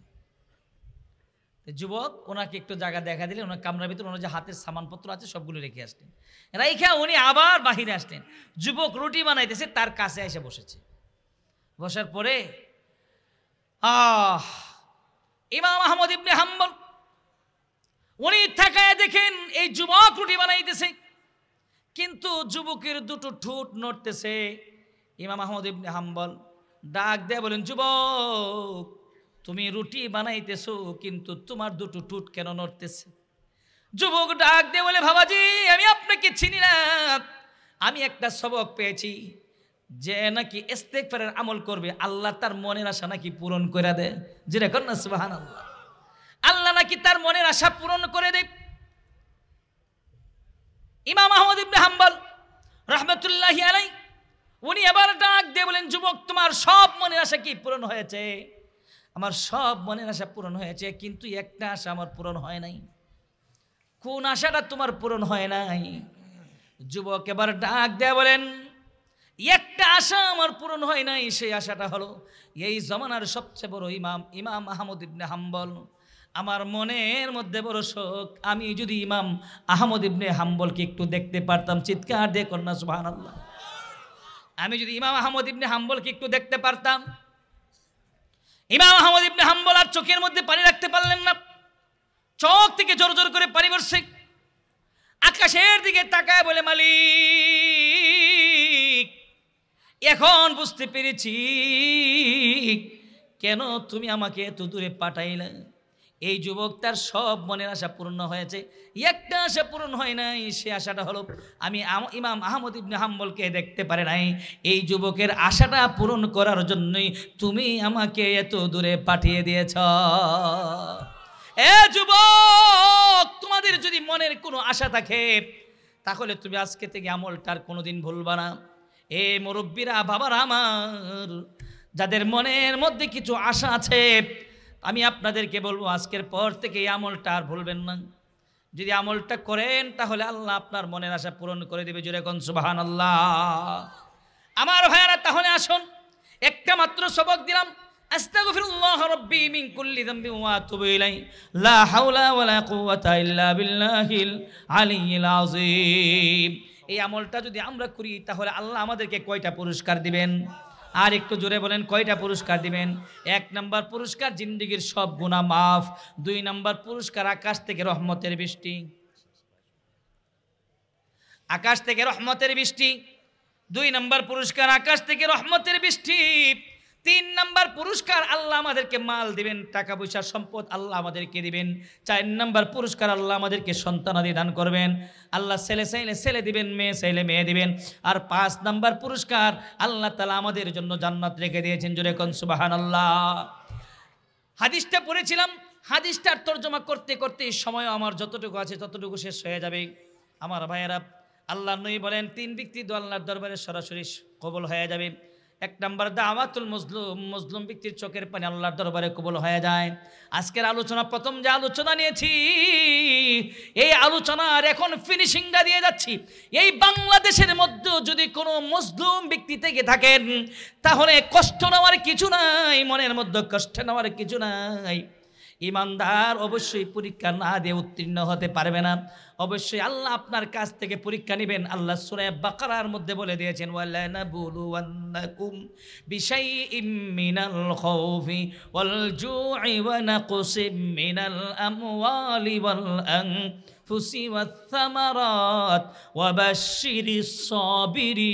যুবক ওনাকে একটু জায়গা দেখা দিলেন, ওনার কামরার ভিতরে ওনার যে হাতের সামানপত্র আছে সবগুলো রেখে আসলেন। রাইখা উনি আবার বাহিরে আসলেন। যুবক রুটি বানাইতেছে, তার কাছে এসে বসেছে। বসার পরে ইমাম আহমদ ইবনে হাম্বল উনি তাকায় দেখেন এই যুবক রুটি বানাইতেছে, কিন্তু যুবকের দুটো ঠোঁট নড়তেছে। ইমাম আহমদ ইবনে হাম্বল ডাক দেয়া বলেন, যুবক তুমি রুটি বানাইতেছো কিন্তু তোমার দুটো ঠোঁট কেন নড়তেছে? যুবক ডাক দিয়ে বলে, বাবাজি আমি আপনাকে চিনি না, আমি একটা সবক পেয়েছি যে নাকি ইস্তেগফারের আমল করবে আল্লাহ তার মনের আশা নাকি পূরণ করে দেয়। যেটা কর না সুবহানাল্লাহ, আল্লাহ নাকি তার মনের আশা পূরণ করে দেয়। ইমাম আহমদ ইবনে হাম্বল রাহমাতুল্লাহি আলাইহি উনি আবার ডাক দিয়ে বলেন, যুবক তোমার সব মনের আশা কি পূরণ হয়েছে? আমার সব মনের আশা পূরণ হয়েছে, কিন্তু একটা আশা আমার পূরণ হয় নাই। কোন আশাটা তোমার পূরণ হয় নাই? যুবক এবার ডাক দেয়া বলেন, একটা আশা আমার পূরণ হয় নাই, সেই আশাটা হলো এই জমানার সবচেয়ে বড় ইমাম আহমদ ইবনে হাম্বল। আমার মনের মধ্যে বড় শোক, আমি যদি ইমাম আহমদ ইবনে হাম্বলকে একটু দেখতে পারতাম। চিৎকার দিয়ে কন্যা সুবহানাল্লাহ। আমি যদি ইমাম আহমদ ইবনে হাম্বলকে একটু দেখতে পারতাম। ইমাম আহমদ ইবনে হাম্বল আর চোখের মধ্যে পানি রাখতে পারলেন না, চোখ থেকে জোর জোর করে পানি পড়ছে। আকাশের দিকে তাকায় বলে, মালিক এখন বুঝতে পেরেছি কেন তুমি আমাকে এত দূরে পাঠাইলে। এই যুবক তার সব মনের আশা পূর্ণ হয়েছে, একটা আশা পূরণ হয় নাই, সে আশাটা হলো আমি ইমাম আহমদ ইবনে হাম্বলকে দেখতে পারে নাই। এই যুবকের আশাটা পূরণ করার জন্যই তুমি আমাকে এত দূরে পাঠিয়ে দিয়েছ। এ যুবক, তোমাদের যদি মনের কোনো আশা থাকে তাহলে তুমি আজকে থেকে আমলটার কোনোদিন ভুলবা না। এ মুরব্বীরা, বাবারা আমার, যাদের মনের মধ্যে কিছু আশা আছে, আমি আপনাদেরকে বলবো আজকের পর থেকে এই আমলটা আর ভুলবেন না। যদি আমলটা করেন তাহলে আল্লাহ আপনার মনের আশা পূরণ করে দেবে। জোরে কোন সুবহানাল্লাহ। আমার ভাইয়ারা, তাহলে আসুন একটা মাত্র সবক দিলাম, আস্তাগফিরুল্লাহ রাব্বি মিন কুল্লি যামবি ওয়া আতুবু ইলাইহি, লা হাওলা ওয়ালা কুওয়াতা ইল্লা বিল্লাহিল আলিয়্যিল আযীম। এই আমলটা যদি আমরা করি তাহলে আল্লাহ আমাদেরকে কয়টা পুরস্কার দিবেন? আর একটু জোরে বলেন, কয়টা পুরস্কার দিবেন? 1 নাম্বার পুরস্কার জিন্দেগীর সব গুনাহ মাফ। 2 নাম্বার পুরস্কার আকাশ থেকে রহমতের বৃষ্টি, আকাশ থেকে রহমতের বৃষ্টি। 2 নাম্বার পুরস্কার আকাশ থেকে রহমতের বৃষ্টি। 3 নাম্বার পুরস্কার আল্লাহ আমাদেরকে মাল দিবেন, টাকা পয়সা সম্পদ আল্লাহ আমাদেরকে দিবেন। 4 নাম্বার পুরস্কার আল্লাহ আমাদেরকে সন্তানাদি দান করবেন। আল্লাহ ছেলে চাইলে ছেলে দিবেন, মেয়ে চাইলে মেয়ে দিবেন। আর 5 নাম্বার পুরস্কার আল্লাহ তাআলা আমাদের জন্য জান্নাত রেখে দিয়েছেন। জোরে কোন সুবহানাল্লাহ। হাদিসটা পড়েছিলাম, হাদিসটার তরজমা করতে করতে সময় আমার যতটুকু আছে ততটুকু শেষ হয়ে যাবে। আমার ভাইয়েরা, আল্লাহ নবী বলেন 3 ব্যক্তি দোয়া আল্লাহর দরবারে সরাসরি কবুল হয়ে যাবে। 1 নাম্বার দাওয়াতুল মজলুম, মজলুম ব্যক্তির চোখের পানি আল্লাহর দরবারে কবুল হয়ে যায়। আজকের আলোচনা, প্রথম যে আলোচনা নিয়েছি, এই আলোচনার এখন ফিনিশিংটা দিয়ে যাচ্ছি। এই বাংলাদেশের মধ্যে যদি কোনো মজলুম ব্যক্তি থেকে থাকেন তাহলে কষ্ট নেওয়ার কিছু নাই, মনের মধ্যে কষ্ট নেওয়ার কিছু নাই। ইমানদার অবশ্যই পরীক্ষা না দিয়ে উত্তীর্ণ হতে পারবে না। অবশ্যই আল্লাহ আপনার কাছ থেকে পরীক্ষা নেবেন। আল্লাহ সূরা বাকারার মধ্যে বলে দিয়েছেন, ওয়ালা নাবলুওয়ান্নাকুম বিশাইইম মিনাল খাউফি ওয়াল জু'i ওয়া নাকসিম মিনাল আমওয়ালি ওয়াল আনফুসি ওয়াথ থামারাত ওয়া বাশশিরিস সাবিরিন।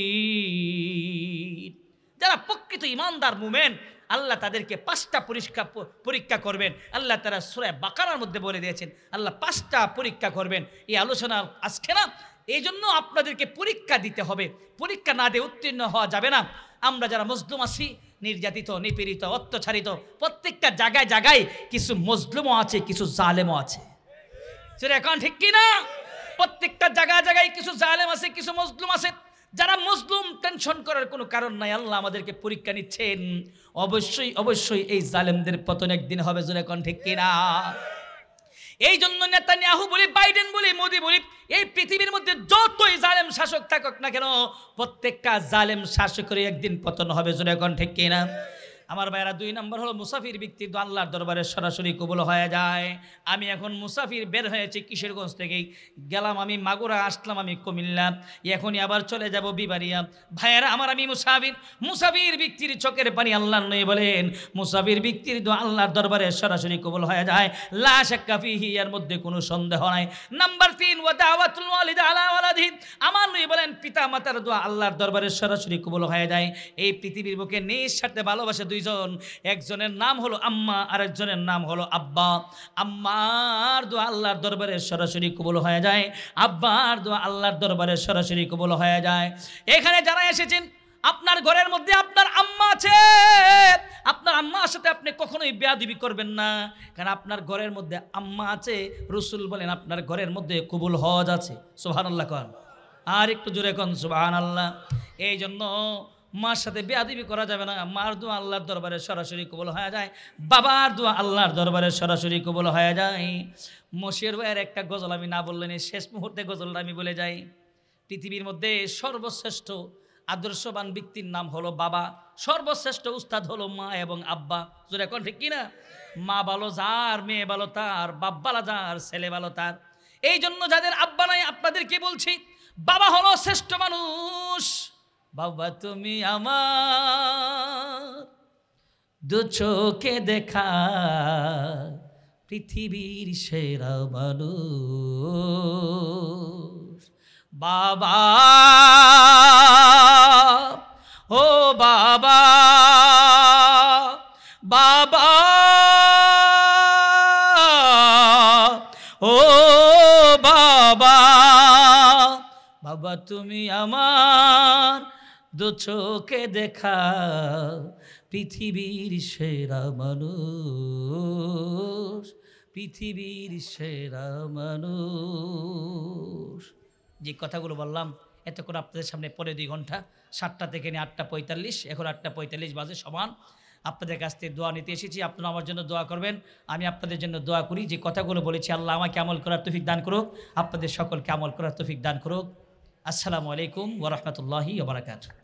যারা প্রকৃত ইমানদার মুমিন, আল্লাহ তাদেরকে 5টা পরীক্ষা করবেন। আল্লাহ তারা সূরা বাকারার মধ্যে বলে দিয়েছেন, আল্লাহ 5টা পরীক্ষা করবেন। এই আলোচনা আজকে না, এই জন্য আপনাদেরকে পরীক্ষা দিতে হবে। পরীক্ষা না দিয়ে উত্তীর্ণ হওয়া যাবে না। আমরা যারা মজলুম আছি, নির্যাতিত, নিপীড়িত, অত্যাচারিত, প্রত্যেকটা জায়গায় জায়গায় কিছু মজলুমও আছে, কিছু জালেমও আছে। সেটা এখন ঠিক কি না? প্রত্যেকটা জায়গায় জায়গায় কিছু জালেম আছে, কিছু মজলুম আছে। যারা মজলুম, টেনশন করার কোনো কারণ নাই, আল্লাহ আমাদেরকে পরীক্ষা নিচ্ছেন। অবশ্যই অবশ্যই এই জালেমদের পতন একদিন হবে। জোরে এখন ঠিক কিনা? এই জন্য নেতানিয়াহু বলি, বাইডেন বলি, মোদি বলি, এই পৃথিবীর মধ্যে যতই জালেম শাসক থাকুক না কেন, প্রত্যেকটা জালেম শাসকের একদিন পতন হবে। জোরে এখন ঠিক কিনা? আমার ভাইরা, 2 নম্বর হলো মুসাফির ব্যক্তি তো আল্লাহর দরবারে সরাসরি কবুল হয়ে যায়। আমি এখন মুসাফির, বের হয়েছি কিশোরগঞ্জ থেকে, গেলাম আমি মাগুরা, আসলাম আমি কুমিল্লা, এখনই আবার চলে যাব বিবাড়িয়া। ভাইয়েরা আমার, আমি মুসাফির ব্যক্তির চোখের পানি আল্লাহর নবী বলেন, মুসাফির ব্যক্তির দোয়া আল্লাহর দরবারে সরাসরি কবুল হয়ে যায়। লা শাক্কা ফিহি, এর মধ্যে কোনো সন্দেহ নাই। নাম্বার 3, ওয়া দাওয়াতুল ওয়ালিদ আলা ওয়ালাদিহি, আমার নবী বলেন পিতা মাতার দোয়া আল্লাহর দরবারে সরাসরি কবুল হয়ে যায়। এই পৃথিবীর বুকে নিজ সাথে ভালোবাসে 2 জন, একজনের নাম হলো আম্মা, আরেকজনের নাম হলো আব্বা। আম্মার দোয়া আল্লাহর দরবারে সরাসরি কবুল হয়ে যায়, আব্বার দোয়া আল্লাহর দরবারে সরাসরি কবুল হয়ে যায়। এখানে যারা এসেছেন, আপনার ঘরের মধ্যে আপনার আম্মা আছে, আপনার আম্মার সাথে আপনি কখনোই বেয়াদবি করবেন না, কারণ আপনার ঘরের মধ্যে আম্মা আছে। রাসূল বলেন আপনার ঘরের মধ্যে কবুল হজ আছে। সুবহানাল্লাহ কোন, আর একটু জোরে কোন সুবহানাল্লাহ। এই জন্য মার সাথে বেয়াদবি করা যাবে না। মার দোয়া আল্লাহর দরবারে সরাসরি কবুল হয়ে যায়, বাবার দোয়া আল্লাহর দরবারে সরাসরি কবুল হয়ে যায়। মশির ভাইয়ের একটা গজল আমি না বললেন, শেষ মুহূর্তে গজলটা আমি বলে যাই। পৃথিবীর মধ্যে সর্বশ্রেষ্ঠ আদর্শবান ব্যক্তির নাম হলো বাবা, সর্বশ্রেষ্ঠ উস্তাদ হলো মা এবং আব্বা। জোরে এখন ঠিক কিনা? মা ভালো যার, মেয়ে ভালো তার, বাপ ভালো যার, ছেলে ভালো তার। এই জন্য যাদের আব্বা নাই, আপনাদেরকে বলছি, বাবা হলো শ্রেষ্ঠ মানুষ। বাবা তুমি আমার 2 চোখে দেখা পৃথিবীর সেরা মানুষ। বাবা, ও বাবা, বাবা, ও বাবা, বাবা তুমি আমার 2 চোখে দেখা পৃথিবীর সেরা মানুষ, পৃথিবীর সেরা মানুষ। যে কথাগুলো বললাম এতক্ষণ আপনাদের সামনে পরে 2 ঘন্টা, 7টা থেকে নিয়ে 8টা 45, এখন 8টা 45 বাজে সমান। আপনাদের কাছ থেকে দোয়া নিতে এসেছি, আপনারা আমার জন্য দোয়া করবেন, আমি আপনাদের জন্য দোয়া করি। যে কথাগুলো বলেছি আল্লাহ আমাকে আমল করার তৌফিক দান করুক, আপনাদের সকলকে আমল করার তৌফিক দান করুক। আসসালামু আলাইকুম ওয়া রাহমাতুল্লাহি ওয়া বারাকাতুহু।